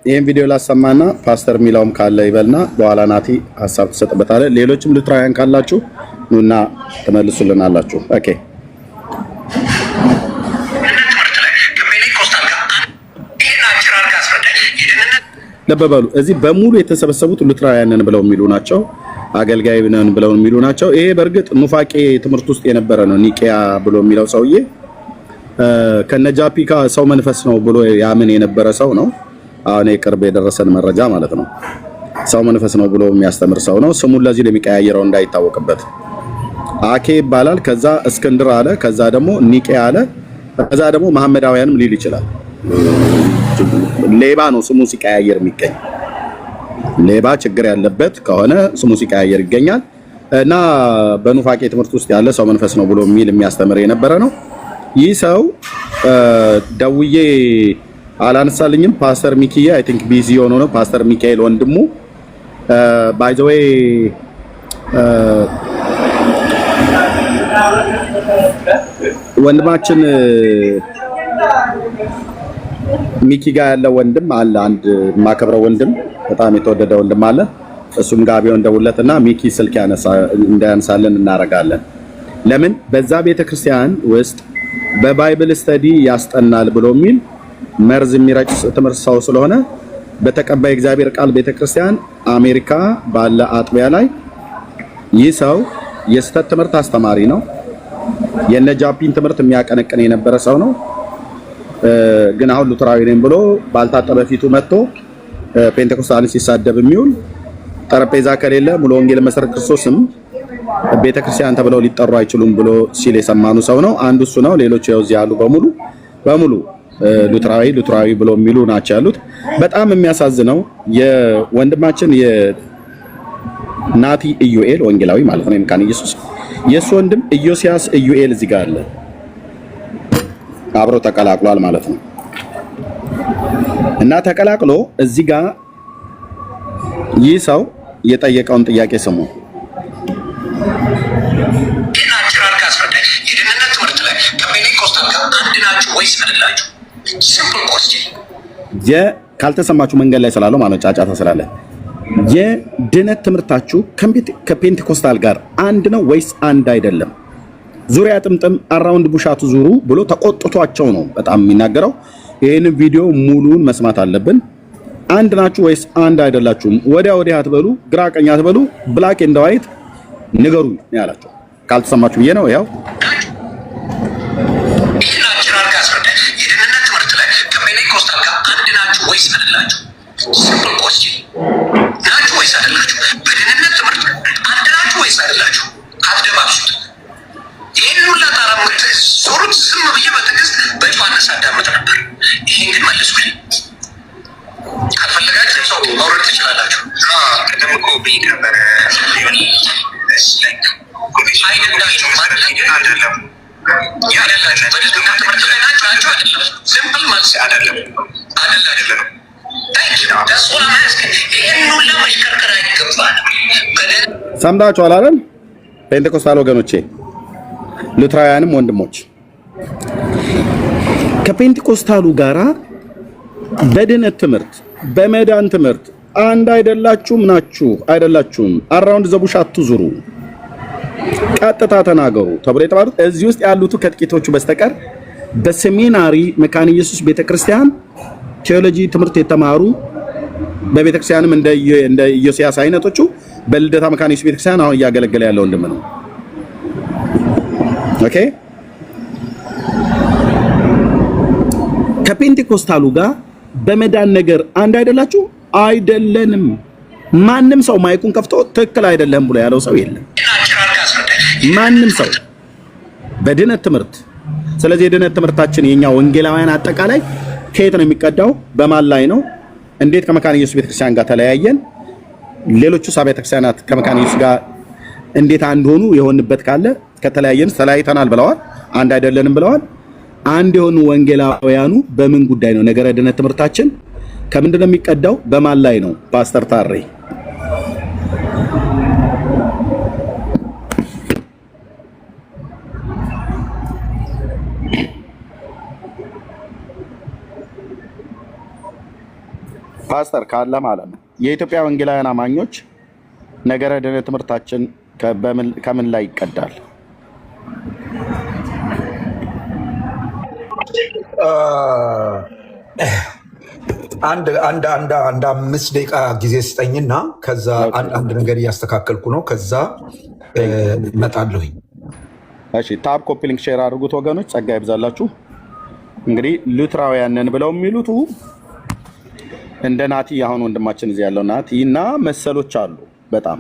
ይሄን ቪዲዮ ላሰማና ፓስተር ሚላውም ካለ ይበልና በኋላ ናቲ ሐሳብ ተሰጥበታለ። ሌሎችም ልትራያን ካላችሁ ኑና ተመልሱልናላችሁ። ኦኬ ለበበሉ እዚህ በሙሉ የተሰበሰቡት ልትራያንን ብለው የሚሉ ናቸው። አገልጋይ ነን ብለው የሚሉ ናቸው። ይሄ በርግጥ ኑፋቄ ትምህርት ውስጥ የነበረ ነው። ኒቂያ ብሎ የሚለው ሰውዬ ከነጃፒካ ሰው መንፈስ ነው ብሎ ያምን የነበረ ሰው ነው። አሁን የቅርብ የደረሰን መረጃ ማለት ነው። ሰው መንፈስ ነው ብሎ የሚያስተምር ሰው ነው። ስሙን ለዚህ ለሚቀያየረው እንዳይታወቅበት አኬ ይባላል። ከዛ እስክንድር አለ። ከዛ ደግሞ ኒቂያ አለ። ከዛ ደግሞ መሐመዳውያንም ሊል ይችላል። ሌባ ነው ስሙ ሲቀያየር የሚገኝ ሌባ ችግር ያለበት ከሆነ ስሙ ሲቀያየር ይገኛል። እና በኑፋቄ ትምህርት ውስጥ ያለ ሰው መንፈስ ነው ብሎ የሚያስተምር የነበረ ነው። ይህ ሰው ደውዬ አላነሳልኝም። ፓስተር ሚኪያ አይ ቲንክ ቢዚ ሆኖ ነው። ፓስተር ሚካኤል ወንድሙ ባይ ዘ ዌይ ወንድማችን ሚኪ ጋር ያለ ወንድም አለ። አንድ ማከብረው ወንድም በጣም የተወደደ ወንድም አለ። እሱም ጋር ቢሆን ደውለትና ሚኪ ስልክ እንዳያነሳልን እናረጋለን። ለምን በዛ ቤተክርስቲያን ውስጥ በባይብል ስተዲ ያስጠናል ብሎ የሚል መርዝ የሚረጭ ትምህርት ሰው ስለሆነ በተቀባይ እግዚአብሔር ቃል ቤተክርስቲያን አሜሪካ ባለ አጥቢያ ላይ ይህ ሰው የስተት ትምህርት አስተማሪ ነው። የነጃፒን ትምህርት የሚያቀነቅን የነበረ ሰው ነው። ግን አሁን ሉተራዊ ነኝ ብሎ ባልታጠበ ፊቱ መጥቶ ፔንቴኮስታልን ሲሳደብ የሚውል ጠረጴዛ ከሌለ ሙሉ ወንጌል መሰረት ክርስቶስም ቤተክርስቲያን ተብለው ሊጠሩ አይችሉም ብሎ ሲል የሰማኑ ሰው ነው። አንዱ እሱ ነው። ሌሎች ያው እዚህ ያሉ በሙሉ ሉተራዊ ብሎ የሚሉ ናቸው ያሉት። በጣም የሚያሳዝነው የወንድማችን የናቲ ኢዩኤል ወንጌላዊ ማለት ነው የመካነ ኢየሱስ የሱ ወንድም ኢዮስያስ ኢዩኤል እዚህ ጋር አለ። አብሮ ተቀላቅሏል ማለት ነው። እና ተቀላቅሎ እዚህ ጋር ይህ ሰው የጠየቀውን ጥያቄ ስሙ። የድህነት ትምህርት ላይ ከፔንቴኮስታል ጋር አንድ ናችሁ ወይስ አይደላችሁ? ሲምፕል ኮስችን ካልተሰማችሁ መንገድ ላይ ስላለው ማለት ጫጫታ ስላለ የድህነት ትምህርታችሁ ከፔንቴኮስታል ጋር አንድ ነው ወይስ አንድ አይደለም? ዙሪያ ጥምጥም አራውንድ ቡሻቱ ዙሩ ብሎ ተቆጥቷቸው ነው በጣም የሚናገረው። ይሄን ቪዲዮ ሙሉን መስማት አለብን። አንድ ናችሁ ወይስ አንድ አይደላችሁም? ወዲያ አትበሉ፣ ግራ ቀኝ አትበሉ፣ ብላክ ኤንድ ዋይት ንገሩ ያላቸው። ካልተሰማችሁ ብዬ ነው። ያው የድህነት ትምህርት ላይ ከፔንቴኮስታል ጋር አንድ ናችሁ ወይስ አይደላችሁ? ሲምፕል ኮስችን ናችሁ ወይስ አይደላችሁ? በድህነት ትምህርት አንድ ናችሁ ወይስ አይደላችሁ? አትደባብሱት። ይህን ሁላ ታራምት ዞሩት ዝም ብዬ በትዕግስት በጨዋነት ሳዳመጥ ነበር። ይሄን ግን መልሱልኝ። ካልፈለጋችሁ ሰው ማውረድ ትችላላችሁ። ቅድም እኮ ብዬ ነበረ አይደላችሁ ማለት አይደለም ያደላችሁ በድህነት ትምህርት ላይ ናችሁ አይደለም። ሲምፕል መልስ አይደለም። ሰምታችኋል አይደል? ፔንቴኮስታል ወገኖቼ ሉተራውያንም ወንድሞች ከፔንቴኮስታሉ ጋራ በድህነት ትምህርት በመዳን ትምህርት አንድ አይደላችሁም። አራውንድ ዘቡሽ አትዙሩ፣ ቀጥታ ተናገሩ ተብሎ የተባሉት እዚህ ውስጥ ያሉት ከጥቂቶቹ በስተቀር በሴሚናሪ መካነ ኢየሱስ ቤተክርስቲያን ቴዎሎጂ ትምህርት የተማሩ በቤተክርስቲያንም እንደ ኢዮስያስ አይነቶቹ በልደታ መካነ ኢየሱስ ቤተክርስቲያን አሁን እያገለገለ ያለው ወንድም ነው። ኦኬ ከፔንቴኮስታሉ ጋር በመዳን ነገር አንድ አይደላችሁ? አይደለንም። ማንም ሰው ማይኩን ከፍቶ ትክክል አይደለም ብሎ ያለው ሰው የለም። ማንም ሰው በድህነት ትምህርት። ስለዚህ የድህነት ትምህርታችን የኛ ወንጌላውያን አጠቃላይ ከየት ነው የሚቀዳው? በማን ላይ ነው? እንዴት ከመካነ ኢየሱስ ቤተክርስቲያን ጋር ተለያየን? ሌሎቹ አብያተ ክርስቲያናት ከመካነ ኢየሱስ ጋር እንዴት አንድ ሆኑ? የሆንበት ካለ ከተለያየን ተለያይተናል ብለዋል። አንድ አይደለንም ብለዋል። አንድ የሆኑ ወንጌላውያኑ በምን ጉዳይ ነው? ነገረ ድነት ትምህርታችን ከምንድን ነው የሚቀዳው? በማን ላይ ነው? ፓስተር ታሬ ፓስተር ካለ ማለት ነው የኢትዮጵያ ወንጌላውያን አማኞች ነገረ ድነት ትምህርታችን ከምን ላይ ይቀዳል? አንድ 5 ደቂቃ ጊዜ ስጠኝና ከዛ አንድ ነገር እያስተካከልኩ ነው። ከዛ እመጣለሁኝ። እሺ ታብ ኮፒ ሊንክ ሼር አድርጉት ወገኖች፣ ጸጋ ይብዛላችሁ። እንግዲህ ሉትራውያንን ብለው የሚሉት እንደ ናቲ አሁን ወንድማችን እዚህ ያለው ናቲ እና መሰሎች አሉ። በጣም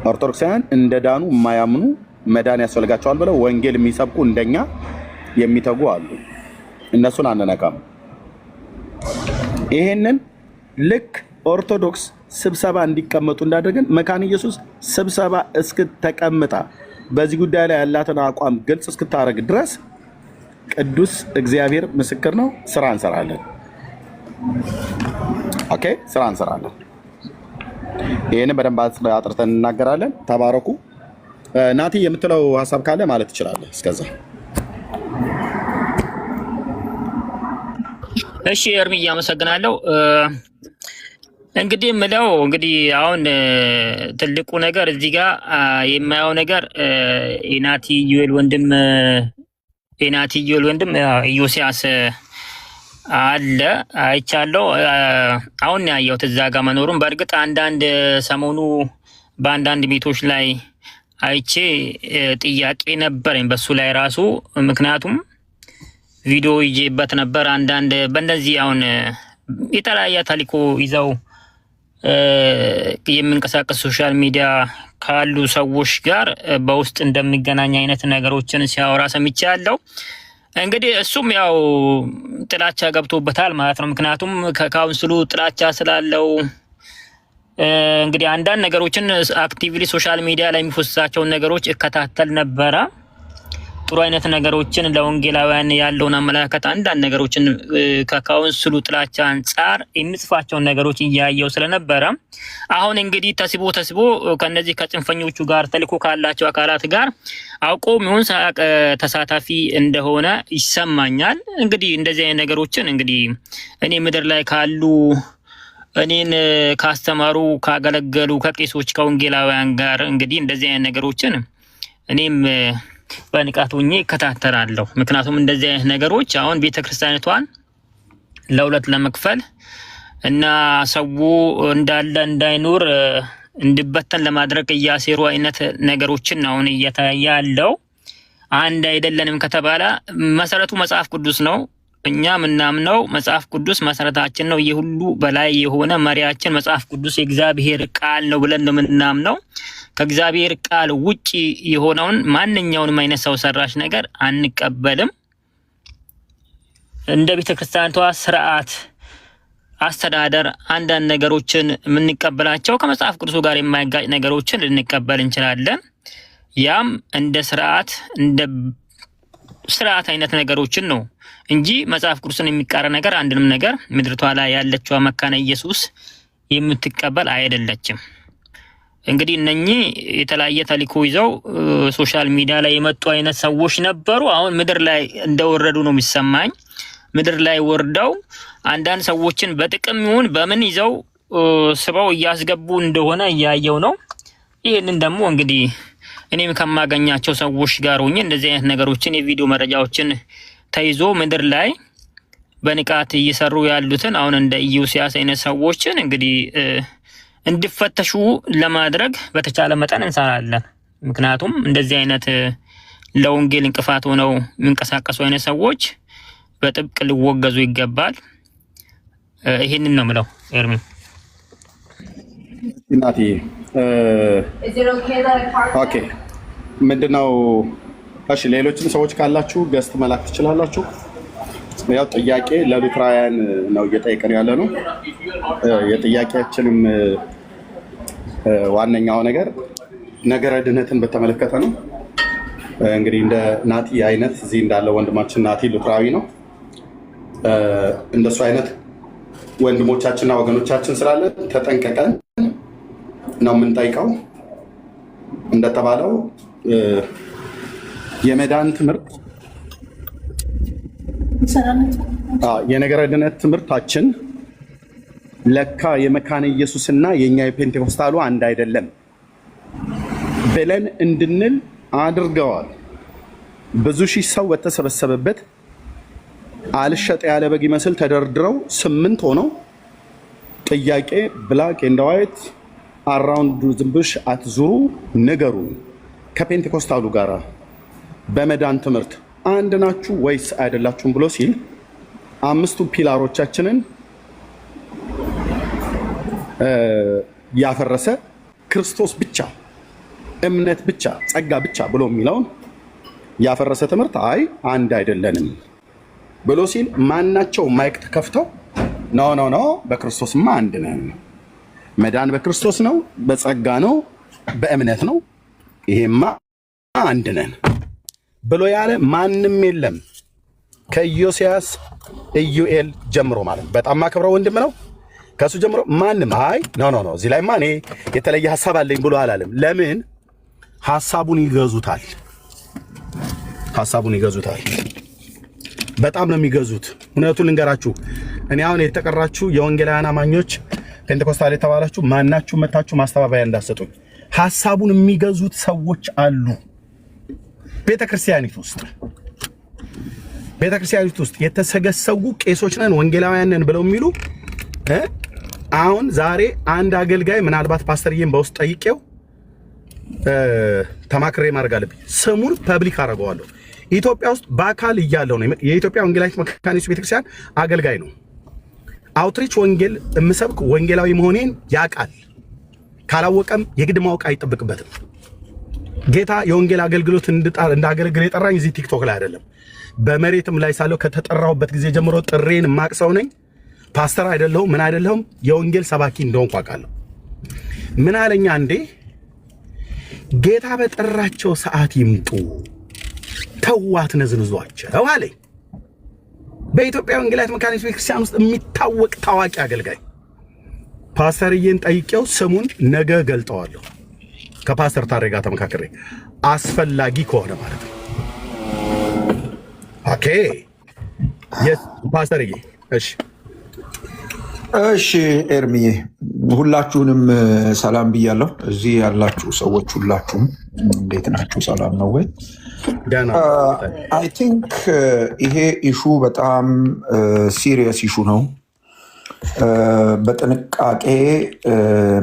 ኦርቶዶክሳውያን እንደ ዳኑ የማያምኑ መዳን ያስፈልጋቸዋል ብለው ወንጌል የሚሰብኩ እንደኛ የሚተጉ አሉ። እነሱን አንነካም። ይሄንን ልክ ኦርቶዶክስ ስብሰባ እንዲቀመጡ እንዳደረገን መካነ ኢየሱስ ስብሰባ እስክትተቀምጣ በዚህ ጉዳይ ላይ ያላትን አቋም ግልጽ እስክታረግ ድረስ ቅዱስ እግዚአብሔር ምስክር ነው። ስራ እንሰራለን። ኦኬ፣ ስራ እንሰራለን። ይሄንን በደንብ አጥርተን እናገራለን። ተባረኩ። ናቲ የምትለው ሀሳብ ካለ ማለት ትችላለህ። እስከዛ እሺ እርምዬ አመሰግናለሁ። እንግዲህ ምለው አሁን ትልቁ ነገር እዚህ ጋር የማየው ነገር የናቲ ዩኤል ወንድም ኢዮስያስ አለ አይቻለሁ። አሁን ያየሁት እዛ ጋር መኖሩን በእርግጥ አንዳንድ ሰሞኑ በአንዳንድ ቤቶች ላይ አይቼ ጥያቄ ነበረኝ በሱ ላይ ራሱ ምክንያቱም ቪዲዮ ይዤበት ነበር። አንዳንድ በእንደዚህ አሁን የተለያየ ታሪኮ ይዘው የሚንቀሳቀስ ሶሻል ሚዲያ ካሉ ሰዎች ጋር በውስጥ እንደሚገናኝ አይነት ነገሮችን ሲያወራ ሰምቻለሁ። እንግዲህ እሱም ያው ጥላቻ ገብቶበታል ማለት ነው። ምክንያቱም ከካውንስሉ ጥላቻ ስላለው እንግዲህ አንዳንድ ነገሮችን አክቲቭሊ ሶሻል ሚዲያ ላይ የሚፈስሳቸውን ነገሮች እከታተል ነበረ። ጥሩ አይነት ነገሮችን ለወንጌላውያን ያለውን አመለካከት አንዳንድ ነገሮችን ከካውንስሉ ጥላቻ አንጻር የሚጽፋቸውን ነገሮች እያየው ስለነበረ አሁን እንግዲህ ተስቦ ከነዚህ ከጽንፈኞቹ ጋር ተልኮ ካላቸው አካላት ጋር አውቆ ምን ሳቅ ተሳታፊ እንደሆነ ይሰማኛል። እንግዲህ እንደዚህ አይነት ነገሮችን እንግዲህ እኔ ምድር ላይ ካሉ እኔን ካስተማሩ ካገለገሉ ከቄሶች ከወንጌላውያን ጋር እንግዲህ እንደዚህ አይነት ነገሮችን እኔም በንቃት ሆኜ እከታተላለሁ። ምክንያቱም እንደዚህ አይነት ነገሮች አሁን ቤተክርስቲያኒቷን ለሁለት ለመክፈል እና ሰው እንዳለ እንዳይኖር እንዲበተን ለማድረግ እያሴሩ አይነት ነገሮችን አሁን እየታየ ያለው። አንድ አይደለንም ከተባለ መሰረቱ መጽሐፍ ቅዱስ ነው። እኛ ምናምነው መጽሐፍ ቅዱስ መሰረታችን ነው። የሁሉ በላይ የሆነ መሪያችን መጽሐፍ ቅዱስ የእግዚአብሔር ቃል ነው ብለን ነው ምናምነው። ከእግዚአብሔር ቃል ውጪ የሆነውን ማንኛውንም አይነት ሰው ሰራሽ ነገር አንቀበልም። እንደ ቤተክርስቲያኗ ስርዓት አስተዳደር አንዳንድ ነገሮችን የምንቀበላቸው ከመጽሐፍ ቅዱስ ጋር የማይጋጭ ነገሮችን ልንቀበል እንችላለን። ያም እንደ ስርዓት አይነት ነገሮችን ነው እንጂ መጽሐፍ ቅዱስን የሚቃረን ነገር አንድንም ነገር ምድርቷ ላይ ያለችው መካነ ኢየሱስ የምትቀበል አይደለችም። እንግዲህ እነኚህ የተለያየ ተልእኮ ይዘው ሶሻል ሚዲያ ላይ የመጡ አይነት ሰዎች ነበሩ። አሁን ምድር ላይ እንደወረዱ ነው የሚሰማኝ። ምድር ላይ ወርደው አንዳንድ ሰዎችን በጥቅም ይሁን በምን ይዘው ስበው እያስገቡ እንደሆነ እያየው ነው። ይሄንን ደግሞ እንግዲህ እኔም ከማገኛቸው ሰዎች ጋር ሆኜ እንደዚህ አይነት ነገሮችን የቪዲዮ መረጃዎችን ተይዞ ምድር ላይ በንቃት እየሰሩ ያሉትን አሁን እንደ ኢዮስያስ አይነት ሰዎችን እንግዲህ እንዲፈተሹ ለማድረግ በተቻለ መጠን እንሰራለን። ምክንያቱም እንደዚህ አይነት ለወንጌል እንቅፋት ሆነው የሚንቀሳቀሱ አይነት ሰዎች በጥብቅ ሊወገዙ ይገባል። ይሄንን ነው የምለው። ኤርሚ እናቴ ኦኬ፣ ምንድነው? እሺ ሌሎችም ሰዎች ካላችሁ ገስት መላክ ትችላላችሁ። ያው ጥያቄ ለሉትራውያን ነው እየጠየቀን ያለ ነው። የጥያቄያችንም ዋነኛው ነገር ነገረ ድህነትን በተመለከተ ነው። እንግዲህ እንደ ናቲ አይነት እዚህ እንዳለው ወንድማችን ናቲ ሉትራዊ ነው። እንደሱ አይነት ወንድሞቻችንና ወገኖቻችን ስላለ ተጠንቀቀን ነው የምንጠይቀው። እንደተባለው የመዳን ትምህርት የነገረ ድነት ትምህርታችን ለካ የመካነ ኢየሱስና የኛ የፔንቴኮስታሉ አንድ አይደለም ብለን እንድንል አድርገዋል። ብዙ ሺህ ሰው በተሰበሰበበት አልሸጥ ያለ በግ ይመስል ተደርድረው 8 ሆነው ጥያቄ ብላክ ኤንድ ዋይት አራውንድ ዝንብሽ አትዙሩ ንገሩ ከፔንቴኮስታሉ ጋር በመዳን ትምህርት አንድ ናችሁ ወይስ አይደላችሁም ብሎ ሲል 5 ፒላሮቻችንን ያፈረሰ ክርስቶስ ብቻ እምነት ብቻ ጸጋ ብቻ ብሎ የሚለውን ያፈረሰ ትምህርት አይ አንድ አይደለንም ብሎ ሲል ማናቸው ማይክ ተከፍተው ኖ በክርስቶስማ አንድ ነን፣ መዳን በክርስቶስ ነው፣ በጸጋ ነው፣ በእምነት ነው፣ ይሄማ አንድ ነን ብሎ ያለ ማንም የለም ከኢዮስያስ ኢዩኤል ጀምሮ ማለት በጣም ማከብረው ወንድም ነው። ከሱ ጀምሮ ማንም አይ ኖ እዚህ ላይ ማኔ የተለየ ሐሳብ አለኝ ብሎ አላለም። ለምን? ሐሳቡን ይገዙታል። በጣም ነው የሚገዙት። እውነቱን ልንገራችሁ፣ እኔ አሁን የተቀራችሁ የወንጌላውያን አማኞች ፔንቴኮስታል የተባላችሁ ማናችሁ መታችሁ ማስተባበያ እንዳሰጡኝ። ሐሳቡን የሚገዙት ሰዎች አሉ ቤተክርስቲያኒት ውስጥ የተሰገሰጉ ቄሶች ነን ወንጌላውያን ነን ብለው የሚሉ አሁን ዛሬ አንድ አገልጋይ ምናልባት ፓስተርዬን በውስጥ ጠይቄው ተማክሬ ማድረግ አለብኝ። ስሙን ፐብሊክ አደርገዋለሁ። ኢትዮጵያ ውስጥ በአካል እያለው ነው። የኢትዮጵያ ወንጌላዊት መካነ ኢየሱስ ቤተክርስቲያን አገልጋይ ነው። አውትሪች ወንጌል የምሰብክ ወንጌላዊ መሆኔን ያውቃል። ካላወቀም የግድ ማወቅ አይጠብቅበትም። ጌታ የወንጌል አገልግሎት እንዳገለግል የጠራኝ እዚህ ቲክቶክ ላይ አይደለም። በመሬትም ላይ ሳለው ከተጠራሁበት ጊዜ ጀምሮ ጥሬን የማቅ ሰው ነኝ። ፓስተር አይደለሁም፣ ምን አይደለሁም፣ የወንጌል ሰባኪ እንደሆንኩ አውቃለሁ። ምን አለኛ እንዴ ጌታ በጠራቸው ሰዓት ይምጡ፣ ተዋት ነዝንዟቸው አለኝ። በኢትዮጵያ ወንጌላዊት መካነ ኢየሱስ ቤተክርስቲያን ውስጥ የሚታወቅ ታዋቂ አገልጋይ ፓስተርዬን ጠይቄው ስሙን ነገ ገልጠዋለሁ። ከፓስተር ታሬ ጋር ተመካከረ አስፈላጊ ከሆነ ማለት ነው። ኦኬ ፓስተርዬ እሺ ኤርሚዬ ሁላችሁንም ሰላም ብያለሁ። እዚህ ያላችሁ ሰዎች ሁላችሁም እንዴት ናችሁ? ሰላም ነው ወይ? አይ ቲንክ ይሄ ኢሹ በጣም ሲሪየስ ኢሹ ነው። በጥንቃቄ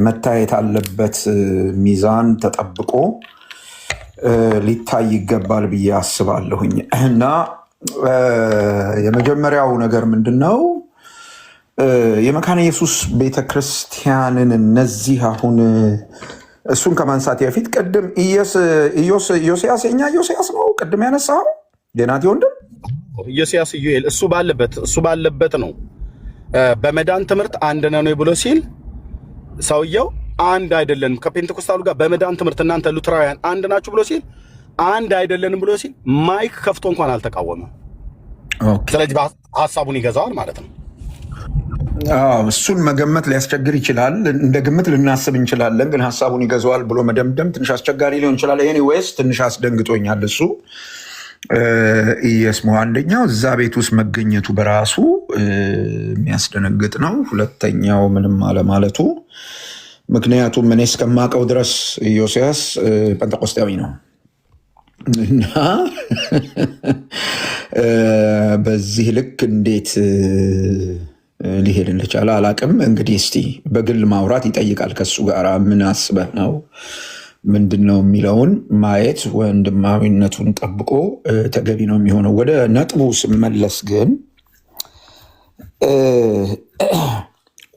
መታየት አለበት። ሚዛን ተጠብቆ ሊታይ ይገባል ብዬ አስባለሁኝ። እና የመጀመሪያው ነገር ምንድነው? የመካነ ኢየሱስ ቤተክርስቲያንን እነዚህ አሁን እሱን ከማንሳት በፊት ቅድም ኢዮስያስ የኛ ኢዮስያስ ነው ቅድም ያነሳው የናቲ ወንድም ኢዮስያስ ኢዩኤል እሱ ባለበት ነው በመዳን ትምህርት አንድ ነው ብሎ ሲል ሰውየው አንድ አይደለንም ከፔንቴኮስታሉ ጋር በመዳን ትምህርት እናንተ ሉትራውያን አንድ ናችሁ ብሎ ሲል አንድ አይደለንም ብሎ ሲል ማይክ ከፍቶ እንኳን አልተቃወመም። ስለዚህ ሐሳቡን ይገዛዋል ማለት ነው። እሱን መገመት ሊያስቸግር ይችላል። እንደ ግምት ልናስብ እንችላለን፣ ግን ሐሳቡን ይገዛዋል ብሎ መደምደም ትንሽ አስቸጋሪ ሊሆን ይችላል። ኤኒዌይስ ትንሽ አስደንግጦኛል እሱ ኢየስሙ አንደኛው እዛ ቤት ውስጥ መገኘቱ በራሱ የሚያስደነግጥ ነው። ሁለተኛው ምንም አለማለቱ፣ ምክንያቱም እኔ እስከማውቀው ድረስ ኢዮስያስ ጴንጤቆስጣዊ ነው እና በዚህ ልክ እንዴት ሊሄድ እንደቻለ አላቅም። እንግዲህ እስቲ በግል ማውራት ይጠይቃል። ከሱ ጋር ምን አስበህ ነው ምንድን ነው የሚለውን ማየት ወንድማዊነቱን ጠብቆ ተገቢ ነው የሚሆነው። ወደ ነጥቡ ስመለስ ግን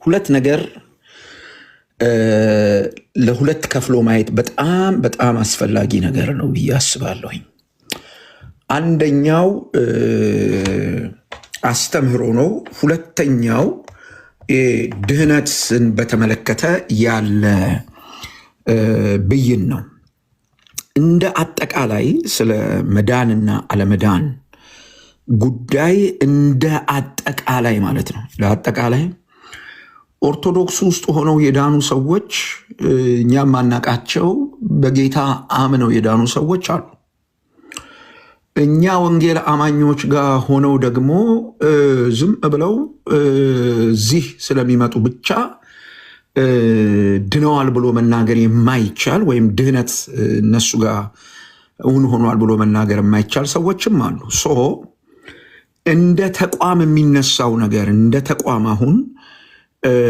ሁለት ነገር ለሁለት ከፍሎ ማየት በጣም በጣም አስፈላጊ ነገር ነው ብዬ አስባለሁኝ። አንደኛው አስተምህሮ ነው። ሁለተኛው ድህነትን በተመለከተ ያለ ብይን ነው። እንደ አጠቃላይ ስለ መዳንና አለመዳን ጉዳይ እንደ አጠቃላይ ማለት ነው። ለአጠቃላይ ኦርቶዶክስ ውስጥ ሆነው የዳኑ ሰዎች እኛም ማናቃቸው በጌታ አምነው የዳኑ ሰዎች አሉ። እኛ ወንጌል አማኞች ጋር ሆነው ደግሞ ዝም ብለው እዚህ ስለሚመጡ ብቻ ድነዋል ብሎ መናገር የማይቻል ወይም ድህነት እነሱ ጋር እውን ሆኗል ብሎ መናገር የማይቻል ሰዎችም አሉ። እንደ ተቋም የሚነሳው ነገር እንደ ተቋም አሁን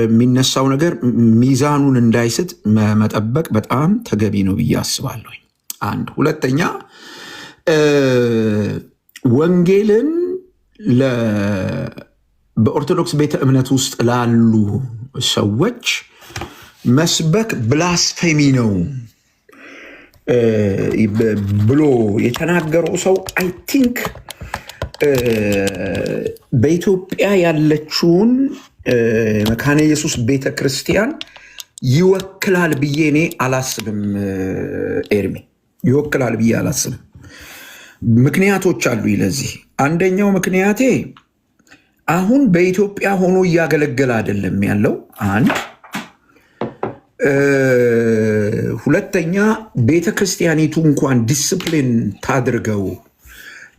የሚነሳው ነገር ሚዛኑን እንዳይስት መጠበቅ በጣም ተገቢ ነው ብዬ አስባለሁ። አንድ ሁለተኛ ወንጌልን በኦርቶዶክስ ቤተ እምነት ውስጥ ላሉ ሰዎች መስበክ ብላስፌሚ ነው ብሎ የተናገረው ሰው አይ ቲንክ በኢትዮጵያ ያለችውን መካነ ኢየሱስ ቤተ ክርስቲያን ይወክላል ብዬ እኔ አላስብም። ኤርሚ ይወክላል ብዬ አላስብም። ምክንያቶች አሉ ለዚህ። አንደኛው ምክንያቴ አሁን በኢትዮጵያ ሆኖ እያገለገለ አይደለም ያለው አንድ። ሁለተኛ ቤተክርስቲያኒቱ እንኳን ዲስፕሊን ታድርገው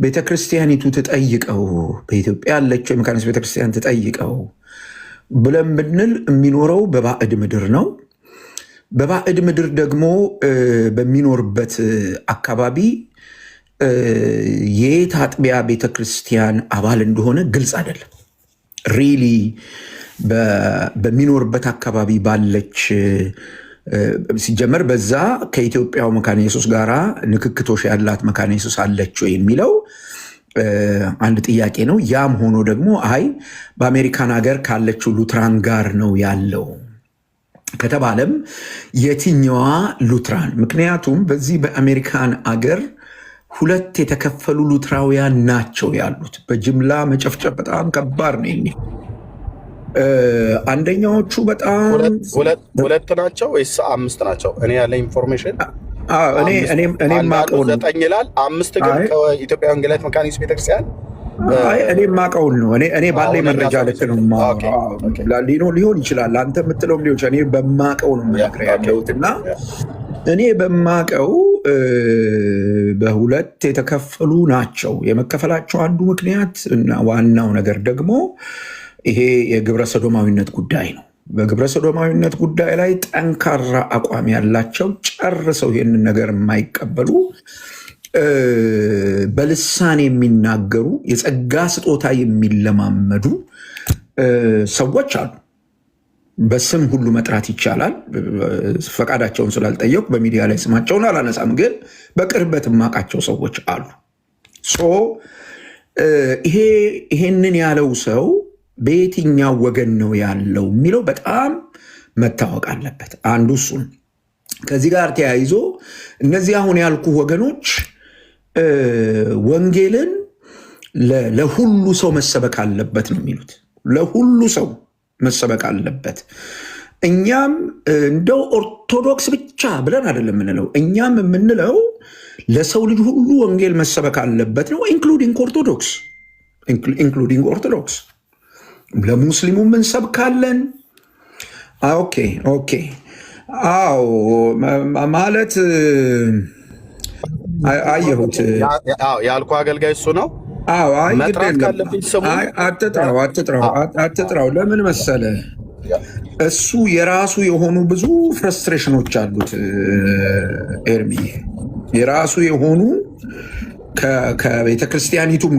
ቤተክርስቲያኒቱ ትጠይቀው በኢትዮጵያ ያለችው የመካነ ኢየሱስ ቤተክርስቲያን ትጠይቀው ብለን ብንል የሚኖረው በባዕድ ምድር ነው። በባዕድ ምድር ደግሞ በሚኖርበት አካባቢ የት አጥቢያ ቤተክርስቲያን አባል እንደሆነ ግልጽ አይደለም። ሪሊ በሚኖርበት አካባቢ ባለች ሲጀመር በዛ ከኢትዮጵያው መካነ ኢየሱስ ጋራ ንክክቶሽ ያላት መካነ ኢየሱስ አለች የሚለው አንድ ጥያቄ ነው። ያም ሆኖ ደግሞ አይ በአሜሪካን ሀገር ካለችው ሉትራን ጋር ነው ያለው ከተባለም የትኛዋ ሉትራን? ምክንያቱም በዚህ በአሜሪካን አገር ሁለት የተከፈሉ ሉትራውያን ናቸው ያሉት። በጅምላ መጨፍጨፍ በጣም ከባድ ነው የሚል አንደኛዎቹ በጣም ሁለት ናቸው ወይስ አምስት ናቸው? እኔ ያለ ኢንፎርሜሽን እኔ ማቀውን 9 ይላል። 5 ግን ከኢትዮጵያ ወንጌላዊት መካነ ኢየሱስ ቤተክርስቲያን እኔ ማቀውን ነው። እኔ ባለኝ መረጃ ልክ ነው። ሊሆን ይችላል አንተ የምትለው ሊሆን ይችላል። እኔ በማቀው ነው የምነግርህ ያለሁት እና እኔ በማቀው በሁለት የተከፈሉ ናቸው። የመከፈላቸው አንዱ ምክንያት እና ዋናው ነገር ደግሞ ይሄ የግብረ ሰዶማዊነት ጉዳይ ነው። በግብረ ሰዶማዊነት ጉዳይ ላይ ጠንካራ አቋም ያላቸው ጨርሰው ይህንን ነገር የማይቀበሉ በልሳን የሚናገሩ የጸጋ ስጦታ የሚለማመዱ ሰዎች አሉ። በስም ሁሉ መጥራት ይቻላል። ፈቃዳቸውን ስላልጠየቁ በሚዲያ ላይ ስማቸውን አላነሳም፣ ግን በቅርበት የማውቃቸው ሰዎች አሉ። ይሄንን ያለው ሰው በየትኛው ወገን ነው ያለው የሚለው በጣም መታወቅ አለበት። አንዱ እሱን። ከዚህ ጋር ተያይዞ እነዚህ አሁን ያልኩ ወገኖች ወንጌልን ለሁሉ ሰው መሰበክ አለበት ነው የሚሉት። ለሁሉ ሰው መሰበክ አለበት። እኛም እንደው ኦርቶዶክስ ብቻ ብለን አይደለም የምንለው። እኛም የምንለው ለሰው ልጅ ሁሉ ወንጌል መሰበክ አለበት ነው፣ ኢንክሉዲንግ ኦርቶዶክስ። ለሙስሊሙም እንሰብካለን። ኦኬ አዎ ማለት አየሁት ያልኩ አገልጋይ እሱ ነው። አትጥራው። ለምን መሰለ እሱ የራሱ የሆኑ ብዙ ፍረስትሬሽኖች አሉት። ኤርሚ የራሱ የሆኑ ከቤተክርስቲያኒቱም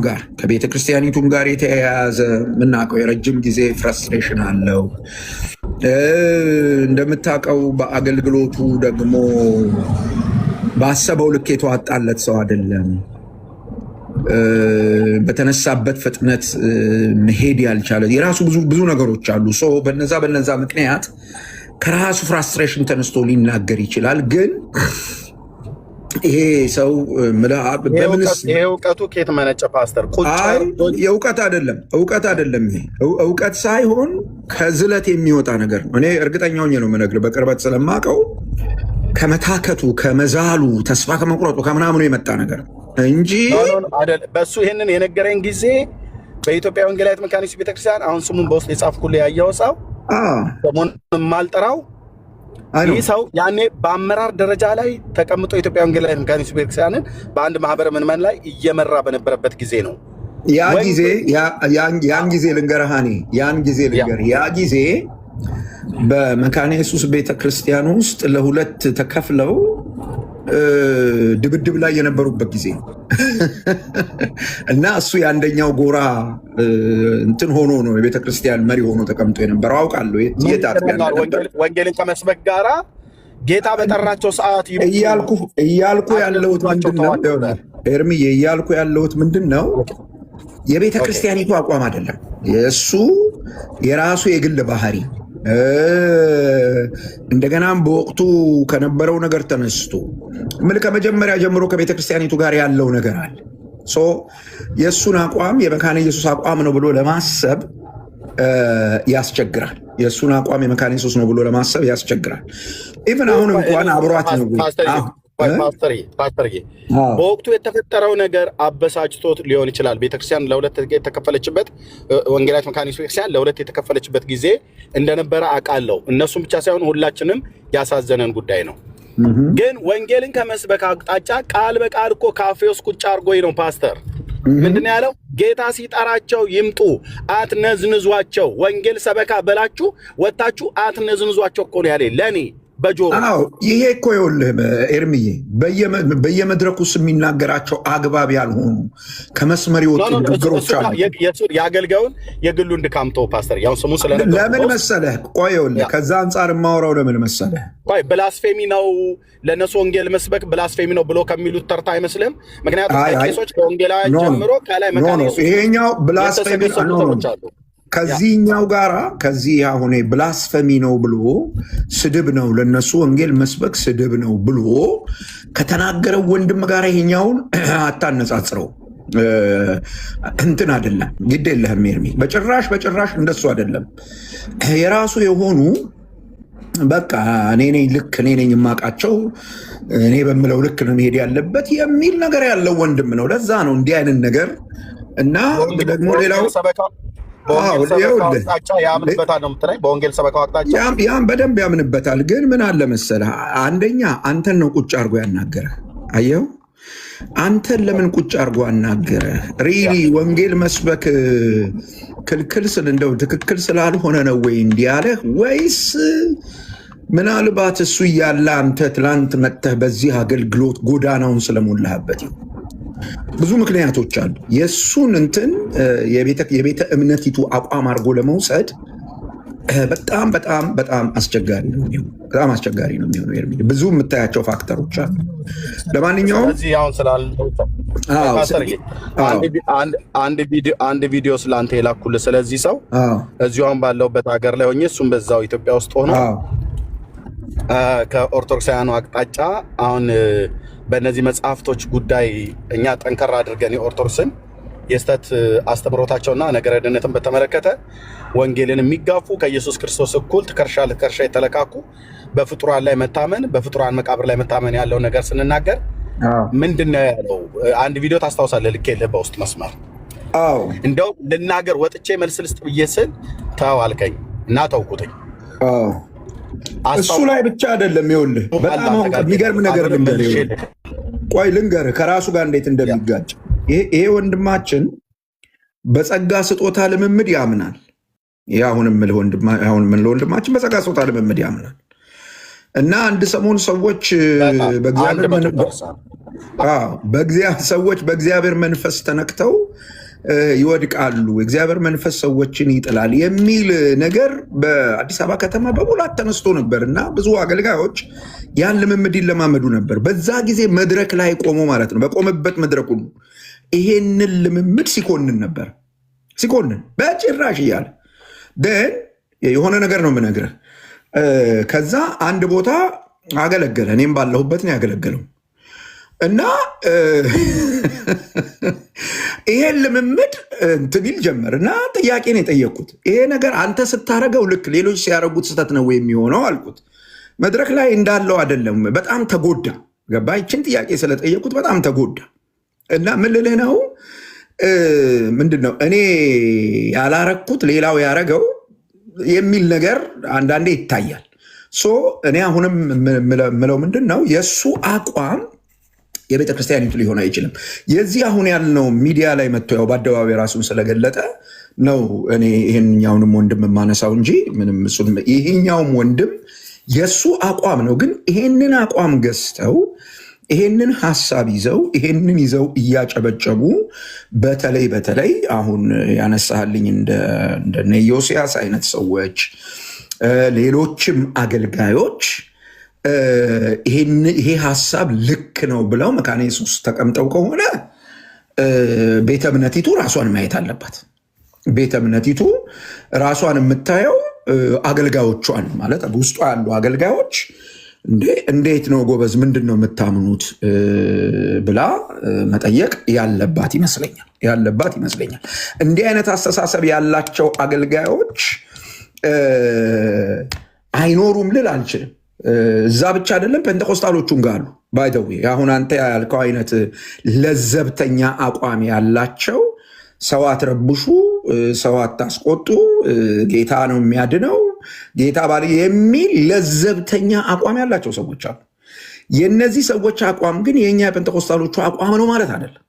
ጋር የተያያዘ የምናውቀው የረጅም ጊዜ ፍረስትሬሽን አለው። እንደምታውቀው በአገልግሎቱ ደግሞ ባሰበው ልክ የተዋጣለት ሰው አይደለም። በተነሳበት ፍጥነት መሄድ ያልቻለ የራሱ ብዙ ነገሮች አሉ። በነዛ ምክንያት ከራሱ ፍራስትሬሽን ተነስቶ ሊናገር ይችላል። ግን ይሄ ሰው ይሄ እውቀቱ ከየት መነጨ? ፓስተር የእውቀት አይደለም። ይሄ እውቀት ሳይሆን ከዝለት የሚወጣ ነገር ነው። እኔ እርግጠኛ ሆኜ ነው የምነግርህ፣ በቅርበት ስለማውቀው ከመታከቱ ከመዛሉ ተስፋ ከመቁረጡ ከምናምኑ የመጣ ነገር እንጂ በእሱ ይህንን የነገረኝ ጊዜ በኢትዮጵያ ወንጌላዊት መካነ ኢየሱስ ቤተክርስቲያን አሁን ስሙን በውስጥ የጻፍኩልህ ያየው ሰው ሰሞኑን የማልጠራው ይህ ሰው ያኔ በአመራር ደረጃ ላይ ተቀምጦ የኢትዮጵያ ወንጌላዊት መካኒቱ ቤተክርስቲያንን በአንድ ማህበረ ምዕመናን ላይ እየመራ በነበረበት ጊዜ ነው። ያን ጊዜ ልንገርህ ያ ጊዜ በመካነ ኢየሱስ ቤተክርስቲያን ውስጥ ለሁለት ተከፍለው ድብድብ ላይ የነበሩበት ጊዜ እና እሱ የአንደኛው ጎራ እንትን ሆኖ ነው የቤተክርስቲያን መሪ ሆኖ ተቀምጦ የነበረው አውቃለሁ። ወንጌልን ከመስበክ ጋራ ጌታ በጠራቸው ሰዓት እያልኩ ያለሁት ምንድነው ኤርሚዬ፣ እያልኩ ያለሁት ምንድነው የቤተ ክርስቲያኒቱ አቋም አይደለም፣ የእሱ የራሱ የግል ባህሪ እንደገናም በወቅቱ ከነበረው ነገር ተነስቶ ከመጀመሪያ ጀምሮ ከቤተ ክርስቲያኒቱ ጋር ያለው ነገር አለ። የእሱን አቋም የመካነ ኢየሱስ አቋም ነው ብሎ ለማሰብ ያስቸግራል። የእሱን አቋም የመካነ ኢየሱስ ነው ብሎ ለማሰብ ያስቸግራል። ኢቭን አሁን እንኳን አብሯት ነው ፓስተርዬ በወቅቱ የተፈጠረው ነገር አበሳጭቶት ሊሆን ይችላል። ቤተክርስቲያን ለሁለት የተከፈለችበት ወንጌላዊት መካኒቱ ቤተክርስቲያን ለሁለት የተከፈለችበት ጊዜ እንደነበረ አውቃለሁ። እነሱም ብቻ ሳይሆን ሁላችንም ያሳዘነን ጉዳይ ነው። ግን ወንጌልን ከመስበክ አቅጣጫ ቃል በቃል እኮ ካፌ ውስጥ ቁጭ አድርጎኝ ነው ፓስተር ምንድን ያለው? ጌታ ሲጠራቸው ይምጡ፣ አትነዝንዟቸው። ወንጌል ሰበካ በላችሁ ወጣችሁ አትነዝንዟቸው እኮ ነው ያለ ለኔ በጆሮ። ይሄ እኮ ይኸውልህ ኤርሚዬ በየመድረኩ ውስጥ የሚናገራቸው አግባብ ያልሆኑ ከመስመር የወጡ ንግግሮች አሉ። የአገልጋዩን የግሉን ድካምቶ ፓስተር ያው ስሙ ስለነበር ለምን መሰለህ? ቆይ ይኸውልህ ከዛ አንጻር የማወራው ለምን መሰለህ? ቆይ ብላስፌሚ ነው ለነሱ ወንጌል መስበክ ብላስፌሚ ነው ብሎ ከሚሉት ተርታ አይመስልም? ምክንያቱም ቄሶች ከወንጌላውያን ጀምሮ ከላይ መካኒሱ ይሄኛው ብላስፌሚ ነው። ከዚህኛው ጋራ ከዚህ አሁን ብላስፈሚ ነው ብሎ ስድብ ነው ለነሱ ወንጌል መስበክ ስድብ ነው ብሎ ከተናገረው ወንድም ጋር ይሄኛውን አታነጻጽረው። እንትን አይደለም፣ ግድ የለህም ኤርሚ፣ በጭራሽ እንደሱ አይደለም። የራሱ የሆኑ በቃ እኔ ነኝ የማውቃቸው እኔ በምለው ልክ ነው መሄድ ያለበት የሚል ነገር ያለው ወንድም ነው። ለዛ ነው እንዲህ አይነት ነገር እና ደግሞ ሌላው በወንጌል ሰበካው አቅጣጫ ያም በደንብ ያምንበታል። ግን ምን አለ መሰለህ፣ አንደኛ አንተን ነው ቁጭ አድርጎ ያናገረህ። አየው አንተን ለምን ቁጭ አድርጎ አናገረህ? ሪሊ ወንጌል መስበክ ክልክል እንደው ትክክል ስላልሆነ ነው ወይ እንዲህ ያለህ? ወይስ ምናልባት እሱ እያለ አንተ ትላንት መጥተህ በዚህ አገልግሎት ጎዳናውን ስለሞላህበት ይሁን? ብዙ ምክንያቶች አሉ። የእሱን እንትን የቤተ እምነቲቱ አቋም አድርጎ ለመውሰድ በጣም አስቸጋሪ ነው የሚሆነው። በጣም አስቸጋሪ ነው የሚሆነው ኤርሚ፣ ብዙ የምታያቸው ፋክተሮች አሉ። ለማንኛውም አንድ ቪዲዮ ስለአንተ የላኩልህ ስለዚህ ሰው እዚሁ አሁን ባለሁበት ሀገር ላይ ሆኜ እሱም በዛው ኢትዮጵያ ውስጥ ሆኖ ከኦርቶዶክሳውያኑ አቅጣጫ አሁን በእነዚህ መጽሐፍቶች ጉዳይ እኛ ጠንከራ አድርገን የኦርቶዶክስን የስተት አስተምሮታቸውና ነገረ ድነትን በተመለከተ ወንጌልን የሚጋፉ ከኢየሱስ ክርስቶስ እኩል ትከሻ ለትከሻ የተለካኩ በፍጡራን ላይ መታመን በፍጡራን መቃብር ላይ መታመን ያለው ነገር ስንናገር ምንድነው ያለው? አንድ ቪዲዮ ታስታውሳለህ? ልኬልህ በውስጥ መስመር። እንደው ልናገር ወጥቼ መልስ ልስጥ ብዬ ስል ተው አልከኝ እና ተውኩትኝ። እሱ ላይ ብቻ አይደለም። ይኸውልህ በጣም የሚገርም ነገር ልንገርህ ከራሱ ጋር እንዴት እንደሚጋጭ። ይሄ ወንድማችን በጸጋ ስጦታ ልምምድ ያምናል። አሁን የምልህ ወንድማችን በጸጋ ስጦታ ልምምድ ያምናል እና አንድ ሰሞን ሰዎች በእግዚአብሔር መንፈስ ተነክተው ይወድቃሉ፣ እግዚአብሔር መንፈስ ሰዎችን ይጥላል የሚል ነገር በአዲስ አበባ ከተማ በሙላት ተነስቶ ነበር እና ብዙ አገልጋዮች ያን ልምምድ ይለማመዱ ነበር። በዛ ጊዜ መድረክ ላይ ቆሞ ማለት ነው፣ በቆመበት መድረኩ ይሄንን ልምምድ ሲኮንን ነበር። ሲኮንን በጭራሽ እያለ ደን የሆነ ነገር ነው የምነግርህ። ከዛ አንድ ቦታ አገለገለ፣ እኔም ባለሁበት ነው ያገለገለው እና ይሄን ልምምድ እንትን ይል ጀመር እና ጥያቄ ነው የጠየቅኩት። ይሄ ነገር አንተ ስታረገው ልክ ሌሎች ሲያረጉት ስህተት ነው የሚሆነው አልኩት። መድረክ ላይ እንዳለው አይደለም። በጣም ተጎዳ። ገባ? ይችን ጥያቄ ስለጠየቅኩት በጣም ተጎዳ እና ምን ልልህ ነው ምንድን ነው እኔ ያላረግኩት ሌላው ያረገው የሚል ነገር አንዳንዴ ይታያል። እኔ አሁንም ምለው ምንድን ነው የእሱ አቋም የቤተ ክርስቲያኒቱ ሊሆን አይችልም። የዚህ አሁን ያልነው ሚዲያ ላይ መጥቶ ያው በአደባባይ ራሱን ስለገለጠ ነው እኔ ይህኛውንም ወንድም የማነሳው እንጂ ምንም ይህኛውም ወንድም የእሱ አቋም ነው። ግን ይሄንን አቋም ገዝተው ይሄንን ሀሳብ ይሄንን ይዘው እያጨበጨቡ በተለይ አሁን ያነሳልኝ እንደ ዮሲያስ አይነት ሰዎች ሌሎችም አገልጋዮች ይሄ ሀሳብ ልክ ነው ብለው መካነ ኢየሱስ ተቀምጠው ከሆነ ቤተ እምነቲቱ ራሷን ማየት አለባት። ቤተ እምነቲቱ ራሷን የምታየው አገልጋዮቿን ማለት ውስጧ ያሉ አገልጋዮች እንዴት ነው ጎበዝ፣ ምንድን ነው የምታምኑት ብላ መጠየቅ ያለባት ይመስለኛል። እንዲህ አይነት አስተሳሰብ ያላቸው አገልጋዮች አይኖሩም ልል አልችልም። እዛ ብቻ አይደለም፣ ፔንቴኮስታሎቹም ጋር አሉ። ባይደዌ አሁን አንተ ያልከው አይነት ለዘብተኛ አቋም ያላቸው ሰው አትረብሹ፣ ሰው አታስቆጡ፣ ጌታ ነው የሚያድነው፣ ጌታ ባል የሚል ለዘብተኛ አቋም ያላቸው ሰዎች አሉ። የነዚህ ሰዎች አቋም ግን የኛ የፔንቴኮስታሎቹ አቋም ነው ማለት አይደለም።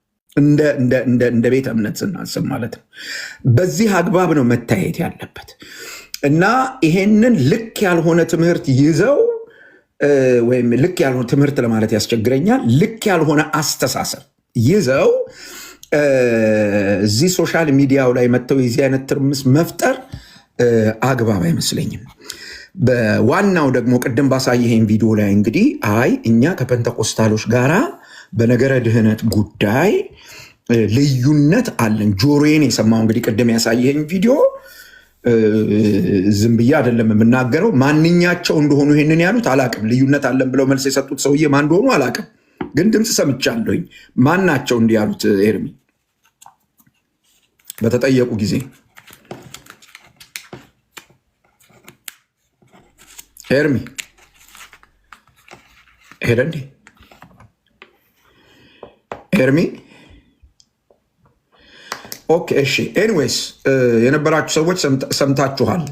እንደ ቤተ እምነት ስናስብ ማለት ነው። በዚህ አግባብ ነው መታየት ያለበት እና ይሄንን ልክ ያልሆነ ትምህርት ይዘው ወይም ልክ ያልሆነ ትምህርት ለማለት ያስቸግረኛል። ልክ ያልሆነ አስተሳሰብ ይዘው እዚህ ሶሻል ሚዲያው ላይ መጥተው የዚህ አይነት ትርምስ መፍጠር አግባብ አይመስለኝም። በዋናው ደግሞ ቅድም ባሳየኸኝ ቪዲዮ ላይ እንግዲህ እኛ ከፔንቴኮስታሎች ጋራ በነገረ ድህነት ጉዳይ ልዩነት አለን። ጆሮዬን የሰማው እንግዲህ ቅድም ያሳየኸኝ ቪዲዮ ዝም ብዬ አይደለም የምናገረው። ማንኛቸው እንደሆኑ ይሄንን ያሉት አላቅም። ልዩነት አለን ብለው መልስ የሰጡት ሰውዬ ማን እንደሆኑ አላቅም፣ ግን ድምፅ ሰምቻለሁኝ። ማን ናቸው እንዲህ ያሉት? ኤርሚ በተጠየቁ ጊዜ ኤርሚ ሄደ እንዴ? ኤርሚ ኦኬ፣ እሺ። ኤኒዌይስ የነበራችሁ ሰዎች ሰምታችኋል።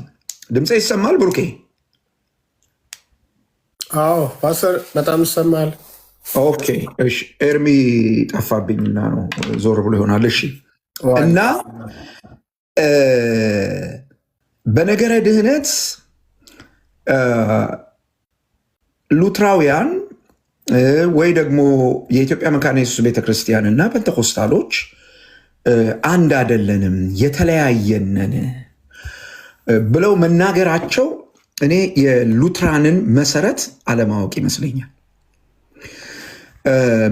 ድምፄ ይሰማል? ብሩኬ? አዎ ፓስተር፣ በጣም ይሰማል። ኦኬ፣ እሺ። ኤርሚ ጠፋብኝና ነው ዞር ብሎ ይሆናል። እሺ። እና በነገረ ድህነት ሉትራውያን ወይ ደግሞ የኢትዮጵያ መካነ ኢየሱስ ቤተክርስቲያን እና ፔንቴኮስታሎች አንድ አይደለንም፣ የተለያየነን ብለው መናገራቸው እኔ የሉትራንን መሰረት አለማወቅ ይመስለኛል።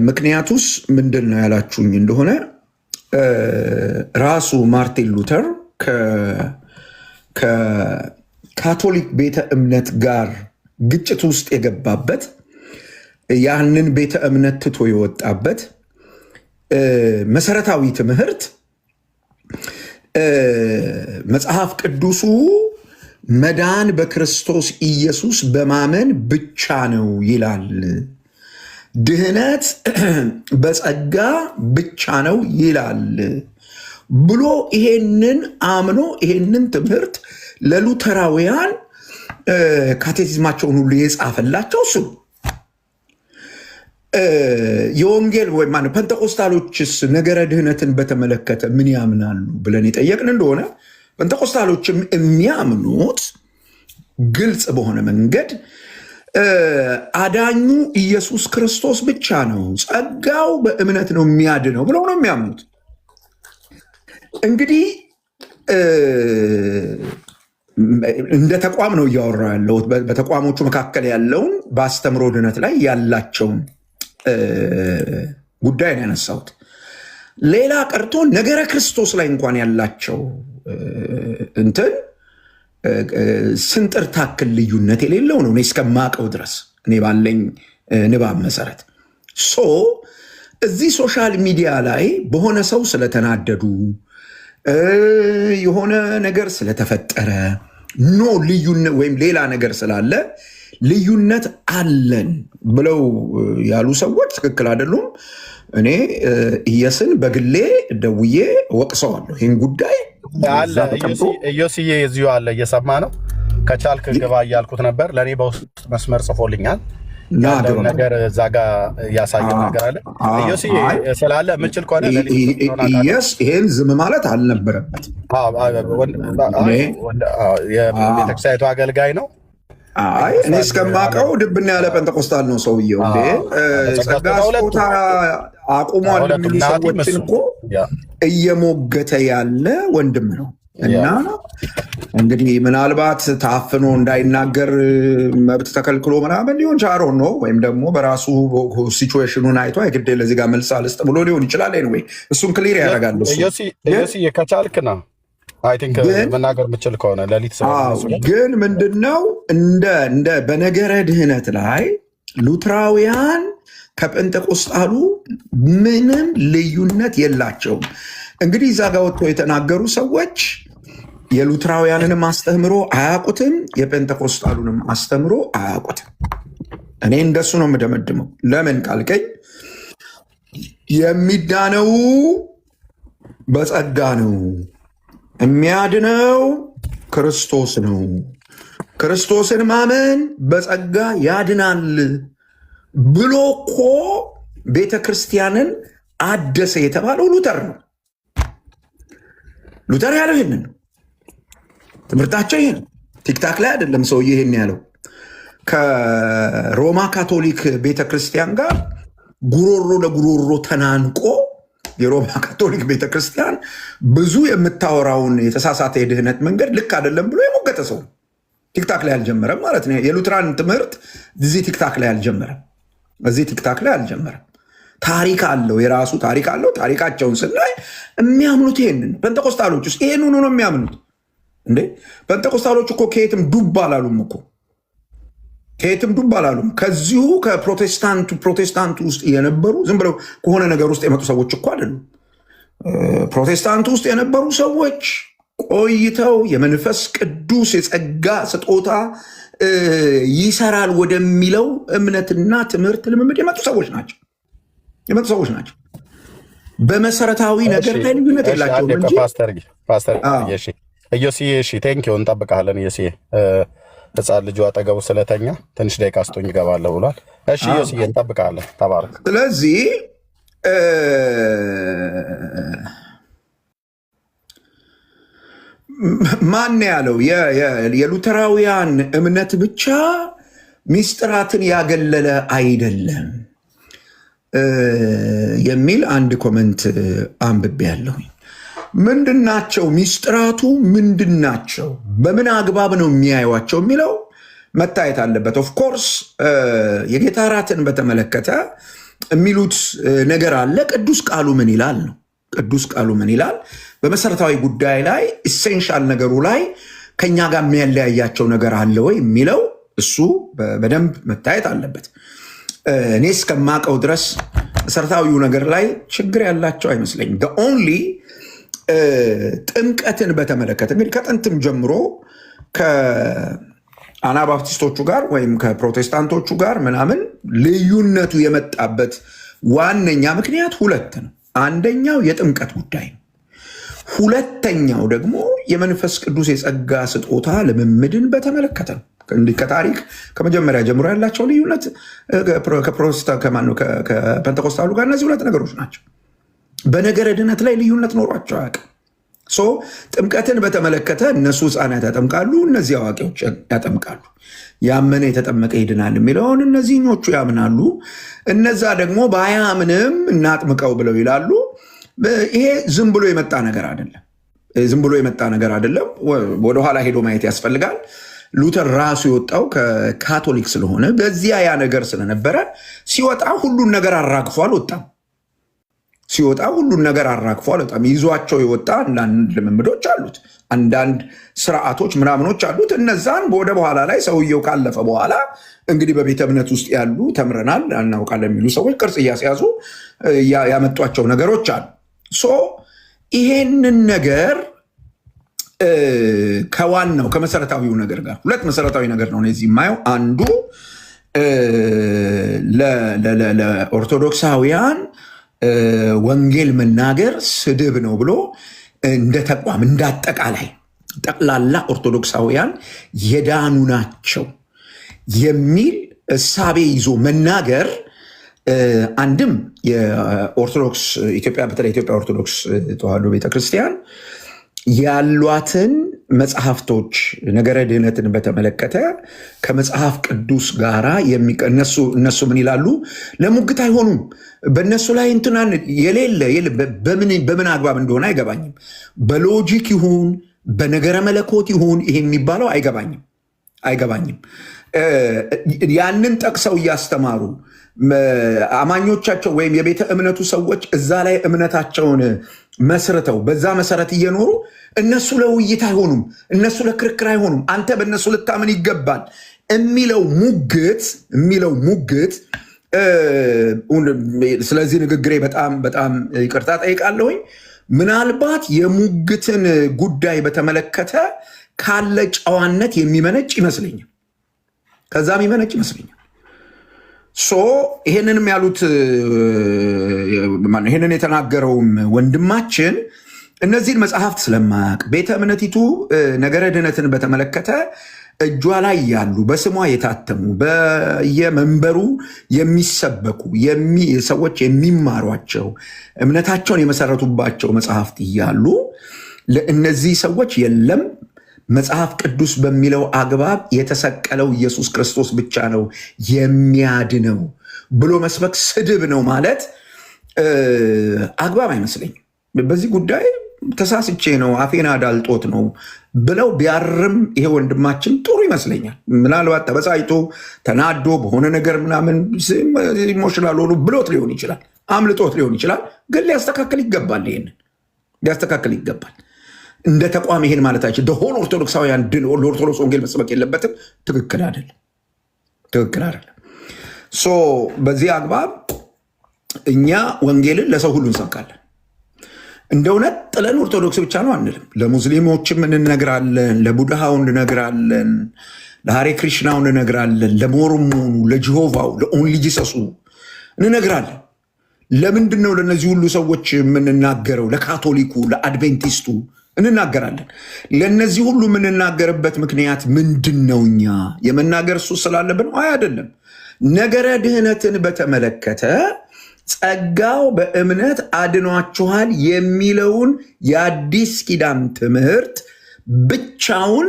ምክንያቱስ ምንድን ነው ያላችሁኝ እንደሆነ ራሱ ማርቲን ሉተር ከካቶሊክ ቤተ እምነት ጋር ግጭት ውስጥ የገባበት ያንን ቤተ እምነት ትቶ የወጣበት መሰረታዊ ትምህርት መጽሐፍ ቅዱሱ መዳን በክርስቶስ ኢየሱስ በማመን ብቻ ነው ይላል፣ ድህነት በጸጋ ብቻ ነው ይላል ብሎ ይሄንን አምኖ ይሄንን ትምህርት ለሉተራውያን ካቴቲዝማቸውን ሁሉ የጻፈላቸው እሱ። የወንጌል ወይ ማነው ፔንቴኮስታሎችስ ነገረ ድህነትን በተመለከተ ምን ያምናሉ ብለን የጠየቅን እንደሆነ ፔንቴኮስታሎችም የሚያምኑት ግልጽ በሆነ መንገድ አዳኙ ኢየሱስ ክርስቶስ ብቻ ነው፣ ጸጋው በእምነት ነው የሚያድነው ብለው ነው የሚያምኑት። እንግዲህ እንደ ተቋም ነው እያወራ ያለሁት። በተቋሞቹ መካከል ያለውን በአስተምሮ ድህነት ላይ ያላቸውን ጉዳይ ነው ያነሳሁት። ሌላ ቀርቶ ነገረ ክርስቶስ ላይ እንኳን ያላቸው እንትን ስንጥር ታክል ልዩነት የሌለው ነው እኔ እስከማውቀው ድረስ፣ እኔ ባለኝ ንባብ መሰረት። እዚህ ሶሻል ሚዲያ ላይ በሆነ ሰው ስለተናደዱ የሆነ ነገር ስለተፈጠረ ልዩነት ወይም ሌላ ነገር ስላለ ልዩነት አለን ብለው ያሉ ሰዎች ትክክል አይደሉም። እኔ ኢየሱስን በግሌ ደውዬ ወቅሰዋለሁ። ይህን ጉዳይ ኢዮስዬ እዚሁ አለ፣ እየሰማ ነው። ከቻልክ ግባ እያልኩት ነበር። ለኔ በውስጥ መስመር ጽፎልኛል። ና ያለው ግባ። ነገር እዛ ጋር ያሳየው ነገር አለ። ኢዮሲ ስላለ ምችል ከሆነ ይሄን ዝም ማለት አልነበረበት። የቤተክርስቲያኒቱ አገልጋይ ነው። አይ እኔ እስከማውቀው ድብና ያለ ጴንጤቆስጣል ነው ሰውየው። ጸጋ ስጦታ አቁሟል የሚሉ ሰዎችን እኮ እየሞገተ ያለ ወንድም ነው። እና እንግዲህ ምናልባት ታፍኖ እንዳይናገር መብት ተከልክሎ ምናምን ሊሆን ቻሮ ነው፣ ወይም ደግሞ በራሱ ሲቹዌሽኑን አይቶ የግድ ለዚህ ጋር መልስ አልስጥ ብሎ ሊሆን ይችላል። ወይ እሱን ክሊር ያደርጋል። ኢዮሲ ከቻልክ ና አይ ቲንክ መናገር የምችል ከሆነ ለሊት ግን ምንድነው እንደ በነገረ ድህነት ላይ ሉትራውያን ከጴንጤቆስጣሉ ምንም ልዩነት የላቸውም። እንግዲህ እዛ ጋር ወጥቶ የተናገሩ ሰዎች የሉትራውያንንም አስተምሮ አያውቁትም፣ የጴንጤቆስጣሉንም አስተምሮ አያውቁትም። እኔ እንደሱ ነው የምደመድመው። ለምን ካልከኝ የሚዳነው በጸጋ ነው፣ የሚያድነው ክርስቶስ ነው፣ ክርስቶስን ማመን በጸጋ ያድናል ብሎ እኮ ቤተ ክርስቲያንን አደሰ የተባለው ሉተር ነው። ሉተር ያለው ይህንን ነው። ትምህርታቸው ይሄ ነው። ቲክታክ ላይ አይደለም ሰውዬ ይሄን ያለው። ከሮማ ካቶሊክ ቤተክርስቲያን ጋር ጉሮሮ ለጉሮሮ ተናንቆ የሮማ ካቶሊክ ቤተክርስቲያን ብዙ የምታወራውን የተሳሳተ የድህነት መንገድ ልክ አይደለም ብሎ የሞገተ ሰው ቲክታክ ላይ አልጀመረም ማለት ነው። የሉትራን ትምህርት እዚህ ቲክታክ ላይ አልጀመረም። እዚህ ቲክታክ ላይ አልጀመረም። ታሪክ አለው፣ የራሱ ታሪክ አለው። ታሪካቸውን ስናይ የሚያምኑት ይሄንን ነው። ጴንጤቆስጣሎች ውስጥ ይሄን ሆኖ ነው የሚያምኑት። እንዴ ጴንጤቆስጣሎች እኮ ከየትም ዱብ አላሉም እኮ ከየትም ዱብ አላሉም። ከዚሁ ከፕሮቴስታንቱ ውስጥ የነበሩ ዝም ብለው ከሆነ ነገር ውስጥ የመጡ ሰዎች እኮ አይደሉም። ፕሮቴስታንቱ ውስጥ የነበሩ ሰዎች ቆይተው የመንፈስ ቅዱስ የጸጋ ስጦታ ይሰራል ወደሚለው እምነትና ትምህርት ልምምድ የመጡ ሰዎች ናቸው። በመሰረታዊ ነገር ላይ ልዩነት የላቸውም እንጂ ፓስተር ኢዮሲ ቴንኪው እንጠብቃለን። ኢዮሲ ህፃን ልጁ አጠገቡ ስለተኛ ትንሽ ደቂቃ ስቶኝ ይገባለሁ ብሏል። እሺ ኢዮሲ እንጠብቃለን። ተባረክ። ስለዚህ ማን ያለው የሉተራውያን እምነት ብቻ ሚስጥራትን ያገለለ አይደለም የሚል አንድ ኮመንት አንብቤ ያለሁኝ። ምንድናቸው ሚስጥራቱ? ምንድናቸው? በምን አግባብ ነው የሚያዩዋቸው የሚለው መታየት አለበት። ኦፍኮርስ የጌታ እራትን በተመለከተ የሚሉት ነገር አለ። ቅዱስ ቃሉ ምን ይላል ነው። ቅዱስ ቃሉ ምን ይላል? በመሰረታዊ ጉዳይ ላይ ኢሴንሻል ነገሩ ላይ ከኛ ጋር የሚያለያያቸው ነገር አለ ወይ የሚለው እሱ በደንብ መታየት አለበት። እኔ እስከማውቀው ድረስ መሰረታዊው ነገር ላይ ችግር ያላቸው አይመስለኝም። ኦንሊ ጥምቀትን በተመለከተ እንግዲህ ከጥንትም ጀምሮ ከአናባፕቲስቶቹ ጋር ወይም ከፕሮቴስታንቶቹ ጋር ምናምን ልዩነቱ የመጣበት ዋነኛ ምክንያት ሁለት ነው። አንደኛው የጥምቀት ጉዳይ ነው። ሁለተኛው ደግሞ የመንፈስ ቅዱስ የጸጋ ስጦታ ልምምድን በተመለከተ ነው። ከታሪክ ከመጀመሪያ ጀምሮ ያላቸው ልዩነት ከጴንጤቆስጣሉ ጋር እነዚህ ሁለት ነገሮች ናቸው። በነገረ ድነት ላይ ልዩነት ኖሯቸው አያውቅም። ጥምቀትን በተመለከተ እነሱ ሕፃናት ያጠምቃሉ፣ እነዚህ አዋቂዎች ያጠምቃሉ። ያመነ የተጠመቀ ይድናል የሚለውን እነዚህኞቹ ያምናሉ። እነዛ ደግሞ ባያምንም እናጥምቀው ብለው ይላሉ። ይሄ ዝም ብሎ የመጣ ነገር አይደለም። ወደኋላ ሄዶ ማየት ያስፈልጋል። ሉተር ራሱ የወጣው ከካቶሊክ ስለሆነ በዚያ ያ ነገር ስለነበረ ሲወጣ ሁሉን ነገር አራግፎ አልወጣም። ይዟቸው የወጣ አንዳንድ ልምምዶች አሉት፣ አንዳንድ ስርዓቶች ምናምኖች አሉት። እነዛን ወደ በኋላ ላይ ሰውየው ካለፈ በኋላ እንግዲህ በቤተ እምነት ውስጥ ያሉ ተምረናል እናውቃለን የሚሉ ሰዎች ቅርጽ እያስያዙ ያመጧቸው ነገሮች አሉ። ይሄንን ነገር ከዋናው ከመሰረታዊው ነገር ጋር ሁለት መሰረታዊ ነገር ነው እዚህ የማየው። አንዱ ለኦርቶዶክሳውያን ወንጌል መናገር ስድብ ነው ብሎ እንደ ተቋም እንዳጠቃላይ ጠቅላላ ኦርቶዶክሳውያን የዳኑ ናቸው የሚል እሳቤ ይዞ መናገር አንድም የኦርቶዶክስ ኢትዮጵያ በተለይ ኢትዮጵያ ኦርቶዶክስ ተዋሕዶ ቤተክርስቲያን ያሏትን መጽሐፍቶች ነገረ ድህነትን በተመለከተ ከመጽሐፍ ቅዱስ ጋራ እነሱ ምን ይላሉ? ለሙግት አይሆኑም። በእነሱ ላይ እንትናን የሌለ በምን አግባብ እንደሆነ አይገባኝም። በሎጂክ ይሁን በነገረ መለኮት ይሁን ይሄ የሚባለው አይገባኝም። ያንን ጠቅሰው እያስተማሩ አማኞቻቸው ወይም የቤተ እምነቱ ሰዎች እዛ ላይ እምነታቸውን መስርተው በዛ መሰረት እየኖሩ እነሱ ለውይይት አይሆኑም፣ እነሱ ለክርክር አይሆኑም፣ አንተ በእነሱ ልታምን ይገባል የሚለው ሙግት ስለዚህ ንግግሬ በጣም ይቅርታ ጠይቃለሁኝ። ምናልባት የሙግትን ጉዳይ በተመለከተ ካለ ጨዋነት የሚመነጭ ይመስለኛል፣ ከዛም ይመነጭ ይመስለኛል። ይሄንንም ያሉት ይሄንን የተናገረውም ወንድማችን እነዚህን መጽሐፍት ስለማያውቅ ቤተ እምነቲቱ ነገረ ድህነትን በተመለከተ እጇ ላይ ያሉ በስሟ የታተሙ በየመንበሩ የሚሰበኩ ሰዎች የሚማሯቸው እምነታቸውን የመሰረቱባቸው መጽሐፍት እያሉ ለእነዚህ ሰዎች የለም መጽሐፍ ቅዱስ በሚለው አግባብ የተሰቀለው ኢየሱስ ክርስቶስ ብቻ ነው የሚያድነው ብሎ መስበክ ስድብ ነው ማለት አግባብ አይመስለኝም። በዚህ ጉዳይ ተሳስቼ ነው አፌን አዳልጦት ነው ብለው ቢያርም ይሄ ወንድማችን ጥሩ ይመስለኛል። ምናልባት ተበሳጭቶ ተናዶ በሆነ ነገር ምናምን ኢሞሽናል ሆኖ ብሎት ሊሆን ይችላል፣ አምልጦት ሊሆን ይችላል። ግን ሊያስተካክል ይገባል፣ ይሄንን ሊያስተካክል ይገባል። እንደ ተቋም ይሄን ማለታችን ደሆን ኦርቶዶክሳውያን ድል ለኦርቶዶክስ ወንጌል መስበክ የለበትም። ትክክል አይደለም። በዚህ አግባብ እኛ ወንጌልን ለሰው ሁሉ እንሰብካለን። እንደ እውነት ጥለን ኦርቶዶክስ ብቻ ነው አንልም። ለሙስሊሞችም እንነግራለን፣ ለቡድሃው እንነግራለን፣ ለሃሬ ክሪሽናው እንነግራለን፣ ለሞርሞኑ፣ ለጂሆቫው፣ ለኦንሊ ጂሰሱ እንነግራለን። ለምንድን ነው ለእነዚህ ሁሉ ሰዎች የምንናገረው? ለካቶሊኩ፣ ለአድቬንቲስቱ እንናገራለን። ለእነዚህ ሁሉ የምንናገርበት ምክንያት ምንድን ነው? እኛ የመናገር እሱ ስላለብን አይደለም። ነገረ ድህነትን በተመለከተ ጸጋው በእምነት አድኗችኋል የሚለውን የአዲስ ኪዳን ትምህርት ብቻውን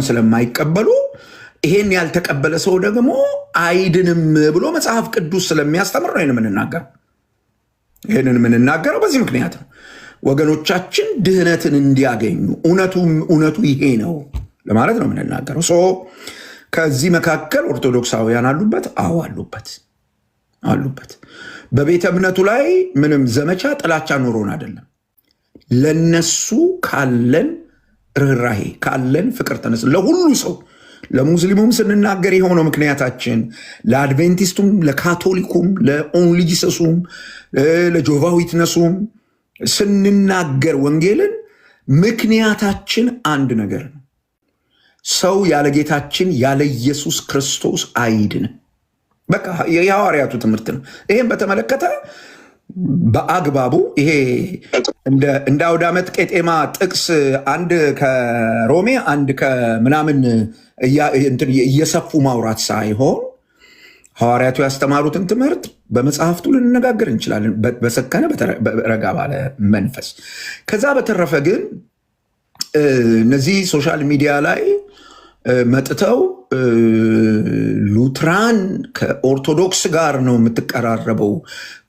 ስለማይቀበሉ ይሄን ያልተቀበለ ሰው ደግሞ አይድንም ብሎ መጽሐፍ ቅዱስ ስለሚያስተምር ነው ይህንን የምንናገረው። በዚህ ምክንያት ነው ወገኖቻችን ድህነትን እንዲያገኙ እውነቱ ይሄ ነው ለማለት ነው የምንናገረው። ከዚህ መካከል ኦርቶዶክሳውያን አሉበት። አዎ አሉበት። በቤተ እምነቱ ላይ ምንም ዘመቻ ጥላቻ ኖሮን አይደለም። ለነሱ ካለን ርኅራሄ ካለን ፍቅር ተነስ ለሁሉ ሰው ለሙስሊሙም ስንናገር የሆነው ምክንያታችን፣ ለአድቬንቲስቱም፣ ለካቶሊኩም፣ ለኦንሊ ጂሰሱም፣ ለጆቫ ዊትነሱም ስንናገር ወንጌልን ምክንያታችን አንድ ነገር ነው። ሰው ያለ ጌታችን ያለ ኢየሱስ ክርስቶስ አይድንም። በቃ የሐዋርያቱ ትምህርት ነው። ይህም በተመለከተ በአግባቡ ይሄ እንደ አውደ ዓመት ቄጤማ ጥቅስ አንድ ከሮሜ አንድ ከምናምን እየሰፉ ማውራት ሳይሆን ሐዋርያቱ ያስተማሩትን ትምህርት በመጽሐፍቱ ልንነጋገር እንችላለን፣ በሰከነ ረጋ ባለ መንፈስ። ከዛ በተረፈ ግን እነዚህ ሶሻል ሚዲያ ላይ መጥተው ሉትራን ከኦርቶዶክስ ጋር ነው የምትቀራረበው፣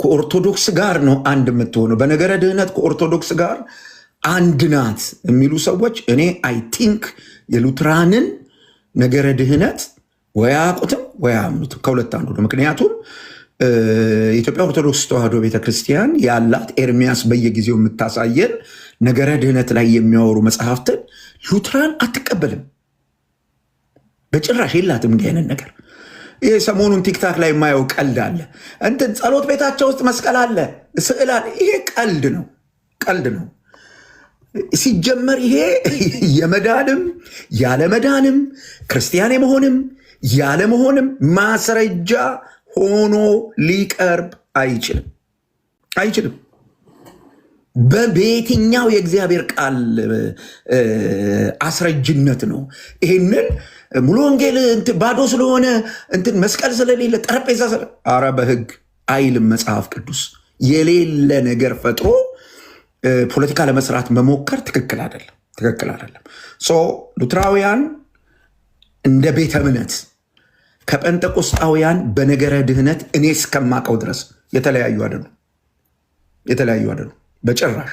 ከኦርቶዶክስ ጋር ነው አንድ የምትሆነው፣ በነገረ ድህነት ከኦርቶዶክስ ጋር አንድ ናት የሚሉ ሰዎች እኔ አይ ቲንክ የሉትራንን ነገረ ድህነት ወይ አያውቁትም ወይ አያምኑትም። ከሁለት አንዱ ነው። ምክንያቱም የኢትዮጵያ ኦርቶዶክስ ተዋሕዶ ቤተክርስቲያን ያላት ኤርሚያስ በየጊዜው የምታሳየን ነገረ ድህነት ላይ የሚያወሩ መጽሐፍትን ሉትራን አትቀበልም። በጭራሽ የላትም እንዲህ አይነት ነገር። ይህ ሰሞኑን ቲክታክ ላይ የማየው ቀልድ አለ። እንትን ጸሎት ቤታቸው ውስጥ መስቀል አለ፣ ስዕል አለ። ይሄ ቀልድ ነው። ሲጀመር ይሄ የመዳንም ያለመዳንም ክርስቲያን የመሆንም ያለመሆንም ማስረጃ ሆኖ ሊቀርብ አይችልም። በየትኛው የእግዚአብሔር ቃል አስረጅነት ነው? ይህንን ሙሉ ወንጌል ባዶ ስለሆነ መስቀል ስለሌለ ጠረጴዛ አረ በህግ አይልም መጽሐፍ ቅዱስ። የሌለ ነገር ፈጥሮ ፖለቲካ ለመስራት መሞከር ትክክል አይደለም። ሉትራውያን እንደ ቤተ እምነት ከጴንጠቆስጣውያን በነገረ ድህነት እኔ እስከማቀው ድረስ የተለያዩ አይደሉም። በጭራሽ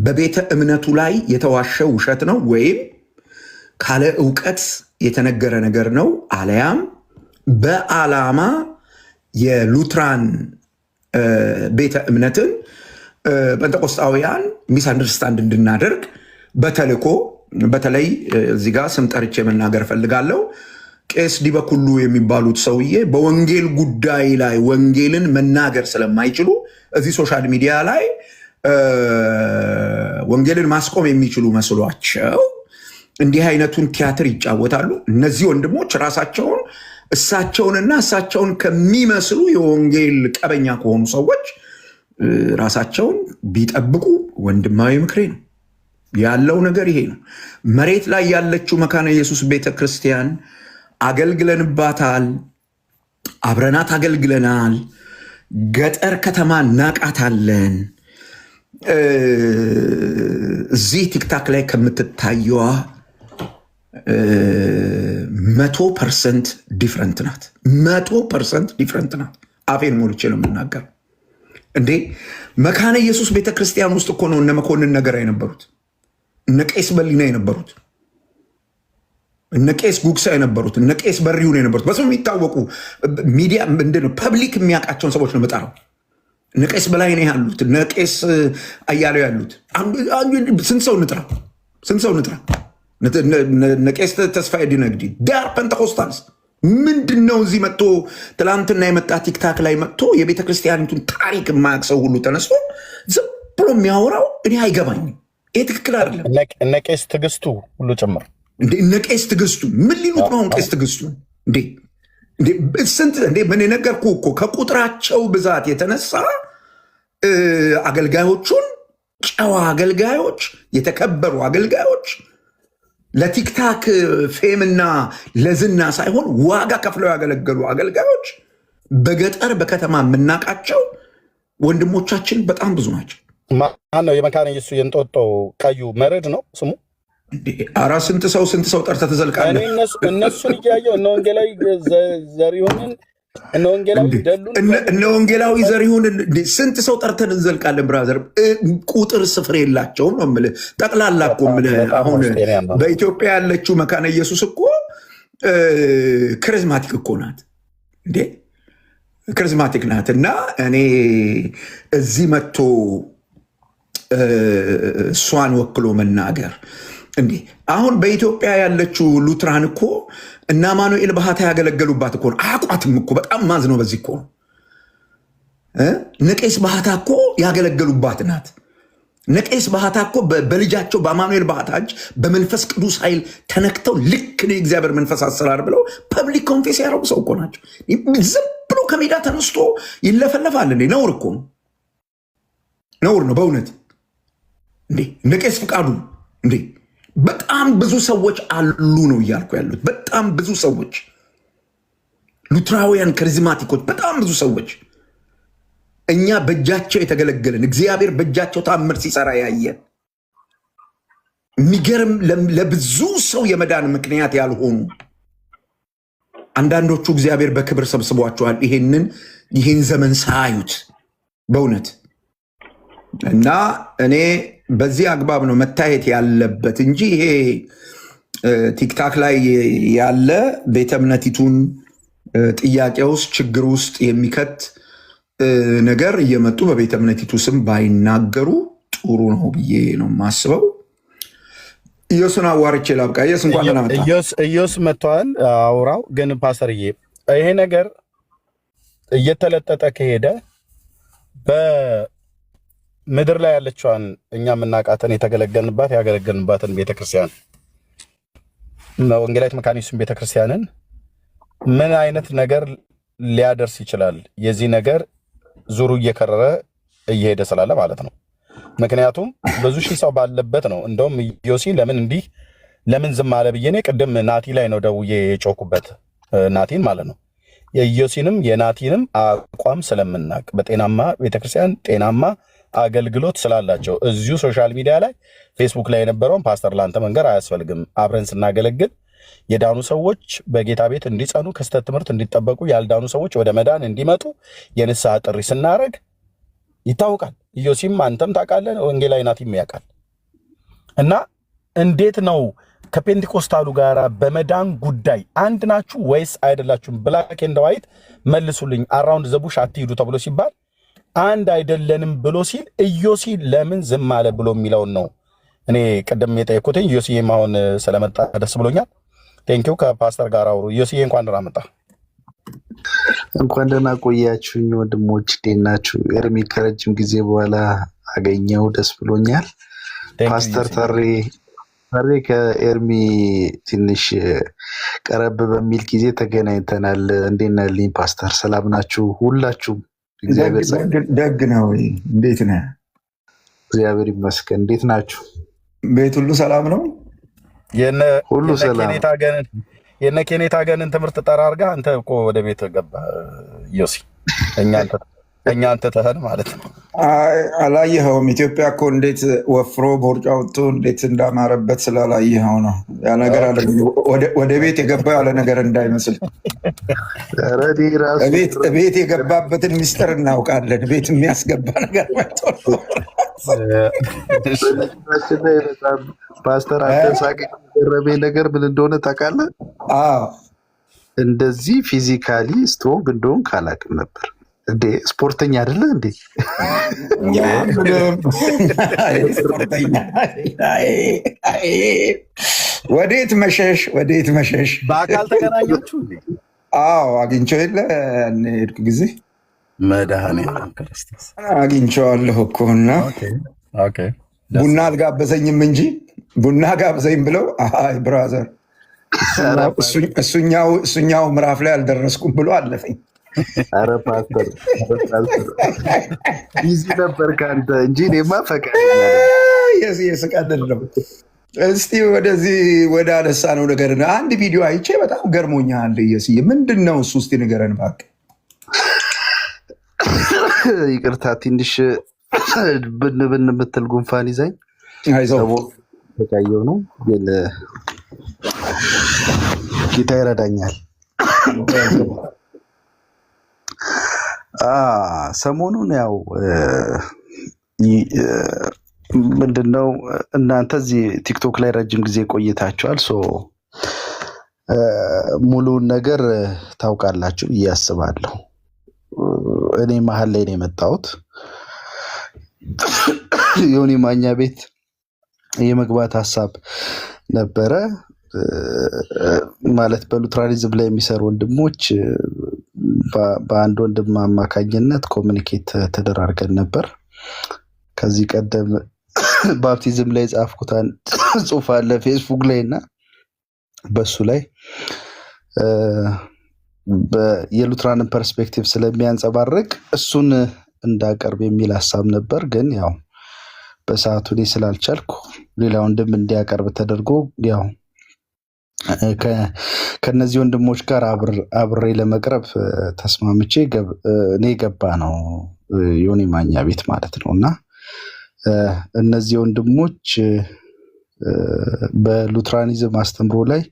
በቤተ እምነቱ ላይ የተዋሸ ውሸት ነው ወይም ካለ እውቀት የተነገረ ነገር ነው፣ አለያም በዓላማ የሉትራን ቤተ እምነትን ጴንጠቆስጣውያን ሚስ አንደርስታንድ እንድናደርግ በተልኮ በተለይ እዚህ ጋር ስም ጠርቼ መናገር ፈልጋለሁ። ቄስ ዲበኩሉ የሚባሉት ሰውዬ በወንጌል ጉዳይ ላይ ወንጌልን መናገር ስለማይችሉ እዚህ ሶሻል ሚዲያ ላይ ወንጌልን ማስቆም የሚችሉ መስሏቸው እንዲህ አይነቱን ቲያትር ይጫወታሉ። እነዚህ ወንድሞች ራሳቸውን እሳቸውንና እሳቸውን ከሚመስሉ የወንጌል ቀበኛ ከሆኑ ሰዎች ራሳቸውን ቢጠብቁ ወንድማዊ ምክሬ ነው። ያለው ነገር ይሄ ነው። መሬት ላይ ያለችው መካነ ኢየሱስ ቤተክርስቲያን አገልግለንባታል፣ አብረናት አገልግለናል። ገጠር ከተማ እናቃታለን። እዚህ ቲክታክ ላይ ከምትታየዋ 100% ዲፍረንት ናት። 100% ዲፍረንት ናት። አፌን ሞልቼ ነው የምናገር። እንዴ መካነ ኢየሱስ ቤተክርስቲያን ውስጥ እኮ ነው እነ መኮንን ነገር የነበሩት፣ እነ ቄስ በሊና የነበሩት፣ እነ ቄስ ጉግሳ የነበሩት፣ እነ ቄስ በሪውን የነበሩት በስም የሚታወቁ ሚዲያ ምንድነው ፐብሊክ የሚያውቃቸውን ሰዎች ነው የምጠራው። እነ ቄስ በላይ ነው ያሉት፣ እነ ቄስ አያሌው ያሉት። ስንት ሰው ንጥራ? እነ ቄስ ተስፋዬ ዲነግዲ ዳር ፔንቴኮስታልስ ምንድን ነው እዚህ መጥቶ ትላንትና የመጣ ቲክታክ ላይ መጥቶ የቤተ ክርስቲያኒቱን ታሪክ የማያውቅ ሰው ሁሉ ተነስቶ ዝም ብሎ የሚያወራው እኔ አይገባኝም። ይህ ትክክል አይደለም። እነ ቄስ ትዕግስቱ ሁሉ ጭምር እነ ቄስ ትዕግስቱ ምን ሊሉት ነው? አሁን ቄስ ትዕግስቱ ስንት ምን የነገርኩህ እኮ ከቁጥራቸው ብዛት የተነሳ አገልጋዮቹን ጨዋ አገልጋዮች፣ የተከበሩ አገልጋዮች ለቲክታክ ፌምና ለዝና ሳይሆን ዋጋ ከፍለው ያገለገሉ አገልጋዮች በገጠር በከተማ የምናውቃቸው ወንድሞቻችን በጣም ብዙ ናቸው። ማን ነው የመካነ ኢየሱስ የእንጦጦ ቀዩ መርድ ነው ስሙ? ኧረ ስንት ሰው ጠርተህ ትዘልቃለህ? እነሱን እያየሁ እነ ወንጌላዊ ዘሪሁንን እነ ወንጌላዊ ዘሪሁን ስንት ሰው ጠርተን እንዘልቃለን? ብራዘር ቁጥር ስፍር የላቸውም ነው የምልህ። ጠቅላላ እኮ የምልህ አሁን በኢትዮጵያ ያለችው መካነ ኢየሱስ እኮ ክሪዝማቲክ እኮ ናት እንዴ፣ ክሪዝማቲክ ናት። እና እኔ እዚህ መጥቶ እሷን ወክሎ መናገር እንዴ፣ አሁን በኢትዮጵያ ያለችው ሉትራን እኮ እና አማኑኤል ባህታ ያገለገሉባት እኮ ነው። አያውቋትም እኮ በጣም ማዝ ነው። በዚህ እኮ ነቄስ ባህታ እኮ ያገለገሉባት ናት። ነቄስ ባህታ እኮ በልጃቸው በአማኑኤል ባህታ እጅ በመንፈስ ቅዱስ ኃይል ተነክተው ልክ ነው የእግዚአብሔር መንፈስ አሰራር ብለው ፐብሊክ ኮንፌስ ያደረጉ ሰው እኮ ናቸው። ዝም ብሎ ከሜዳ ተነስቶ ይለፈለፋል እንዴ? ነውር እኮ ነው፣ ነውር ነው በእውነት እንዴ። ነቄስ ፍቃዱ እንዴ በጣም ብዙ ሰዎች አሉ ነው እያልኩ ያሉት። በጣም ብዙ ሰዎች ሉትራውያን ካሪዝማቲኮች፣ በጣም ብዙ ሰዎች እኛ በእጃቸው የተገለገልን እግዚአብሔር በእጃቸው ታምር ሲሰራ ያየን የሚገርም ለብዙ ሰው የመዳን ምክንያት ያልሆኑ አንዳንዶቹ እግዚአብሔር በክብር ሰብስቧቸዋል። ይህን ዘመን ሳያዩት በእውነት እና እኔ በዚህ አግባብ ነው መታየት ያለበት እንጂ ይሄ ቲክታክ ላይ ያለ ቤተ እምነቲቱን ጥያቄ ውስጥ ችግር ውስጥ የሚከት ነገር እየመጡ በቤተ እምነቲቱ ስም ባይናገሩ ጥሩ ነው ብዬ ነው የማስበው። ኢዮስን አዋርቼ ላብቃ። ኢዮስ እንኳን ደህና መጣ። ኢዮስ መጥቷል። አውራው ግን ፓስተርዬ ይሄ ነገር እየተለጠጠ ከሄደ ምድር ላይ ያለችዋን እኛ የምናውቃትን የተገለገልንባት ያገለገልንባትን ቤተክርስቲያን ወንጌላዊት መካነ ኢየሱስ ቤተክርስቲያንን ምን አይነት ነገር ሊያደርስ ይችላል? የዚህ ነገር ዙሩ እየከረረ እየሄደ ስላለ ማለት ነው። ምክንያቱም ብዙ ሺህ ሰው ባለበት ነው። እንደውም ዮሲ ለምን ዝም አለ ብዬ እኔ ቅድም ናቲ ላይ ነው ደውዬ የጮኩበት፣ ናቲን ማለት ነው። የዮሲንም የናቲንም አቋም ስለምናቅ በጤናማ ቤተክርስቲያን ጤናማ አገልግሎት ስላላቸው እዚሁ ሶሻል ሚዲያ ላይ ፌስቡክ ላይ የነበረውን ፓስተር ላንተ መንገር አያስፈልግም። አብረን ስናገለግል የዳኑ ሰዎች በጌታ ቤት እንዲጸኑ፣ ከስተት ትምህርት እንዲጠበቁ፣ ያልዳኑ ሰዎች ወደ መዳን እንዲመጡ የንስሐ ጥሪ ስናደርግ ይታወቃል። ኢዮሲም አንተም ታውቃለህ፣ ወንጌላዊ ናቲም ያውቃል። እና እንዴት ነው ከፔንቴኮስታሉ ጋር በመዳን ጉዳይ አንድ ናችሁ ወይስ አይደላችሁም? ብላክ ኤንድ ዋይት መልሱልኝ። አራውንድ ዘቡሽ አትሂዱ ተብሎ ሲባል አንድ አይደለንም ብሎ ሲል ኢዮሲ ለምን ዝም አለ ብሎ የሚለውን ነው እኔ ቅድም የጠየኩትኝ። ኢዮሲም አሁን ስለመጣ ደስ ብሎኛል። ቴንኪው። ከፓስተር ጋር አውሩ። ኢዮሲ እንኳን ደህና መጣ። እንኳን ደህና ቆያችሁኝ ወንድሞች፣ እንዴት ናችሁ? ኤርሚ ከረጅም ጊዜ በኋላ አገኘው፣ ደስ ብሎኛል። ፓስተር ተሬ ከኤርሚ ትንሽ ቀረብ በሚል ጊዜ ተገናኝተናል። እንዴት ነህልኝ ፓስተር? ሰላም ናችሁ ሁላችሁም? ደግ ነው። እንዴት ነህ? እግዚአብሔር ይመስገን። እንዴት ናችሁ? ቤት ሁሉ ሰላም ነው? ሁሉ ሰላም። የነ ኬኔታ ገንን ትምህርት ጠራርጋ አንተ እኮ ወደ ቤት ገባ ዮሲ። እኛ አንተ ተህን ማለት ነው። አላየኸውም? ኢትዮጵያ እኮ እንዴት ወፍሮ ቦርጫ ወጥቶ እንዴት እንዳማረበት ስላላየኸው ነው። ያ ነገር አለ። ወደ ቤት የገባው ያለ ነገር እንዳይመስል። ቤት የገባበትን ሚስጥር እናውቃለን። ቤት የሚያስገባ ነገር ፓስተር አተሳቂ የገረመኝ ነገር ምን እንደሆነ ታውቃለህ? እንደዚህ ፊዚካሊ ስትሮንግ እንደሆን ካላቅም ነበር። እንዴ ስፖርተኛ አይደለ እንዴ? ወዴት መሸሽ? በአካል ተገናኛችሁ? አዎ አግኝቼው የለ ሄድኩ ጊዜ መድኃኔዓለም ክርስቶስ አግኝቼዋለሁ እኮ እና ቡና አልጋበዘኝም እንጂ ቡና ጋብዘኝ ብለው አይ ብራዘር እሱኛው ምዕራፍ ላይ አልደረስኩም ብሎ አለፈኝ። ኧረ ፓስተር ቢዚ ነበር ከአንተ እንጂ እኔማ ፈቃደኛ የስቀልድ ነው። እስቲ ወደዚህ ወደ አነሳ ነው ነገር አንድ ቪዲዮ አይቼ በጣም ገርሞኛል። የስዬ ምንድን ነው እሱ? እስቲ ንገረን እባክህ። ይቅርታ ትንሽ ብን የምትል ጉንፋን ይዛኝ ተቃየው ነው፣ ግን ጌታ ይረዳኛል። ሰሞኑን ያው ምንድነው እናንተ እዚህ ቲክቶክ ላይ ረጅም ጊዜ ቆይታችኋል። ሙሉውን ነገር ታውቃላችሁ ብዬ አስባለሁ። እኔ መሀል ላይ ነው የመጣሁት። ዮኒ ማኛ ቤት የመግባት ሀሳብ ነበረ። ማለት በሉትራኒዝም ላይ የሚሰሩ ወንድሞች በአንድ ወንድም አማካኝነት ኮሚኒኬት ተደራርገን ነበር። ከዚህ ቀደም ባፕቲዝም ላይ ጻፍኩታን ጽሑፍ አለ ፌስቡክ ላይ እና በሱ ላይ የሉትራንን ፐርስፔክቲቭ ስለሚያንጸባርቅ እሱን እንዳቀርብ የሚል ሀሳብ ነበር። ግን ያው በሰዓቱ እኔ ስላልቻልኩ ሌላ ወንድም እንዲያቀርብ ተደርጎ ያው ከነዚህ ወንድሞች ጋር አብሬ ለመቅረብ ተስማምቼ እኔ ገባ ነው ዮኒ ማኛ ቤት ማለት ነው። እና እነዚህ ወንድሞች በሉትራኒዝም አስተምሮ ላይ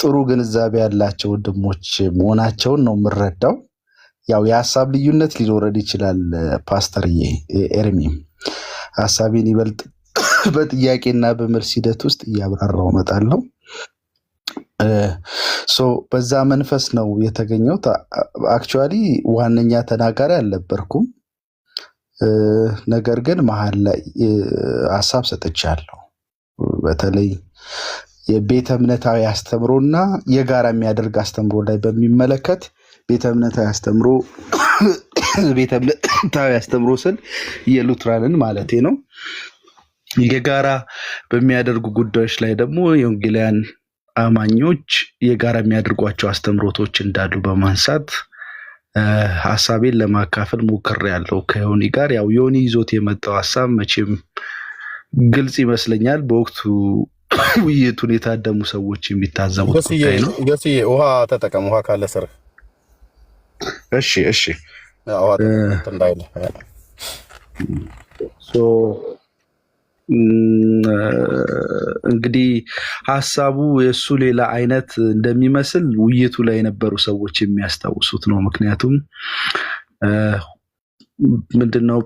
ጥሩ ግንዛቤ ያላቸው ወንድሞች መሆናቸውን ነው የምረዳው። ያው የሀሳብ ልዩነት ሊኖረን ይችላል። ፓስተርዬ ኤርሚም ሀሳቤን ይበልጥ በጥያቄና በመልስ ሂደት ውስጥ እያብራራው እመጣለሁ። በዛ መንፈስ ነው የተገኘው። አክቹዋሊ ዋነኛ ተናጋሪ አልነበርኩም። ነገር ግን መሀል ላይ ሀሳብ ሰጥቻለሁ። በተለይ የቤተ እምነታዊ አስተምሮና የጋራ የሚያደርግ አስተምሮ ላይ በሚመለከት ቤተ እምነታዊ አስተምሮ ስል የሉትራንን ማለቴ ነው። የጋራ በሚያደርጉ ጉዳዮች ላይ ደግሞ የወንጌላውያን አማኞች የጋራ የሚያደርጓቸው አስተምሮቶች እንዳሉ በማንሳት ሀሳቤን ለማካፈል ሞክሬያለሁ ከዮኒ ጋር። ያው ዮኒ ይዞት የመጣው ሀሳብ መቼም ግልጽ ይመስለኛል። በወቅቱ ውይይቱን የታደሙ ሰዎች የሚታዘቡት ጉዳይ ነው። ገስዬ ውሃ ተጠቀም፣ ውሃ ካለ ስር። እሺ እሺ። እንግዲህ ሀሳቡ የእሱ ሌላ አይነት እንደሚመስል ውይይቱ ላይ የነበሩ ሰዎች የሚያስታውሱት ነው። ምክንያቱም ምንድነው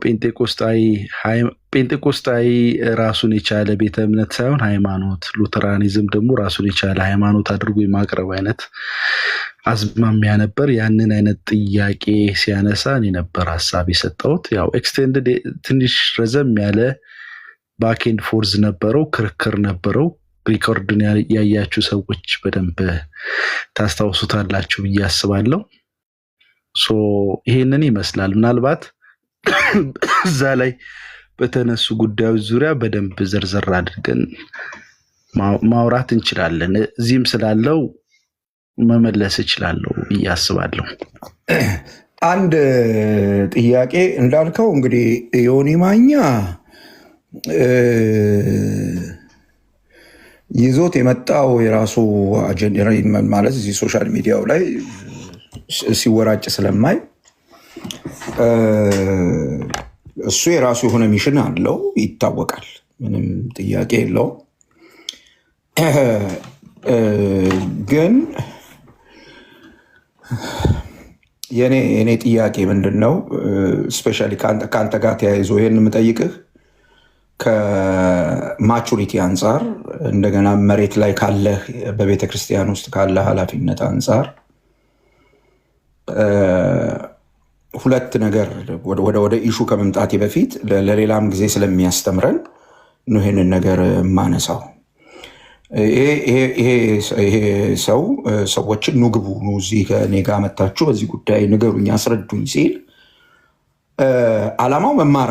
ጴንጤቆስጣዊ ራሱን የቻለ ቤተ እምነት ሳይሆን ሃይማኖት፣ ሉተራኒዝም ደግሞ ራሱን የቻለ ሃይማኖት አድርጎ የማቅረብ አይነት አዝማሚያ ነበር። ያንን አይነት ጥያቄ ሲያነሳ እኔ ነበር ሀሳብ የሰጠሁት። ያው ኤክስቴንድድ ትንሽ ረዘም ያለ ባክኤንድ ፎርዝ ነበረው፣ ክርክር ነበረው። ሪኮርድን ያያችሁ ሰዎች በደንብ ታስታውሱታላችሁ ብዬ አስባለሁ። ይሄንን ይመስላል። ምናልባት እዛ ላይ በተነሱ ጉዳዮች ዙሪያ በደንብ ዘርዘር አድርገን ማውራት እንችላለን። እዚህም ስላለው መመለስ እችላለሁ ብዬ አስባለሁ። አንድ ጥያቄ እንዳልከው እንግዲህ ዮኒ ማኛ ይዞት የመጣው የራሱ አጀንዳ ማለት እዚህ ሶሻል ሚዲያው ላይ ሲወራጭ ስለማይ እሱ የራሱ የሆነ ሚሽን አለው፣ ይታወቃል። ምንም ጥያቄ የለውም። ግን የኔ ጥያቄ ምንድን ነው? ስፔሻሊ ከአንተ ጋር ተያይዞ ይሄን የምጠይቅህ ከማቹሪቲ አንጻር እንደገና መሬት ላይ ካለህ በቤተ ክርስቲያን ውስጥ ካለ ኃላፊነት አንጻር ሁለት ነገር ወደ ኢሹ ከመምጣቴ በፊት ለሌላም ጊዜ ስለሚያስተምረን ነው ይሄንን ነገር ማነሳው። ይሄ ሰው ሰዎችን ኑ ግቡ፣ ኑ እዚህ ከኔ ጋር መታችሁ በዚህ ጉዳይ ንገሩኝ፣ አስረዱኝ ሲል ዓላማው መማር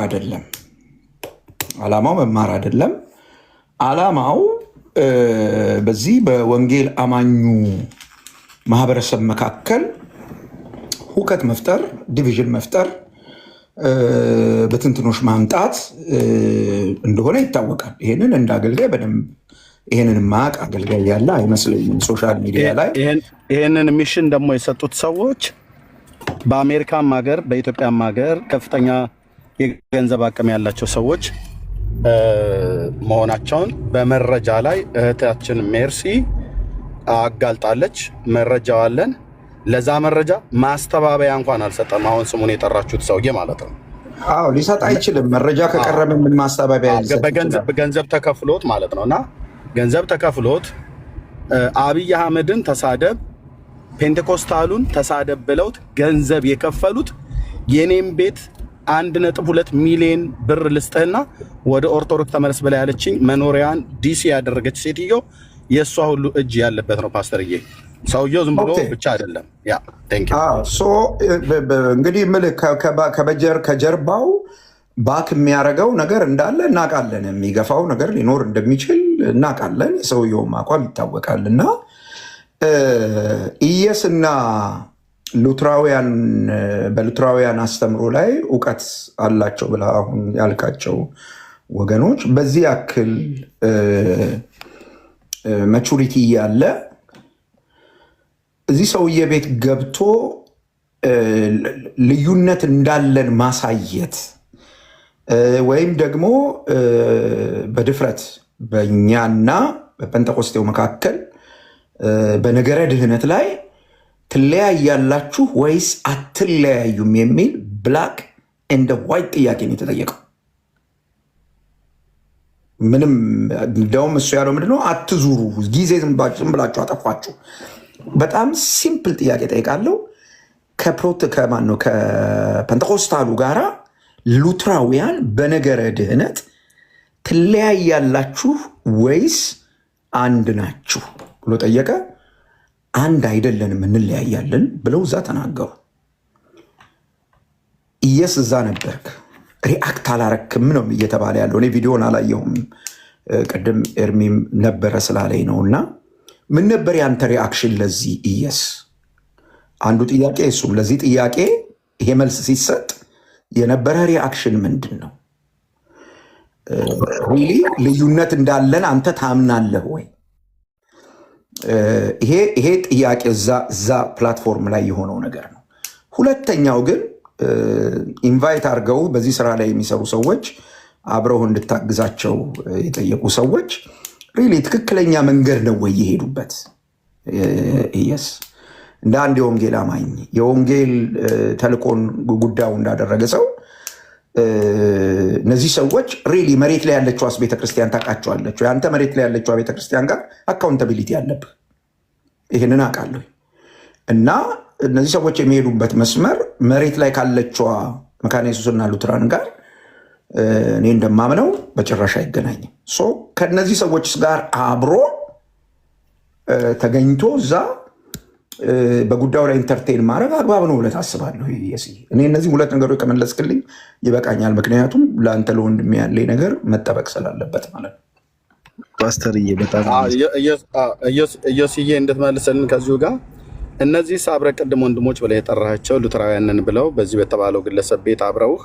አይደለም። ዓላማው በዚህ በወንጌል አማኙ ማህበረሰብ መካከል ሁከት መፍጠር፣ ዲቪዥን መፍጠር፣ በትንትኖች ማምጣት እንደሆነ ይታወቃል። ይህንን እንደ አገልጋይ በደንብ ይህንን ማቅ አገልጋይ ያለ አይመስለኝም። ሶሻል ሚዲያ ላይ ይህንን ሚሽን ደግሞ የሰጡት ሰዎች በአሜሪካም ሀገር በኢትዮጵያም ሀገር ከፍተኛ የገንዘብ አቅም ያላቸው ሰዎች መሆናቸውን በመረጃ ላይ እህታችን ሜርሲ አጋልጣለች። መረጃው አለን። ለዛ መረጃ ማስተባበያ እንኳን አልሰጠም። አሁን ስሙን የጠራችሁት ሰውዬ ማለት ነው። አዎ ሊሰጥ አይችልም። መረጃ ከቀረበ ምን ማስተባበያ በገንዘብ ተከፍሎት ማለት ነው። እና ገንዘብ ተከፍሎት አብይ አህመድን ተሳደብ፣ ፔንቴኮስታሉን ተሳደብ ብለውት ገንዘብ የከፈሉት የኔም ቤት 1.2 ሚሊዮን ብር ልስጥህና ወደ ኦርቶዶክስ ተመለስ በላይ ያለችኝ መኖሪያን ዲሲ ያደረገች ሴትዮ የእሷ ሁሉ እጅ ያለበት ነው ፓስተርዬ። ሰውየው ዝም ብሎ ብቻ አይደለም። እንግዲህ ከጀርባው ባክ የሚያደርገው ነገር እንዳለ እናውቃለን። የሚገፋው ነገር ሊኖር እንደሚችል እናውቃለን። የሰውየውም አቋም ይታወቃል። እና ኢየስና በሉትራውያን አስተምሮ ላይ እውቀት አላቸው ብላ አሁን ያልካቸው ወገኖች በዚህ ያክል ማቹሪቲ ያለ እዚህ ሰውዬ ቤት ገብቶ ልዩነት እንዳለን ማሳየት ወይም ደግሞ በድፍረት በእኛና በጴንጤቆስጤው መካከል በነገረ ድህነት ላይ ትለያያላችሁ ወይስ አትለያዩም የሚል ብላክ ኤንድ ዋይት ጥያቄ ነው የተጠየቀው። ምንም እንደውም እሱ ያለው ምንድነው? አትዙሩ፣ ጊዜ ዝም ብላችሁ አጠፋችሁ። በጣም ሲምፕል ጥያቄ ጠይቃለሁ። ከፔንቴኮስታሉ ጋራ ሉትራውያን በነገረ ድህነት ትለያያላችሁ ወይስ አንድ ናችሁ ብሎ ጠየቀ። አንድ አይደለንም እንለያያለን ብለው እዛ ተናገሩ። ኢየስ እዛ ነበርክ፣ ሪአክት አላረክም ነው እየተባለ ያለው። እኔ ቪዲዮን አላየሁም፣ ቅድም ኤርሚም ነበረ ስላለኝ ነው። እና ምን ነበር ያንተ ሪአክሽን ለዚህ? ኢየስ አንዱ ጥያቄ እሱም። ለዚህ ጥያቄ ይሄ መልስ ሲሰጥ የነበረ ሪአክሽን ምንድን ነው? ሪሊ ልዩነት እንዳለን አንተ ታምናለህ ወይ? ይሄ ጥያቄ እዛ ፕላትፎርም ላይ የሆነው ነገር ነው። ሁለተኛው ግን ኢንቫይት አድርገው በዚህ ስራ ላይ የሚሰሩ ሰዎች አብረው እንድታግዛቸው የጠየቁ ሰዎች ሪሊ ትክክለኛ መንገድ ነው ወይ የሄዱበት? ኢየስ እንደ አንድ የወንጌል አማኝ የወንጌል ተልቆን ጉዳዩ እንዳደረገ ሰው እነዚህ ሰዎች ሪሊ መሬት ላይ ያለችዋስ ቤተክርስቲያን ታውቃቸዋለች? የአንተ መሬት ላይ ያለችዋ ቤተክርስቲያን ጋር አካውንታቢሊቲ አለብህ። ይህንን አውቃለሁ። እና እነዚህ ሰዎች የሚሄዱበት መስመር መሬት ላይ ካለችዋ መካነ ኢየሱስና ሉትራን ጋር እኔ እንደማምነው በጭራሽ አይገናኝም። ከነዚህ ሰዎች ጋር አብሮ ተገኝቶ እዛ በጉዳዩ ላይ ኢንተርቴን ማድረግ አግባብ ነው ብለህ ታስባለሁ? እኔ እነዚህ ሁለት ነገሮች ከመለስክልኝ ይበቃኛል። ምክንያቱም ለአንተ ለወንድሜ ያለኝ ነገር መጠበቅ ስላለበት ማለት ነው። ፓስተርዬ በጣም ኢየሱስዬ እንድትመልስልን ከዚሁ ጋር እነዚህ አብረ ቅድም ወንድሞች ብለህ የጠራቸው ሉተራውያንን ብለው በዚህ በተባለው ግለሰብ ቤት አብረውህ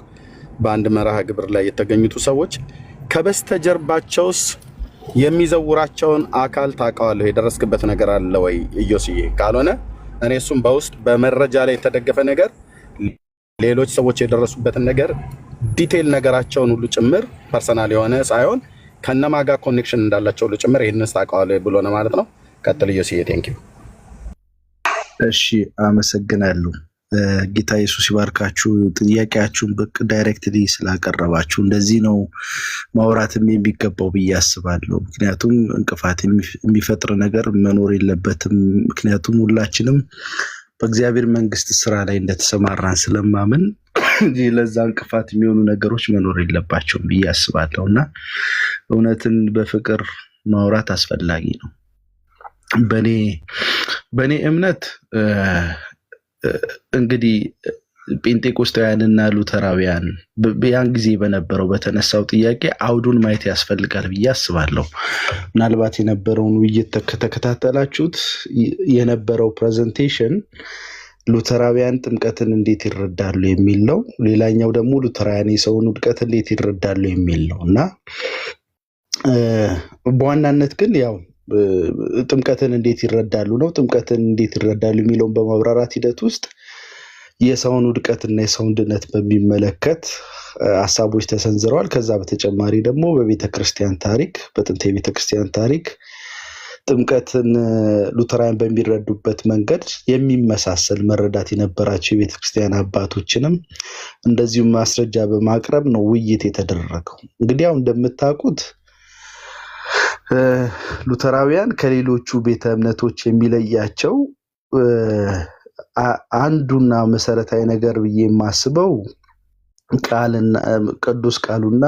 በአንድ መርሃ ግብር ላይ የተገኙት ሰዎች ከበስተጀርባቸውስ የሚዘውራቸውን አካል ታውቀዋለህ? የደረስክበት ነገር አለ ወይ ኢየሱስዬ? ካልሆነ እኔ እሱም በውስጥ በመረጃ ላይ የተደገፈ ነገር ሌሎች ሰዎች የደረሱበትን ነገር ዲቴይል ነገራቸውን ሁሉ ጭምር ፐርሰናል የሆነ ሳይሆን ከነማጋ ኮኔክሽን እንዳላቸው ሁሉ ጭምር ይህንስ ታውቀዋለህ ብሎ ነው ማለት ነው። ቀጥል ኢየሱስዬ። ቴንኪው። እሺ አመሰግናለሁ። ጌታ ኢየሱስ ይባርካችሁ። ጥያቄያችሁን በቅ ዳይሬክትሊ ስላቀረባችሁ እንደዚህ ነው ማውራትም የሚገባው ብዬ አስባለሁ። ምክንያቱም እንቅፋት የሚፈጥር ነገር መኖር የለበትም። ምክንያቱም ሁላችንም በእግዚአብሔር መንግስት ስራ ላይ እንደተሰማራን ስለማምን ለዛ እንቅፋት የሚሆኑ ነገሮች መኖር የለባቸውም ብዬ አስባለሁ እና እውነትን በፍቅር ማውራት አስፈላጊ ነው። በእኔ እምነት እንግዲህ ጴንጤቆስታውያንና ሉተራውያን ያን ጊዜ በነበረው በተነሳው ጥያቄ አውዱን ማየት ያስፈልጋል ብዬ አስባለሁ። ምናልባት የነበረውን ውይይት ከተከታተላችሁት የነበረው ፕሬዘንቴሽን ሉተራውያን ጥምቀትን እንዴት ይረዳሉ የሚል ነው። ሌላኛው ደግሞ ሉተራውያን የሰውን ውድቀት እንዴት ይረዳሉ የሚል ነው እና በዋናነት ግን ያው ጥምቀትን እንዴት ይረዳሉ ነው። ጥምቀትን እንዴት ይረዳሉ የሚለውን በማብራራት ሂደት ውስጥ የሰውን ውድቀትና የሰውን ድነት በሚመለከት ሀሳቦች ተሰንዝረዋል። ከዛ በተጨማሪ ደግሞ በቤተክርስቲያን ታሪክ በጥንት የቤተክርስቲያን ታሪክ ጥምቀትን ሉተራውያን በሚረዱበት መንገድ የሚመሳሰል መረዳት የነበራቸው የቤተክርስቲያን አባቶችንም እንደዚሁም ማስረጃ በማቅረብ ነው ውይይት የተደረገው። እንግዲህ ያው እንደምታውቁት ሉተራውያን ከሌሎቹ ቤተ እምነቶች የሚለያቸው አንዱና መሰረታዊ ነገር ብዬ የማስበው ቅዱስ ቃሉና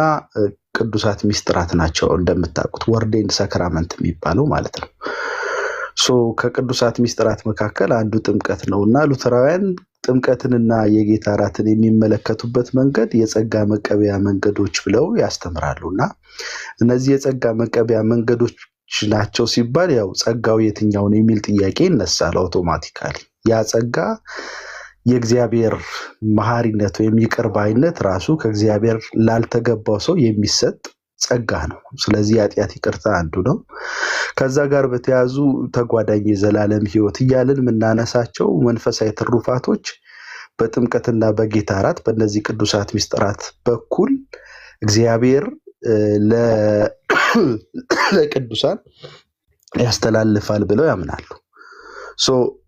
ቅዱሳት ሚስጥራት ናቸው። እንደምታውቁት ወርዴን ሰክራመንት የሚባለው ማለት ነው። ከቅዱሳት ሚስጥራት መካከል አንዱ ጥምቀት ነው እና ሉተራውያን ጥምቀትንና የጌታ እራትን የሚመለከቱበት መንገድ የጸጋ መቀበያ መንገዶች ብለው ያስተምራሉ እና እነዚህ የጸጋ መቀበያ መንገዶች ናቸው ሲባል ያው ጸጋው የትኛው ነው የሚል ጥያቄ ይነሳል አውቶማቲካሊ። ያ ጸጋ የእግዚአብሔር መሐሪነት ወይም ይቅር ባይነት ራሱ ከእግዚአብሔር ላልተገባው ሰው የሚሰጥ ጸጋ ነው። ስለዚህ የኃጢአት ይቅርታ አንዱ ነው። ከዛ ጋር በተያዙ ተጓዳኝ የዘላለም ሕይወት እያልን የምናነሳቸው መንፈሳዊ ትሩፋቶች በጥምቀትና በጌታ እራት በእነዚህ ቅዱሳት ሚስጥራት በኩል እግዚአብሔር ለቅዱሳን ያስተላልፋል ብለው ያምናሉ።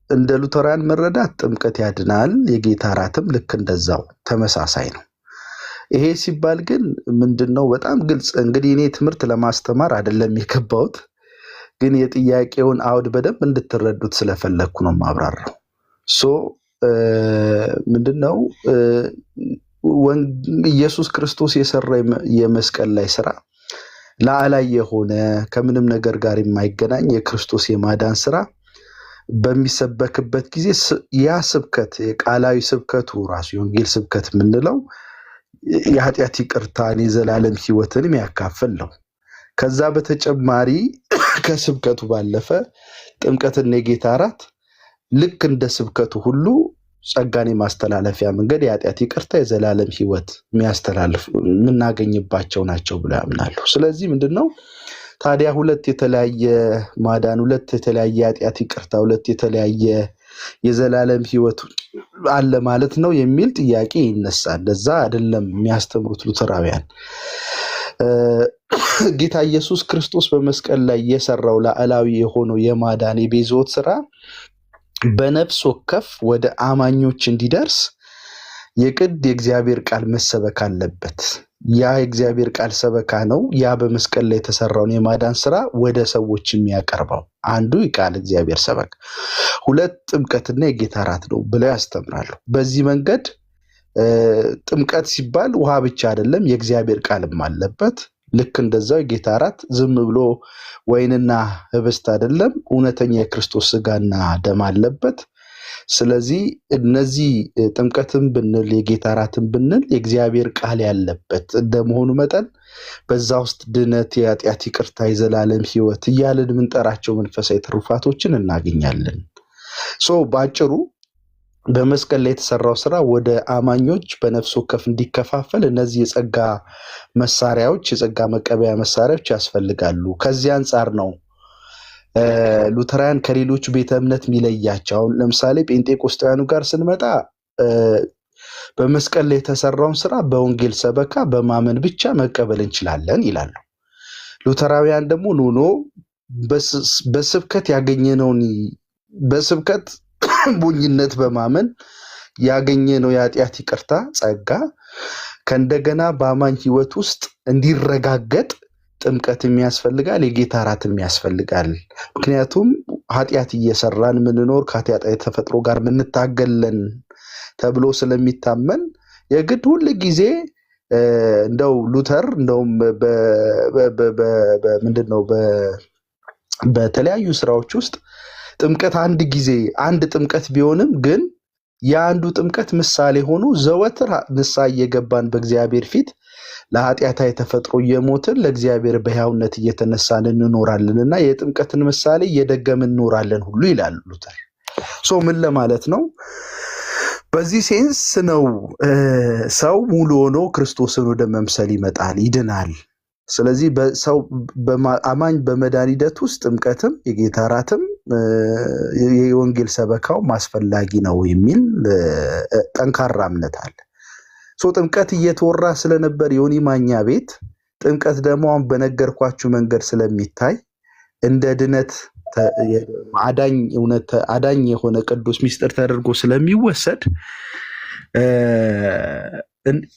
እንደ ሉተራን መረዳት ጥምቀት ያድናል፣ የጌታ እራትም ልክ እንደዛው ተመሳሳይ ነው። ይሄ ሲባል ግን ምንድነው በጣም ግልጽ እንግዲህ እኔ ትምህርት ለማስተማር አይደለም የገባሁት፣ ግን የጥያቄውን አውድ በደንብ እንድትረዱት ስለፈለግኩ ነው ማብራራው። ምንድነው ኢየሱስ ክርስቶስ የሰራ የመስቀል ላይ ስራ ላዕላይ የሆነ ከምንም ነገር ጋር የማይገናኝ የክርስቶስ የማዳን ስራ በሚሰበክበት ጊዜ ያ ስብከት የቃላዊ ስብከቱ ራሱ የወንጌል ስብከት የምንለው የኃጢአት ይቅርታን የዘላለም ሕይወትንም ያካፍል ነው። ከዛ በተጨማሪ ከስብከቱ ባለፈ ጥምቀትና የጌታ እራት ልክ እንደ ስብከቱ ሁሉ ጸጋን የማስተላለፊያ መንገድ የኃጢአት ይቅርታ የዘላለም ሕይወት የሚያስተላልፍ የምናገኝባቸው ናቸው ብለው ያምናሉ። ስለዚህ ምንድነው ታዲያ ሁለት የተለያየ ማዳን፣ ሁለት የተለያየ ኃጢአት ይቅርታ፣ ሁለት የተለያየ የዘላለም ሕይወት አለ ማለት ነው የሚል ጥያቄ ይነሳል። ለዛ አይደለም የሚያስተምሩት ሉተራውያን። ጌታ ኢየሱስ ክርስቶስ በመስቀል ላይ የሰራው ላዕላዊ የሆነው የማዳን የቤዛዎት ስራ በነፍስ ወከፍ ወደ አማኞች እንዲደርስ የቅድ የእግዚአብሔር ቃል መሰበክ አለበት። ያ የእግዚአብሔር ቃል ሰበካ ነው። ያ በመስቀል ላይ የተሰራውን የማዳን ስራ ወደ ሰዎች የሚያቀርበው አንዱ የቃል እግዚአብሔር ሰበክ፣ ሁለት ጥምቀትና የጌታ እራት ነው ብለው ያስተምራሉ። በዚህ መንገድ ጥምቀት ሲባል ውሃ ብቻ አይደለም፣ የእግዚአብሔር ቃልም አለበት። ልክ እንደዛው የጌታ እራት ዝም ብሎ ወይንና ህብስት አይደለም፣ እውነተኛ የክርስቶስ ስጋና ደም አለበት። ስለዚህ እነዚህ ጥምቀትን ብንል የጌታ እራትን ብንል የእግዚአብሔር ቃል ያለበት እንደመሆኑ መጠን በዛ ውስጥ ድነት፣ የኃጢአት ይቅርታ፣ የዘላለም ሕይወት እያልን የምንጠራቸው መንፈሳዊ ትሩፋቶችን እናገኛለን። በአጭሩ በመስቀል ላይ የተሰራው ስራ ወደ አማኞች በነፍስ ወከፍ እንዲከፋፈል እነዚህ የጸጋ መሳሪያዎች፣ የጸጋ መቀበያ መሳሪያዎች ያስፈልጋሉ። ከዚህ አንጻር ነው ሉተራውያን ከሌሎች ቤተ እምነት የሚለያቸው። አሁን ለምሳሌ ጴንጤቆስጣውያኑ ጋር ስንመጣ በመስቀል ላይ የተሰራውን ስራ በወንጌል ሰበካ በማመን ብቻ መቀበል እንችላለን ይላሉ። ሉተራውያን ደግሞ ኖ በስብከት ያገኘነውን በስብከት ሞኝነት በማመን ያገኘነው የኃጢአት ይቅርታ ጸጋ ከእንደገና በአማኝ ሕይወት ውስጥ እንዲረጋገጥ ጥምቀት የሚያስፈልጋል፣ የጌታ እራትም ያስፈልጋል። ምክንያቱም ኃጢአት እየሰራን ምንኖር ከኃጢአት ተፈጥሮ ጋር ምንታገለን ተብሎ ስለሚታመን የግድ ሁል ጊዜ እንደው ሉተር እንደውም ምንድነው በተለያዩ ስራዎች ውስጥ ጥምቀት አንድ ጊዜ አንድ ጥምቀት ቢሆንም ግን የአንዱ ጥምቀት ምሳሌ ሆኖ ዘወትር ንስሐ እየገባን በእግዚአብሔር ፊት ለኃጢአታዊ ተፈጥሮ እየሞትን ለእግዚአብሔር በሕያውነት እየተነሳን እንኖራለንና የጥምቀትን ምሳሌ እየደገምን እንኖራለን ሁሉ ይላል ሉተር። ምን ለማለት ነው? በዚህ ሴንስ ነው ሰው ሙሉ ሆኖ ክርስቶስን ወደ መምሰል ይመጣል፣ ይድናል። ስለዚህ ሰው አማኝ በመዳን ሂደት ውስጥ ጥምቀትም የጌታ እራትም የወንጌል ሰበካው አስፈላጊ ነው የሚል ጠንካራ እምነት አለ። ጥምቀት እየተወራ ስለነበር ዮኒ ማኛ ቤት ጥምቀት ደግሞ አሁን በነገርኳችሁ መንገድ ስለሚታይ እንደ ድነት አዳኝ የሆነ ቅዱስ ሚስጥር ተደርጎ ስለሚወሰድ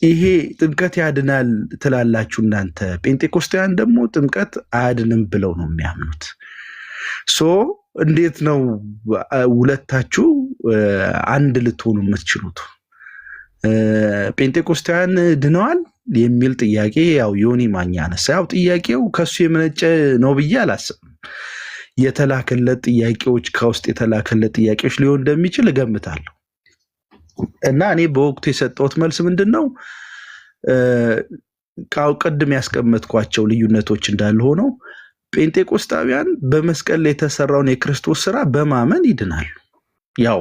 ይሄ ጥምቀት ያድናል ትላላችሁ እናንተ። ጴንጤኮስታውያን ደግሞ ጥምቀት አያድንም ብለው ነው የሚያምኑት። እንዴት ነው ሁለታችሁ አንድ ልትሆኑ የምትችሉት? ጴንጤኮስታውያን ድነዋል የሚል ጥያቄ ያው ዮኒ ማኛ አነሳ። ያው ጥያቄው ከሱ የመነጨ ነው ብዬ አላስብም። የተላከለት ጥያቄዎች ከውስጥ የተላከለት ጥያቄዎች ሊሆን እንደሚችል እገምታለሁ። እና እኔ በወቅቱ የሰጠሁት መልስ ምንድነው ቅድም ያስቀመጥኳቸው ልዩነቶች እንዳሉ ሆነው ጴንጤቆስጣውያን በመስቀል ላይ የተሰራውን የክርስቶስ ስራ በማመን ይድናሉ። ያው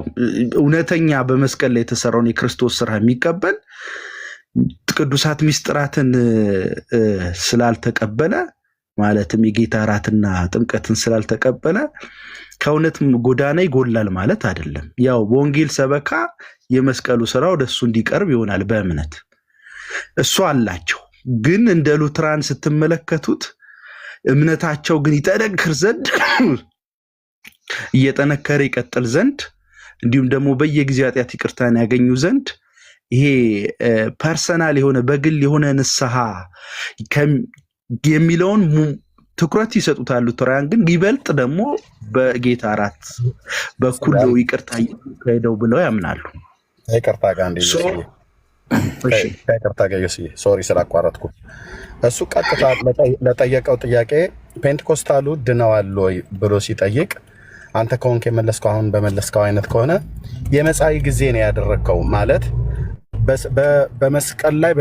እውነተኛ በመስቀል ላይ የተሰራውን የክርስቶስ ስራ የሚቀበል ቅዱሳት ሚስጥራትን ስላልተቀበለ ማለትም የጌታ እራትና ጥምቀትን ስላልተቀበለ ከእውነት ጎዳና ይጎላል ማለት አይደለም። ያው በወንጌል ሰበካ የመስቀሉ ስራ ወደሱ እንዲቀርብ ይሆናል በእምነት እሱ አላቸው። ግን እንደ ሉትራን ስትመለከቱት እምነታቸው ግን ይጠነክር ዘንድ እየጠነከረ ይቀጥል ዘንድ እንዲሁም ደግሞ በየጊዜው ኃጢአት ይቅርታን ያገኙ ዘንድ ይሄ ፐርሰናል የሆነ በግል የሆነ ንስሐ የሚለውን ትኩረት ይሰጡታል። ሉተራውያን ግን ይበልጥ ደግሞ በጌታ እራት በኩል ይቅርታ ይካሄደው ብለው ያምናሉ። ይቅርታ ጋር ሶሪ ስላቋረጥኩ። እሱ ቀጥታ ለጠየቀው ጥያቄ ፔንቴኮስታሉ ድነዋል ወይ ብሎ ሲጠይቅ አንተ ከሆንክ የመለስከው አሁን በመለስከው አይነት ከሆነ የመጻኢ ጊዜ ነው ያደረግከው ማለት በመስቀል ላይ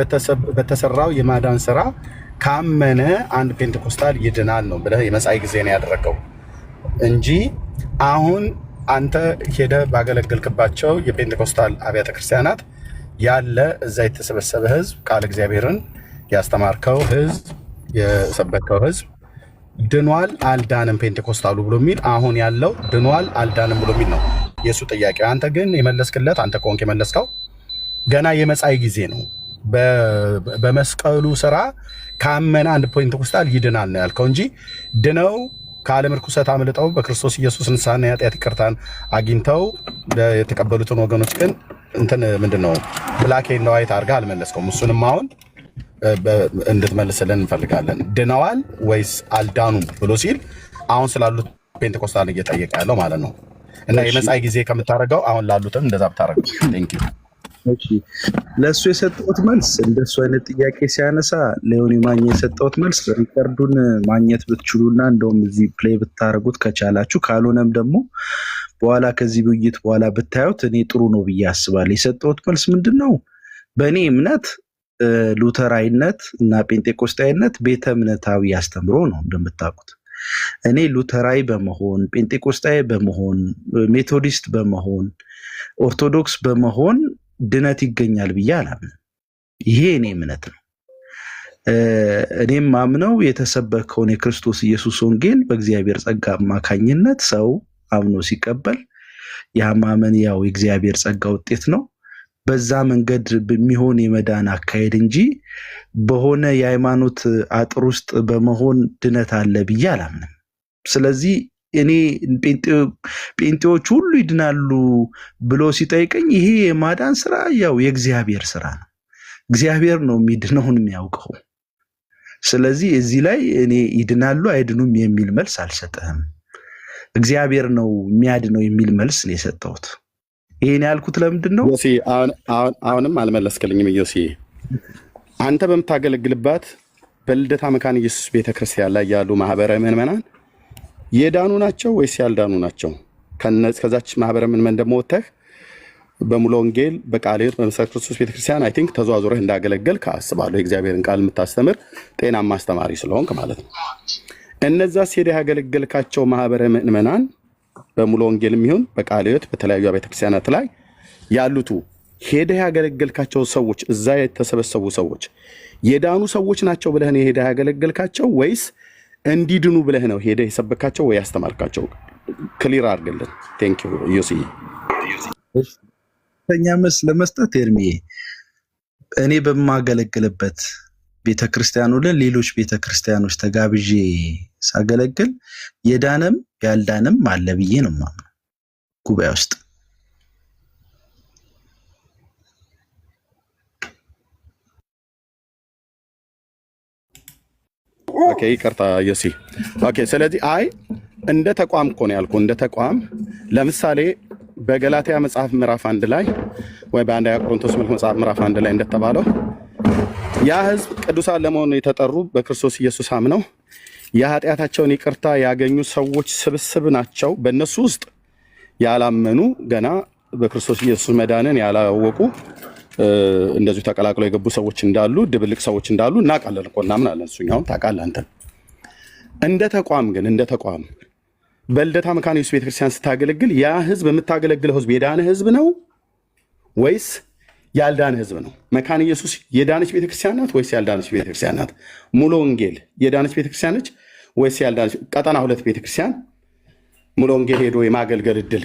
በተሰራው የማዳን ስራ ካመነ አንድ ፔንቴኮስታል ይድናል ነው ብለህ የመጻኢ ጊዜ ነው ያደረገው እንጂ አሁን አንተ ሄደ ባገለገልክባቸው የፔንቴኮስታል አብያተ ክርስቲያናት ያለ እዛ የተሰበሰበ ህዝብ ቃል እግዚአብሔርን ያስተማርከው ህዝብ የሰበከው ህዝብ ድኗል አልዳንም ፔንቴኮስታሉ ብሎ የሚል አሁን ያለው ድኗል አልዳንም ብሎ የሚል ነው የሱ ጥያቄ። አንተ ግን የመለስክለት አንተ ኮንክ የመለስከው ገና የመጻኢ ጊዜ ነው። በመስቀሉ ስራ ካመነ አንድ ፔንቴኮስታል ይድናል ነው ያልከው እንጂ ድነው ከዓለም ርኩሰት አምልጠው በክርስቶስ ኢየሱስ ንስሐና የኃጢአት ይቅርታን አግኝተው የተቀበሉትን ወገኖች ግን እንትን ምንድነው ብላክ ኤንድ ዋይት አድርገህ አልመለስከውም። እሱንም አሁን እንድትመልስልን እንፈልጋለን። ድነዋል ወይስ አልዳኑም ብሎ ሲል አሁን ስላሉት ፔንቴኮስታል እየጠየቀ ያለው ማለት ነው። እና የመጻኢ ጊዜ ከምታደርገው አሁን ላሉትም እንደዛ ብታደርገው። ቴንክ ዩ። እሺ ለእሱ የሰጠሁት መልስ እንደሱ አይነት ጥያቄ ሲያነሳ ለዮኒ ማኛ የሰጠሁት መልስ ሪከርዱን ማግኘት ብትችሉና እንደውም እዚህ ፕሌይ ብታደርጉት ከቻላችሁ፣ ካልሆነም ደግሞ በኋላ ከዚህ ውይይት በኋላ ብታዩት እኔ ጥሩ ነው ብዬ አስባለሁ። የሰጠሁት መልስ ምንድን ነው? በእኔ እምነት ሉተራይነት እና ጴንጤቆስጣይነት ቤተ እምነታዊ አስተምሮ ነው። እንደምታውቁት እኔ ሉተራዊ በመሆን ጴንጤቆስጣዊ በመሆን ሜቶዲስት በመሆን ኦርቶዶክስ በመሆን ድነት ይገኛል ብዬ አላምንም። ይሄ እኔ እምነት ነው። እኔም ማምነው የተሰበከውን የክርስቶስ ኢየሱስ ወንጌል በእግዚአብሔር ጸጋ አማካኝነት ሰው አምኖ ሲቀበል ያ ማመን ያው የእግዚአብሔር ጸጋ ውጤት ነው። በዛ መንገድ በሚሆን የመዳን አካሄድ እንጂ በሆነ የሃይማኖት አጥር ውስጥ በመሆን ድነት አለ ብዬ አላምንም። ስለዚህ እኔ ጴንጤዎች ሁሉ ይድናሉ ብሎ ሲጠይቀኝ ይሄ የማዳን ስራ ያው የእግዚአብሔር ስራ ነው። እግዚአብሔር ነው የሚድነውን የሚያውቀው። ስለዚህ እዚህ ላይ እኔ ይድናሉ አይድኑም የሚል መልስ አልሰጠህም። እግዚአብሔር ነው የሚያድነው የሚል መልስ ነው የሰጠሁት። ይሄን ያልኩት ለምንድን ነው? ዮሲ አሁንም አልመለስክልኝም። ዮሲ አንተ በምታገለግልባት በልደታ መካነ ኢየሱስ ቤተክርስቲያን ላይ ያሉ ማህበረ ምዕመናን የዳኑ ናቸው ወይስ ያልዳኑ ናቸው? ከዛች ማህበረ ምዕመናን ደግሞ ወጥተህ በሙሉ ወንጌል በቃለ ሕይወት በመሰረተ ክርስቶስ ቤተክርስቲያን አይ ቲንክ ተዘዋዙረህ እንዳገለገልክ አስባለሁ። የእግዚአብሔርን ቃል የምታስተምር ጤናማ አስተማሪ ስለሆንክ ማለት ነው። እነዛስ ሄደህ ያገለገልካቸው ማህበረ ምዕመናን በሙሉ ወንጌልም ይሁን በቃለ ሕይወት በተለያዩ ቤተክርስቲያናት ላይ ያሉት ሄደህ ያገለገልካቸው ሰዎች እዛ የተሰበሰቡ ሰዎች የዳኑ ሰዎች ናቸው ብለህ ነው ሄደህ ያገለገልካቸው ወይስ እንዲድኑ ብለህ ነው ሄደህ የሰበካቸው ወይ ያስተማርካቸው? ክሊር አድርግልን። ቴንክ ዩ ዮሲ። ተኛ መስ ለመስጠት ኤርሚዬ እኔ በማገለግልበት ቤተክርስቲያኑ ለሌሎች ቤተክርስቲያኖች ተጋብዤ ሳገለግል የዳነም ያልዳነም አለ ብዬ ነው የማምነው ጉባኤ ውስጥ። ኦኬ ይቅርታ ዮሲ። ኦኬ ስለዚህ አይ እንደ ተቋም እኮ ነው ያልኩህ። እንደ ተቋም ለምሳሌ በገላትያ መጽሐፍ ምዕራፍ 1 ላይ ወይ በአንደኛ ቆሮንቶስ መጽሐፍ ምዕራፍ 1 ላይ እንደተባለው ያ ሕዝብ ቅዱሳን ለመሆኑ የተጠሩ በክርስቶስ ኢየሱስ አምነው የኃጢአታቸውን ይቅርታ ያገኙ ሰዎች ስብስብ ናቸው። በእነሱ ውስጥ ያላመኑ ገና በክርስቶስ ኢየሱስ መዳንን ያላወቁ እንደዚሁ ተቀላቅለው የገቡ ሰዎች እንዳሉ፣ ድብልቅ ሰዎች እንዳሉ እናውቃለን እኮ እናምናለን። እሱኛውም ታውቃለህ አንተ። እንደ ተቋም ግን እንደ ተቋም በልደታ መካነ ኢየሱስ ቤተክርስቲያን ስታገለግል ያ ሕዝብ የምታገለግለው ሕዝብ የዳነ ሕዝብ ነው ወይስ ያልዳነ ሕዝብ ነው? መካነ ኢየሱስ የዳነች ቤተክርስቲያን ናት ወይስ ያልዳነች ቤተክርስቲያን ናት? ሙሉ ወንጌል የዳነች ቤተክርስቲያን ነች ወይስ ያልዳነች? ቀጠና 2 ቤተክርስቲያን ሙሉ ወንጌል ሄዶ የማገልገል እድል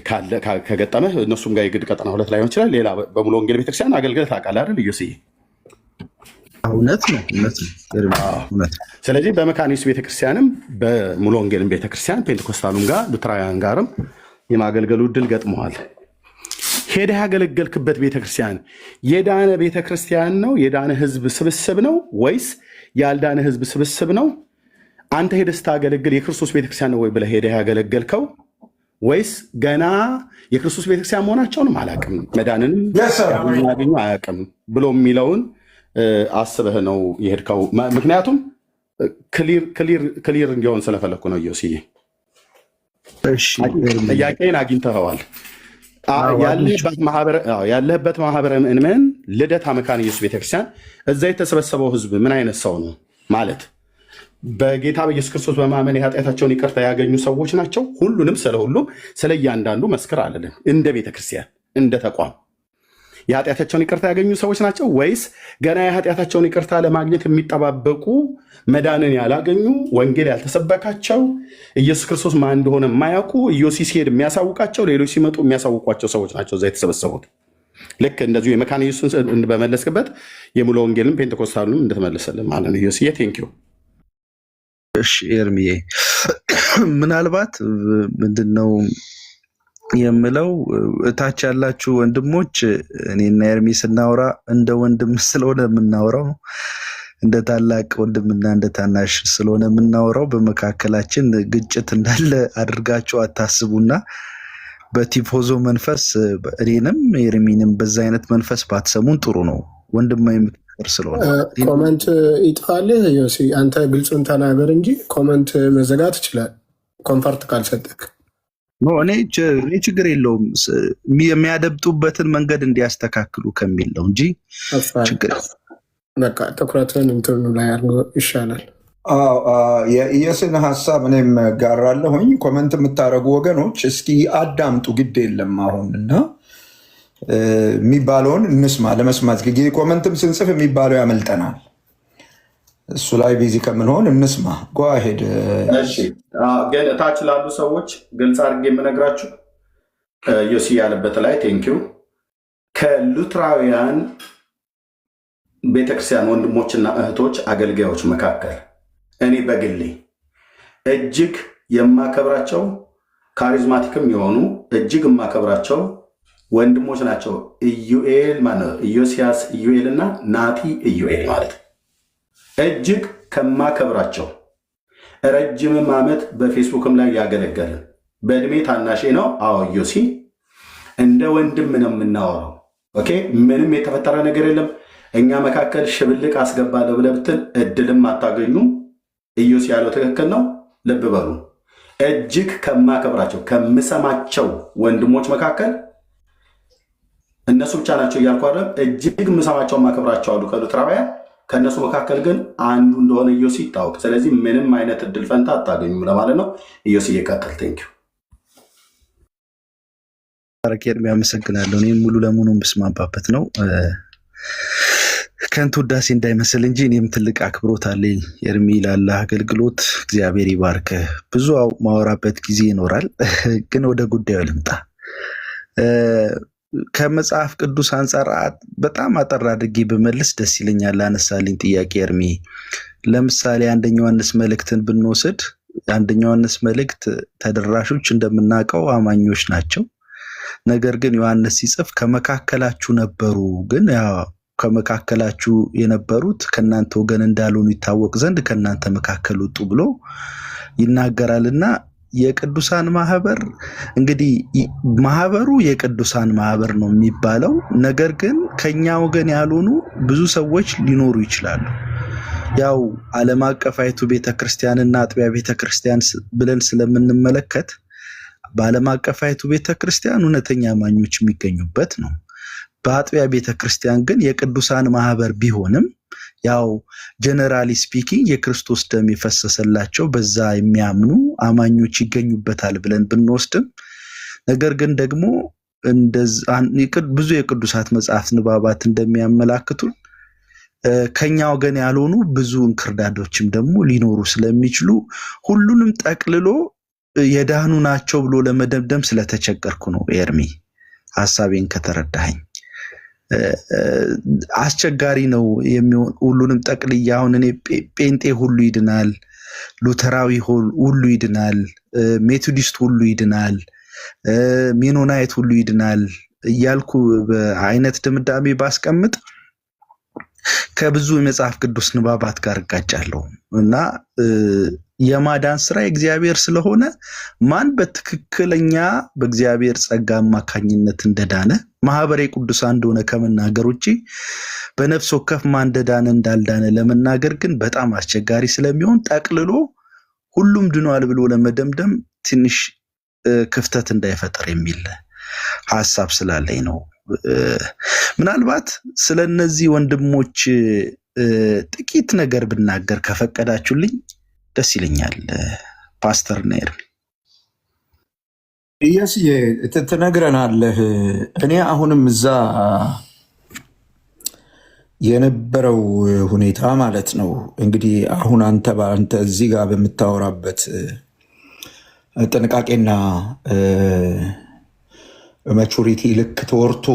ከገጠመህ እነሱም ጋር የግድ ቀጠና 2 ላይሆን ይችላል። ሌላ በሙሉ ወንጌል ቤተክርስቲያን አገልግሎት ታውቃለህ አይደል ዮስዬ? እውነት ነው። ስለዚህ በመካነ ኢየሱስ ቤተክርስቲያንም በሙሉ ወንጌልም ቤተክርስቲያን ፔንቴኮስታሉም ጋር ሉትራውያን ጋርም የማገልገሉ እድል ገጥመዋል። ሄደህ ያገለገልክበት ቤተክርስቲያን የዳነ ቤተክርስቲያን ነው? የዳነ ህዝብ ስብስብ ነው ወይስ ያልዳነ ህዝብ ስብስብ ነው? አንተ ሄደህ ስታገለግል የክርስቶስ ቤተክርስቲያን ነው ወይ ብለህ ሄደህ ያገለገልከው ወይስ ገና የክርስቶስ ቤተክርስቲያን መሆናቸውንም አላውቅም መዳንንም ያገኙ አያውቅም ብሎ የሚለውን አስበህ ነው የሄድከው? ምክንያቱም ክሊር እንዲሆን ስለፈለኩ ነው ዮስዬ። ጥያቄን አግኝተኸዋል። ያለህበት ማህበረ ምዕመናን ልደታ መካነ ኢየሱስ ቤተክርስቲያን እዛ የተሰበሰበው ህዝብ ምን አይነት ሰው ነው ማለት በጌታ በኢየሱስ ክርስቶስ በማመን የኃጢአታቸውን ይቅርታ ያገኙ ሰዎች ናቸው። ሁሉንም ስለ ሁሉም ስለ እያንዳንዱ መስክር አለልን። እንደ ቤተክርስቲያን እንደ ተቋም የኃጢአታቸውን ይቅርታ ያገኙ ሰዎች ናቸው ወይስ ገና የኃጢአታቸውን ይቅርታ ለማግኘት የሚጠባበቁ መዳንን ያላገኙ ወንጌል ያልተሰበካቸው ኢየሱስ ክርስቶስ ማን እንደሆነ የማያውቁ ኢዮሲ ሲሄድ የሚያሳውቃቸው ሌሎች ሲመጡ የሚያሳውቋቸው ሰዎች ናቸው እዛ የተሰበሰቡት? ልክ እንደዚሁ የመካነ ኢየሱስን በመለስክበት የሙሉ ወንጌልን ፔንቴኮስታሉንም እንደተመለሰልን ማለት ነው። ኢዮስዬ ቴንኪው። እሺ ኤርሚዬ፣ ምናልባት ምንድነው የምለው እታች ያላችሁ ወንድሞች እኔና ኤርሚ ስናወራ እንደ ወንድም ስለሆነ የምናወራው እንደ ታላቅ ወንድምና እንደ ታናሽ ስለሆነ የምናወራው በመካከላችን ግጭት እንዳለ አድርጋችሁ አታስቡና በቲፎዞ መንፈስ እኔንም ኤርሚንም በዛ አይነት መንፈስ ባትሰሙን ጥሩ ነው። ወንድማዊ ምክር ስለሆነ ኮመንት ይጥፋልህ። ዮሲ አንተ ግልጹን ተናገር እንጂ ኮመንት መዘጋት ይችላል ኮንፈርት ካልሰጠክ። እኔ ችግር የለውም የሚያደብጡበትን መንገድ እንዲያስተካክሉ ከሚል ነው እንጂ ችግር በቃ ትኩረትን እንትኑ ላይ አድርጎ ይሻላል። የኢየስን ሀሳብ እኔም ጋራለሁኝ። ኮመንት የምታደርጉ ወገኖች እስኪ አዳምጡ፣ ግድ የለም አሁን እና የሚባለውን እንስማ። ለመስማት ኮመንትም ስንጽፍ የሚባለው ያመልጠናል። እሱ ላይ ቢዚ ከምንሆን እንስማ። ጓሄድ ግን እታች ላሉ ሰዎች ግልጽ አድርጌ የምነግራችሁ ዮሲ ያለበት ላይ ቴንኪው ከሉትራውያን ቤተክርስቲያን ወንድሞችና እህቶች አገልጋዮች መካከል እኔ በግሌ እጅግ የማከብራቸው ካሪዝማቲክም የሆኑ እጅግ የማከብራቸው ወንድሞች ናቸው። ኢዩኤል ማለት ኢዮስያስ ኢዩኤል እና ናቲ ኢዩኤል ማለት እጅግ ከማከብራቸው ረጅምም ዓመት በፌስቡክም ላይ ያገለገልን በእድሜ ታናሼ ነው። አዎ ዮሲ እንደ ወንድም ነው የምናወራው። ኦኬ ምንም የተፈጠረ ነገር የለም። እኛ መካከል ሽብልቅ አስገባለሁ ብለህ ብትል እድልም አታገኙም። ኢዮሲ ያለው ትክክል ነው። ልብ በሉ። እጅግ ከማከብራቸው ከምሰማቸው ወንድሞች መካከል እነሱ ብቻ ናቸው እያልኩ አይደለም። እጅግ ምሰማቸው ማከብራቸው አሉ ከሉትራውያን። ከእነሱ መካከል ግን አንዱ እንደሆነ ኢዮሲ ይታወቅ። ስለዚህ ምንም አይነት እድል ፈንታ አታገኙም ለማለት ነው። ኢዮሲ እየቀጥል። ቴንኪው ኤርሚ፣ አመሰግናለሁ። እኔም ሙሉ ለሙሉ ብስማባበት ነው ከንቱ ውዳሴ እንዳይመስል እንጂ እኔም ትልቅ አክብሮት አለኝ ኤርሚ ላለ አገልግሎት። እግዚአብሔር ይባርክ። ብዙ ማወራበት ጊዜ ይኖራል፣ ግን ወደ ጉዳዩ ልምጣ። ከመጽሐፍ ቅዱስ አንጻር በጣም አጠር አድርጌ በመልስ ደስ ይለኛል። አነሳልኝ ጥያቄ ኤርሚ። ለምሳሌ አንደኛ ዮሐንስ መልእክትን ብንወስድ አንደኛ ዮሐንስ መልእክት ተደራሾች እንደምናውቀው አማኞች ናቸው። ነገር ግን ዮሐንስ ሲጽፍ ከመካከላችሁ ነበሩ፣ ግን ከመካከላችሁ የነበሩት ከእናንተ ወገን እንዳልሆኑ ይታወቅ ዘንድ ከእናንተ መካከል ወጡ ብሎ ይናገራልና የቅዱሳን ማህበር እንግዲህ ማህበሩ የቅዱሳን ማህበር ነው የሚባለው። ነገር ግን ከኛ ወገን ያልሆኑ ብዙ ሰዎች ሊኖሩ ይችላሉ። ያው ዓለም አቀፋይቱ ቤተክርስቲያንና አጥቢያ ቤተክርስቲያን ብለን ስለምንመለከት በዓለም አቀፋይቱ ቤተክርስቲያን እውነተኛ አማኞች የሚገኙበት ነው። በአጥቢያ ቤተክርስቲያን ግን የቅዱሳን ማህበር ቢሆንም ያው ጀነራሊ ስፒኪንግ የክርስቶስ ደም የፈሰሰላቸው በዛ የሚያምኑ አማኞች ይገኙበታል ብለን ብንወስድም፣ ነገር ግን ደግሞ ብዙ የቅዱሳት መጽሐፍት ንባባት እንደሚያመላክቱ ከኛ ወገን ያልሆኑ ብዙ እንክርዳዶችም ደግሞ ሊኖሩ ስለሚችሉ ሁሉንም ጠቅልሎ የዳኑ ናቸው ብሎ ለመደምደም ስለተቸገርኩ ነው። ኤርሚ ሐሳቤን ከተረዳኸኝ አስቸጋሪ ነው የሚሆን። ሁሉንም ጠቅልያ አሁን እኔ ጴንጤ ሁሉ ይድናል፣ ሉተራዊ ሁሉ ይድናል፣ ሜቶዲስት ሁሉ ይድናል፣ ሜኖናይት ሁሉ ይድናል እያልኩ በአይነት ድምዳሜ ባስቀምጥ ከብዙ የመጽሐፍ ቅዱስ ንባባት ጋር እጋጫለሁ እና የማዳን ስራ የእግዚአብሔር ስለሆነ ማን በትክክለኛ በእግዚአብሔር ጸጋ አማካኝነት እንደዳነ ማህበረ ቅዱሳን እንደሆነ ከመናገር ውጪ በነፍስ ወከፍ ማን እንደዳነ እንዳልዳነ ለመናገር ግን በጣም አስቸጋሪ ስለሚሆን ጠቅልሎ ሁሉም ድኗል ብሎ ለመደምደም ትንሽ ክፍተት እንዳይፈጠር የሚል ሐሳብ ስላለኝ ነው። ምናልባት ስለነዚህ ወንድሞች ጥቂት ነገር ብናገር ከፈቀዳችሁልኝ ደስ ይለኛል። ፓስተር እና ኤርሚ ኢየሱስዬ ትነግረናለህ። እኔ አሁንም እዛ የነበረው ሁኔታ ማለት ነው እንግዲህ አሁን አንተ እዚህ ጋር በምታወራበት ጥንቃቄና ማቹሪቲ ልክ ተወርቶ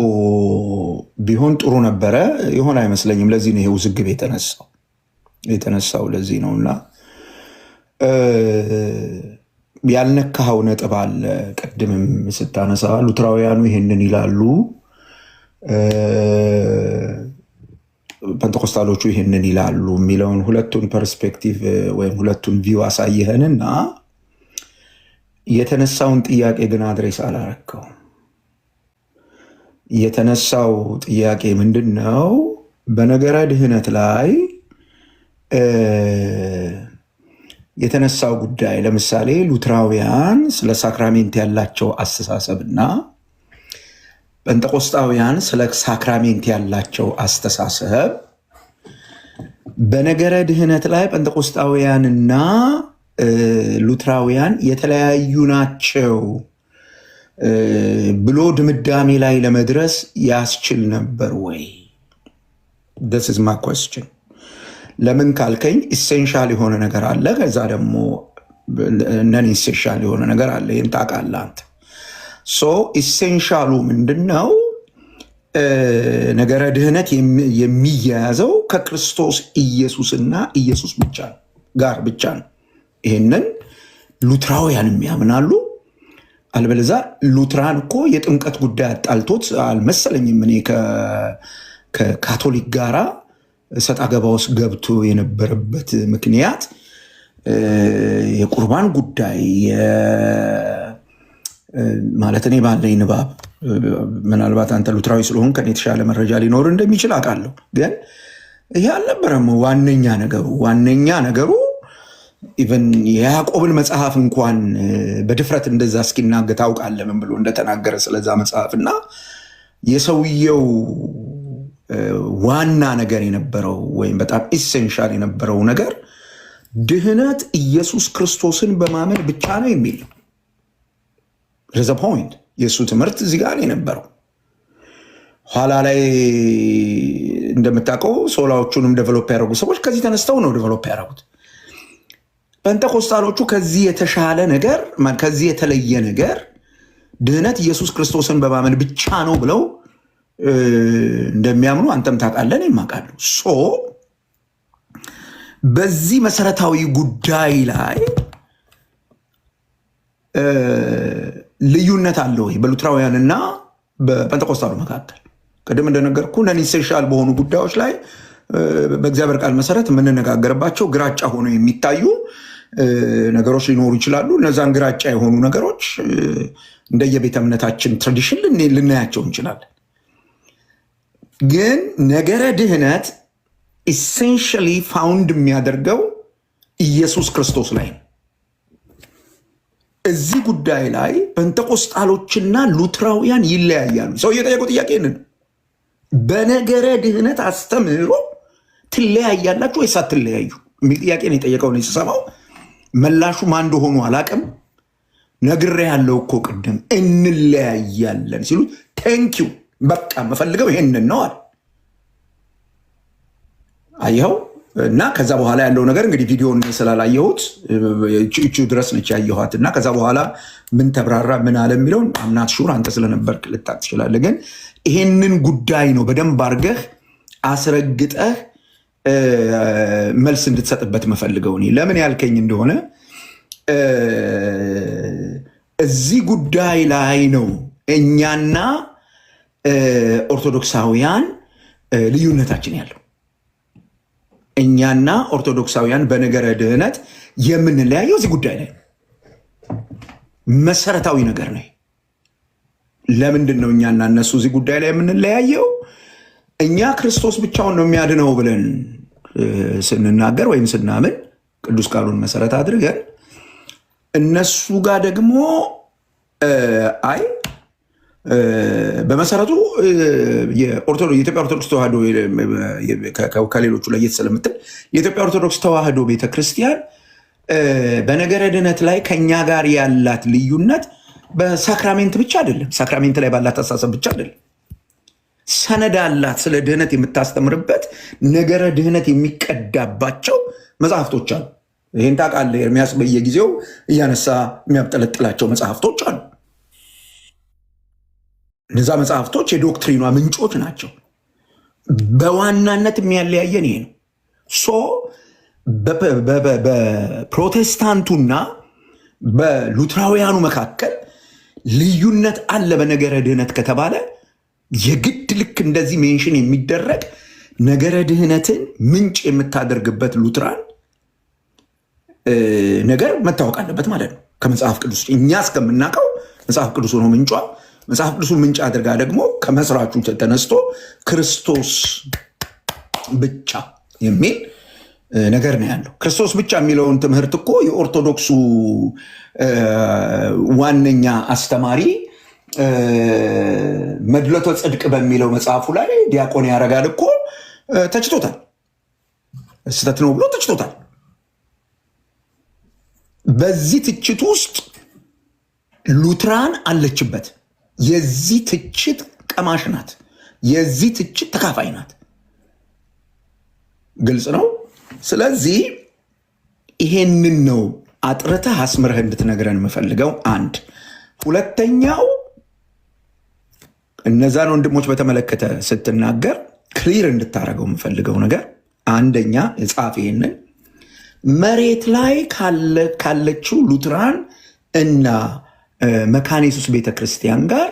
ቢሆን ጥሩ ነበረ። ይሆን አይመስለኝም። ለዚህ ነው ይሄ ውዝግብ የተነሳው ለዚህ ነው። እና ያልነካኸው ነጥብ አለ። ቅድምም ስታነሳ ሉትራውያኑ ይሄንን ይላሉ፣ ፔንቴኮስታሎቹ ይሄንን ይላሉ የሚለውን ሁለቱን ፐርስፔክቲቭ ወይም ሁለቱን ቪው አሳየህንና የተነሳውን ጥያቄ ግን አድሬስ አላረከው። የተነሳው ጥያቄ ምንድን ነው? በነገረ ድህነት ላይ የተነሳው ጉዳይ ለምሳሌ ሉትራውያን ስለ ሳክራሜንት ያላቸው አስተሳሰብና ጴንጠቆስጣውያን ስለ ሳክራሜንት ያላቸው አስተሳሰብ በነገረ ድህነት ላይ ጴንጠቆስጣውያንና ሉትራውያን የተለያዩ ናቸው ብሎ ድምዳሜ ላይ ለመድረስ ያስችል ነበር ወይ? this is my question። ለምን ካልከኝ ኢሴንሻል የሆነ ነገር አለ፣ ከዛ ደግሞ ነን ኢሴንሻል የሆነ ነገር አለ። ይህን ታውቃለህ አንተ። ሶ ኢሴንሻሉ ምንድነው? ነገረ ድህነት የሚያያዘው ከክርስቶስ ኢየሱስና ኢየሱስ ብቻ ጋር ብቻ ነው። ይህንን ሉትራውያን የሚያምናሉ። አልበለዛ ሉትራን እኮ የጥምቀት ጉዳይ አጣልቶት አልመሰለኝም። እኔ ከካቶሊክ ጋራ ሰጣ ገባ ውስጥ ገብቶ የነበረበት ምክንያት የቁርባን ጉዳይ ማለት እኔ ባለኝ ንባብ፣ ምናልባት አንተ ሉትራዊ ስለሆን ከኔ የተሻለ መረጃ ሊኖር እንደሚችል አውቃለሁ። ግን ይሄ አልነበረም ዋነኛ ነገሩ ኢቨን የያዕቆብን መጽሐፍ እንኳን በድፍረት እንደዛ እስኪናገር ታውቃለህ ምን ብሎ እንደተናገረ ስለዛ መጽሐፍ እና የሰውየው ዋና ነገር የነበረው ወይም በጣም ኢሴንሻል የነበረው ነገር ድህነት ኢየሱስ ክርስቶስን በማመን ብቻ ነው የሚል ነው። ዘ ፖይንት የእሱ ትምህርት እዚህ ጋር የነበረው። ኋላ ላይ እንደምታውቀው ሶላዎቹንም ዴቨሎፕ ያደረጉ ሰዎች ከዚህ ተነስተው ነው ዴቨሎፕ ያደረጉት። ፔንቴኮስታሎቹ ከዚህ የተሻለ ነገር ከዚህ የተለየ ነገር ድህነት ኢየሱስ ክርስቶስን በማመን ብቻ ነው ብለው እንደሚያምኑ አንተም ታውቃለህ፣ እኔም አውቃለሁ። ሶ በዚህ መሰረታዊ ጉዳይ ላይ ልዩነት አለ ወይ በሉትራውያንና በጴንጤቆስጣሉ መካከል? ቅድም እንደነገርኩ ነን ኢሴንሻል በሆኑ ጉዳዮች ላይ በእግዚአብሔር ቃል መሰረት የምንነጋገርባቸው ግራጫ ሆነው የሚታዩ ነገሮች ሊኖሩ ይችላሉ። እነዛን ግራጫ የሆኑ ነገሮች እንደየቤተ እምነታችን ትራዲሽን ልናያቸው እንችላለን። ግን ነገረ ድህነት ኢሴንሻሊ ፋውንድ የሚያደርገው ኢየሱስ ክርስቶስ ላይ ነው። እዚህ ጉዳይ ላይ ጴንጤቆስጣሎችና ሉትራውያን ይለያያሉ። ሰው እየጠየቁ ጥያቄ ይህንን በነገረ ድህነት አስተምህሮ ትለያያላችሁ ወይስ አትለያዩ የሚል ጥያቄ ነው የጠየቀው። ነው የሰማው። መላሹ ማን እንደሆኑ አላቅም። ነግሬ ያለው እኮ ቅድም እንለያያለን ሲሉ ቴንኪው በቃ መፈልገው ይሄንን ነው አለ። አየኸው። እና ከዛ በኋላ ያለው ነገር እንግዲህ ቪዲዮን ስላላየሁት እቹ ድረስ ነች ያየኋት። እና ከዛ በኋላ ምን ተብራራ ምን አለ የሚለውን አምናት ሹር አንተ ስለነበርክ ልታቅ ትችላለህ። ግን ይሄንን ጉዳይ ነው በደንብ አድርገህ አስረግጠህ መልስ እንድትሰጥበት መፈልገው። እኔ ለምን ያልከኝ እንደሆነ እዚህ ጉዳይ ላይ ነው እኛና ኦርቶዶክሳውያን ልዩነታችን ያለው። እኛና ኦርቶዶክሳውያን በነገረ ድህነት የምንለያየው እዚህ ጉዳይ ላይ መሰረታዊ ነገር ነው። ለምንድን ነው እኛና እነሱ እዚህ ጉዳይ ላይ የምንለያየው? እኛ ክርስቶስ ብቻውን ነው የሚያድነው ብለን ስንናገር ወይም ስናምን ቅዱስ ቃሉን መሰረት አድርገን፣ እነሱ ጋር ደግሞ አይ በመሰረቱ የኢትዮጵያ ኦርቶዶክስ ተዋህዶ ከሌሎቹ ለየት ስለምትል የኢትዮጵያ ኦርቶዶክስ ተዋህዶ ቤተክርስቲያን በነገረ ድነት ላይ ከኛ ጋር ያላት ልዩነት በሳክራሜንት ብቻ አይደለም። ሳክራሜንት ላይ ባላት አሳሰብ ብቻ አይደለም። ሰነድ አላት። ስለ ድህነት የምታስተምርበት ነገረ ድህነት የሚቀዳባቸው መጽሐፍቶች አሉ። ይህን ታውቃለህ። ኤርሚያስ በየጊዜው እያነሳ የሚያብጠለጥላቸው መጽሐፍቶች አሉ። እነዛ መጽሐፍቶች የዶክትሪኗ ምንጮች ናቸው። በዋናነት የሚያለያየን ይሄ ነው። በፕሮቴስታንቱና በሉትራውያኑ መካከል ልዩነት አለ በነገረ ድህነት ከተባለ የግድ ልክ እንደዚህ ሜንሽን የሚደረግ ነገረ ድህነትን ምንጭ የምታደርግበት ሉትራን ነገር መታወቅ አለበት ማለት ነው። ከመጽሐፍ ቅዱስ እኛ እስከምናውቀው መጽሐፍ ቅዱስ ነው ምንጯ። መጽሐፍ ቅዱሱ ምንጭ አድርጋ ደግሞ ከመስራቹ ተነስቶ ክርስቶስ ብቻ የሚል ነገር ነው ያለው። ክርስቶስ ብቻ የሚለውን ትምህርት እኮ የኦርቶዶክሱ ዋነኛ አስተማሪ መድሎተ ጽድቅ በሚለው መጽሐፉ ላይ ዲያቆን ያረጋል እኮ ተችቶታል። ስህተት ነው ብሎ ተችቶታል። በዚህ ትችት ውስጥ ሉትራን አለችበት። የዚህ ትችት ቀማሽ ናት። የዚህ ትችት ተካፋይ ናት። ግልጽ ነው። ስለዚህ ይሄንን ነው አጥርተህ አስምረህ እንድትነግረን የምፈልገው። አንድ ሁለተኛው እነዛን ወንድሞች በተመለከተ ስትናገር ክሊር እንድታደርገው የምፈልገው ነገር አንደኛ የጻፍ ይሄንን መሬት ላይ ካለችው ሉትራን እና መካነ ኢየሱስ ቤተክርስቲያን ጋር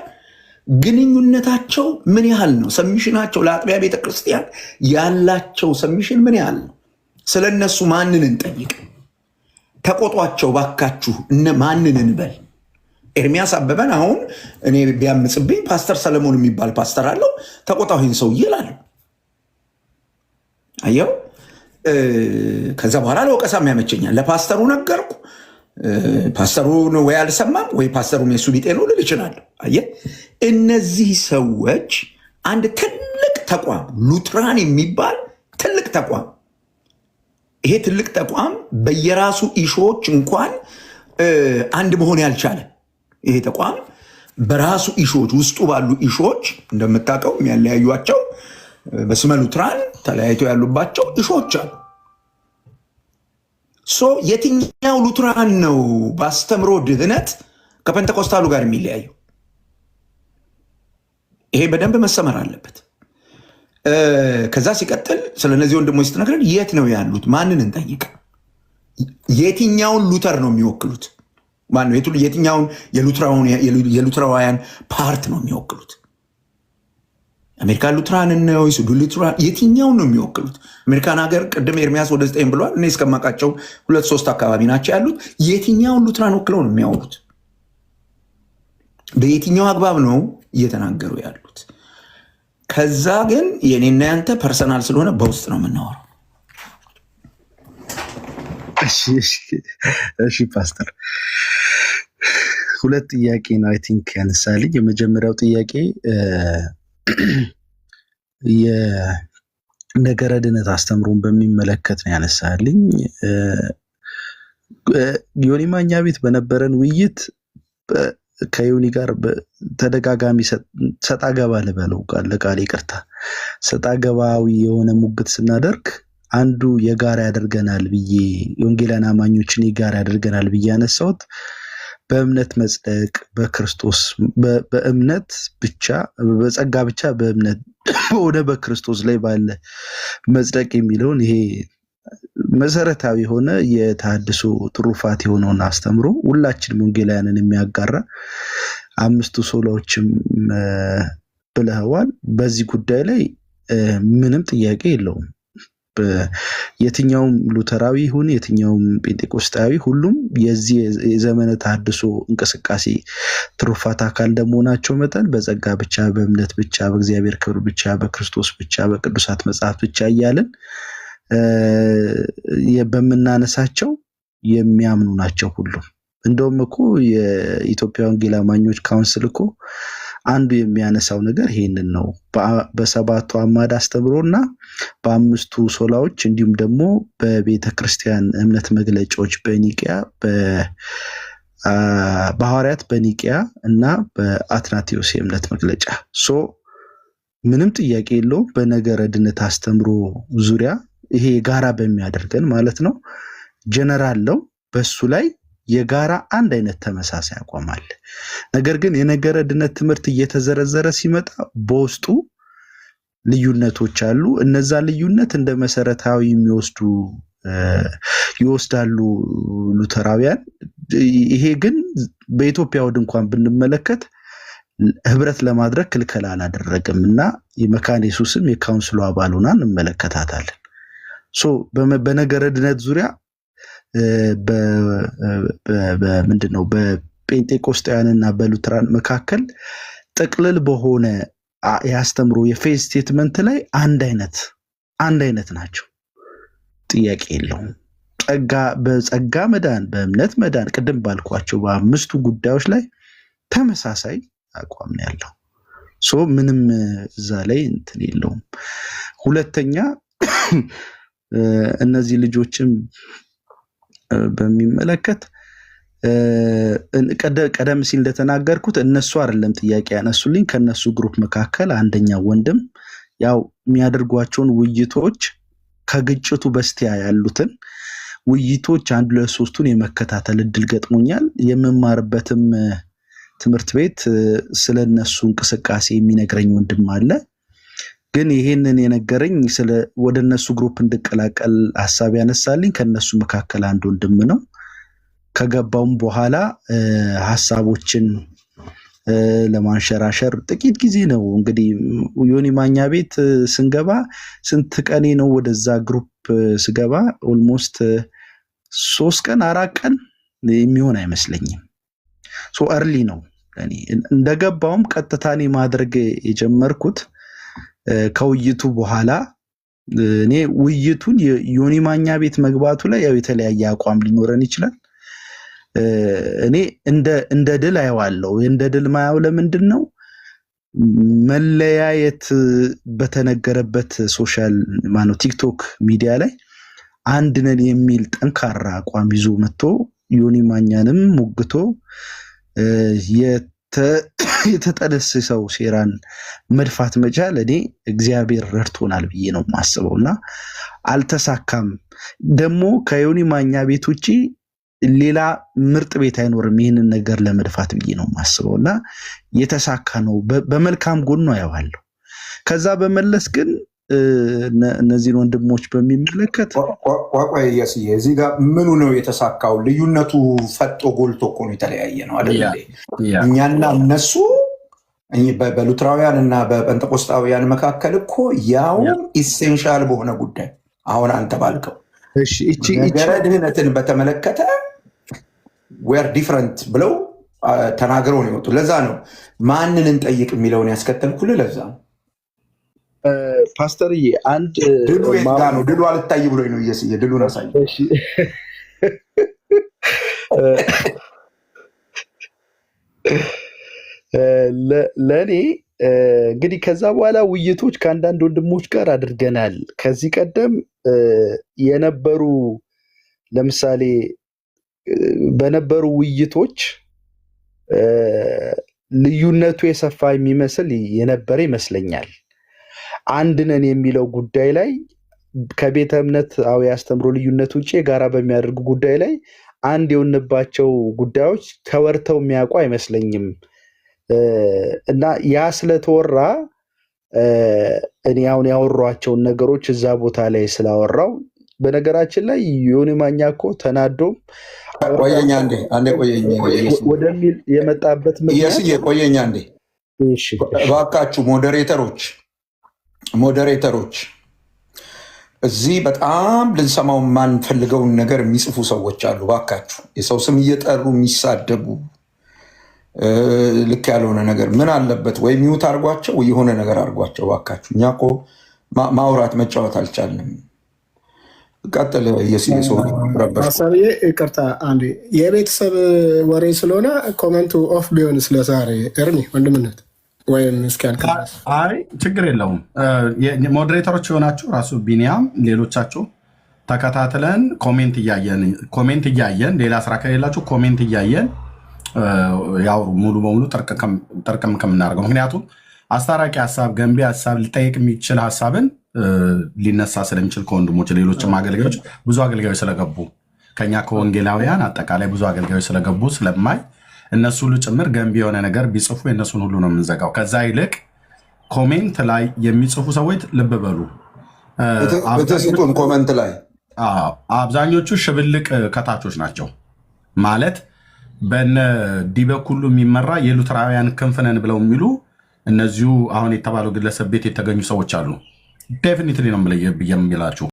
ግንኙነታቸው ምን ያህል ነው? ሰሚሽናቸው ለአጥቢያ ቤተክርስቲያን ያላቸው ሰሚሽን ምን ያህል ነው? ስለ እነሱ ማንን እንጠይቅ? ተቆጧቸው ባካችሁ። ማንን እንበል? ኤርሚያስ አበበን አሁን እኔ ቢያምፅብኝ ፓስተር ሰለሞን የሚባል ፓስተር አለው፣ ተቆጣው ይህን ሰውዬ እላለሁ። አየው። ከዛ በኋላ ለወቀሳም ያመቸኛል። ለፓስተሩ ነገርኩ፣ ፓስተሩ ወይ አልሰማም ወይ ፓስተሩም የሱ ቢጤ ነው ልል እችላለሁ። አየህ፣ እነዚህ ሰዎች አንድ ትልቅ ተቋም ሉትራን የሚባል ትልቅ ተቋም፣ ይሄ ትልቅ ተቋም በየራሱ ኢሾዎች እንኳን አንድ መሆን ያልቻለ ይሄ ተቋም በራሱ ኢሾዎች ውስጡ ባሉ ኢሾዎች እንደምታውቀው የሚያለያዩቸው በስመ ሉትራን ተለያይተው ያሉባቸው ኢሾዎች አሉ። የትኛው ሉትራን ነው በአስተምሮ ድህነት ከፔንተኮስታሉ ጋር የሚለያየው? ይሄ በደንብ መሰመር አለበት። ከዛ ሲቀጥል ስለነዚህ ወንድሞች ስትነግረን የት ነው ያሉት? ማንን እንጠይቅ? የትኛውን ሉተር ነው የሚወክሉት? ማነው? የትኛውን የሉትራውያን ፓርት ነው የሚወክሉት? አሜሪካን ሉትራን ነው? ሱዱ ሉትራን? የትኛውን ነው የሚወክሉት? አሜሪካን ሀገር ቅድም ኤርሚያስ ወደ 9 ብሏል። እኔ እስከማውቃቸው 2-3 አካባቢ ናቸው ያሉት። የትኛውን ሉትራን ወክለው ነው የሚያወሩት? በየትኛው አግባብ ነው እየተናገሩ ያሉት? ከዛ ግን የኔና ያንተ ፐርሰናል ስለሆነ በውስጥ ነው የምናወራው። እሺ ፓስተር፣ ሁለት ጥያቄ ነው አይ ቲንክ ያነሳልኝ። የመጀመሪያው ጥያቄ የነገረ ድነት አስተምሮን በሚመለከት ነው ያነሳልኝ። ዮኒ ማኛ ቤት በነበረን ውይይት ከዮኒ ጋር ተደጋጋሚ ሰጣ ገባ ልበለው ቃል ይቅርታ፣ ሰጣ ገባዊ የሆነ ሙግት ስናደርግ አንዱ የጋራ ያደርገናል ብዬ የወንጌላውያን አማኞችን የጋራ ያደርገናል ብዬ ያነሳሁት በእምነት መጽደቅ በክርስቶስ በእምነት ብቻ በጸጋ ብቻ በእምነት ወደ በክርስቶስ ላይ ባለ መጽደቅ የሚለውን ይሄ መሰረታዊ የሆነ የተሐድሶ ትሩፋት የሆነውን አስተምሮ ሁላችንም ወንጌላውያንን የሚያጋራ አምስቱ ሶላዎችም ብለዋል። በዚህ ጉዳይ ላይ ምንም ጥያቄ የለውም። የትኛውም ሉተራዊ ይሁን የትኛውም ጴንጤቆስጣዊ ሁሉም የዚህ የዘመነ ተሐድሶ እንቅስቃሴ ትሩፋት አካል እንደመሆናቸው መጠን በጸጋ ብቻ በእምነት ብቻ በእግዚአብሔር ክብር ብቻ በክርስቶስ ብቻ በቅዱሳት መጽሐፍት ብቻ እያልን በምናነሳቸው የሚያምኑ ናቸው ሁሉም። እንደውም እኮ የኢትዮጵያ ወንጌል አማኞች ካውንስል እኮ አንዱ የሚያነሳው ነገር ይሄንን ነው። በሰባቱ አዕማደ አስተምህሮና በአምስቱ ሶላዎች እንዲሁም ደግሞ በቤተ ክርስቲያን እምነት መግለጫዎች በኒቅያ በሐዋርያት በኒቅያ እና በአትናቴዎስ የእምነት መግለጫ ምንም ጥያቄ የለውም። በነገረ ድነት አስተምህሮ ዙሪያ ይሄ የጋራ በሚያደርገን ማለት ነው ጀነራል ነው። በሱ ላይ የጋራ አንድ አይነት ተመሳሳይ አቋም አለ። ነገር ግን የነገረ ድነት ትምህርት እየተዘረዘረ ሲመጣ በውስጡ ልዩነቶች አሉ። እነዛ ልዩነት እንደ መሰረታዊ ይወስዳሉ ሉተራውያን። ይሄ ግን በኢትዮጵያ ወድ እንኳን ብንመለከት ህብረት ለማድረግ ክልከላ አላደረገም እና የመካነ ኢየሱስም የካውንስሉ አባል ሆና እንመለከታታለን። በነገረ ድነት ዙሪያ ምንድነው በጴንጤቆስጣውያንና በሉትራን መካከል ጥቅልል በሆነ ያስተምሮ የፌዝ ስቴትመንት ላይ አንድ አይነት ናቸው። ጥያቄ የለውም። በጸጋ መዳን፣ በእምነት መዳን ቅድም ባልኳቸው በአምስቱ ጉዳዮች ላይ ተመሳሳይ አቋም ነው ያለው። ምንም እዛ ላይ እንትን የለውም። ሁለተኛ እነዚህ ልጆችም በሚመለከት ቀደም ሲል እንደተናገርኩት እነሱ አይደለም ጥያቄ ያነሱልኝ። ከነሱ ግሩፕ መካከል አንደኛ ወንድም ያው የሚያደርጓቸውን ውይይቶች ከግጭቱ በስቲያ ያሉትን ውይይቶች 1 2 3ቱን የመከታተል እድል ገጥሞኛል። የምማርበትም ትምህርት ቤት ስለነሱ እንቅስቃሴ የሚነግረኝ ወንድም አለ። ግን ይሄንን የነገረኝ ወደ እነሱ ግሩፕ እንድቀላቀል ሐሳብ ያነሳልኝ ከነሱ መካከል አንድ ወንድም ነው። ከገባውም በኋላ ሐሳቦችን ለማንሸራሸር ጥቂት ጊዜ ነው እንግዲህ ዮኒ ማኛ ቤት ስንገባ ስንት ቀኔ ነው ወደዛ ግሩፕ ስገባ ኦልሞስት 3 ቀን 4 ቀን የሚሆን አይመስለኝም። እርሊ ነው እኔ እንደገባውም ቀጥታኔ ማድረግ የጀመርኩት ከውይይቱ በኋላ እኔ ውይይቱን ዮኒ ማኛ ቤት መግባቱ ላይ ያው የተለያየ አቋም ሊኖረን ይችላል። እኔ እንደ ድል አየዋለሁ። እንደ ድል ማያው ለምንድን ነው መለያየት በተነገረበት ሶሻል ቲክቶክ ሚዲያ ላይ አንድ ነን የሚል ጠንካራ አቋም ይዞ መጥቶ ዮኒ ማኛንም ሞግቶ የተጠነሰሰው ሴራን መድፋት መቻል እኔ እግዚአብሔር ረድቶናል ብዬ ነው የማስበውና አልተሳካም። ደግሞ ከዮኒ ማኛ ቤት ውጪ ሌላ ምርጥ ቤት አይኖርም ይህንን ነገር ለመድፋት ብዬ ነው የማስበውና የተሳካ ነው። በመልካም ጎኑ አየዋለሁ። ከዛ በመለስ ግን እነዚህን ወንድሞች በሚመለከት ቆይ እዚህ ጋር ምኑ ነው የተሳካው? ልዩነቱ ፈጦ ጎልቶ እኮ ነው የተለያየ ነው አይደል? እኛና እነሱ በሉትራውያን እና በጴንጤቆስጣውያን መካከል እኮ ያው ኢሴንሻል በሆነ ጉዳይ አሁን አንተ ባልከው ነገረ ድህነትን በተመለከተ ዌር ዲፍረንት ብለው ተናግረው ነው የወጡ። ለዛ ነው ማንን እንጠይቅ የሚለውን ያስከተልኩልህ። ለዛ ነው ፓስተርዬ አንድ ድሉ የት ጋ ነው? ድሉ አልታይ ብሎኝ ነው። እየስዬ ድሉን አሳይ። ለእኔ እንግዲህ ከዛ በኋላ ውይይቶች ከአንዳንድ ወንድሞች ጋር አድርገናል። ከዚህ ቀደም የነበሩ ለምሳሌ በነበሩ ውይይቶች ልዩነቱ የሰፋ የሚመስል የነበረ ይመስለኛል። አንድ ነን የሚለው ጉዳይ ላይ ከቤተ እምነታዊ አስተምሮ ልዩነት ውጭ የጋራ በሚያደርጉ ጉዳይ ላይ አንድ የሆንባቸው ጉዳዮች ተወርተው የሚያውቁ አይመስለኝም። እና ያ ስለተወራ እኔ አሁን ያወሯቸውን ነገሮች እዛ ቦታ ላይ ስላወራው፣ በነገራችን ላይ ዮኒ ማኛ እኮ ተናዶም ቆየኛ አንዴ ወደሚል የመጣበት ምክንያት ቆየኛ አንዴ እባካችሁ ሞዴሬተሮች እዚህ በጣም ልንሰማው የማንፈልገውን ነገር የሚጽፉ ሰዎች አሉ። እባካችሁ የሰው ስም እየጠሩ የሚሳደቡ ልክ ያልሆነ ነገር ምን አለበት? ወይ ሚውት አድርጓቸው ወይ የሆነ ነገር አድርጓቸው እባካችሁ። እኛ እኮ ማውራት መጫወት አልቻልንም። ቀጥል። የሰው ረበሽ ይቅርታ፣ አንዴ የቤተሰብ ወሬ ስለሆነ ኮመንቱ ኦፍ ቢሆን ስለዛሬ እርሚ ወንድምነት ወይም እስኪያልቅስ? አይ ችግር የለውም። ሞዴሬተሮች የሆናችሁ ራሱ ቢኒያም፣ ሌሎቻችሁ ተከታትለን ኮሜንት እያየን ሌላ ስራ ከሌላችሁ ኮሜንት እያየን ያውሩ። ሙሉ በሙሉ ጥርቅም ከምናደርገው ምክንያቱም አስታራቂ ሀሳብ፣ ገንቢ ሀሳብ ሊጠይቅ የሚችል ሀሳብን ሊነሳ ስለሚችል ከወንድሞች ሌሎችም አገልጋዮች ብዙ አገልጋዮች ስለገቡ ከኛ ከወንጌላውያን አጠቃላይ ብዙ አገልጋዮች ስለገቡ ስለማይ እነሱ ሁሉ ጭምር ገንቢ የሆነ ነገር ቢጽፉ የእነሱን ሁሉ ነው የምንዘጋው። ከዛ ይልቅ ኮሜንት ላይ የሚጽፉ ሰዎች ልብ በሉ። በተሰጡን ኮሜንት ላይ አብዛኞቹ ሽብልቅ ከታቾች ናቸው ማለት በነ ዲበኩሉ የሚመራ የሉትራውያን ክንፍነን ብለው የሚሉ እነዚሁ አሁን የተባለው ግለሰብ ቤት የተገኙ ሰዎች አሉ። ዴፊኒትሊ ነው የምላችሁ።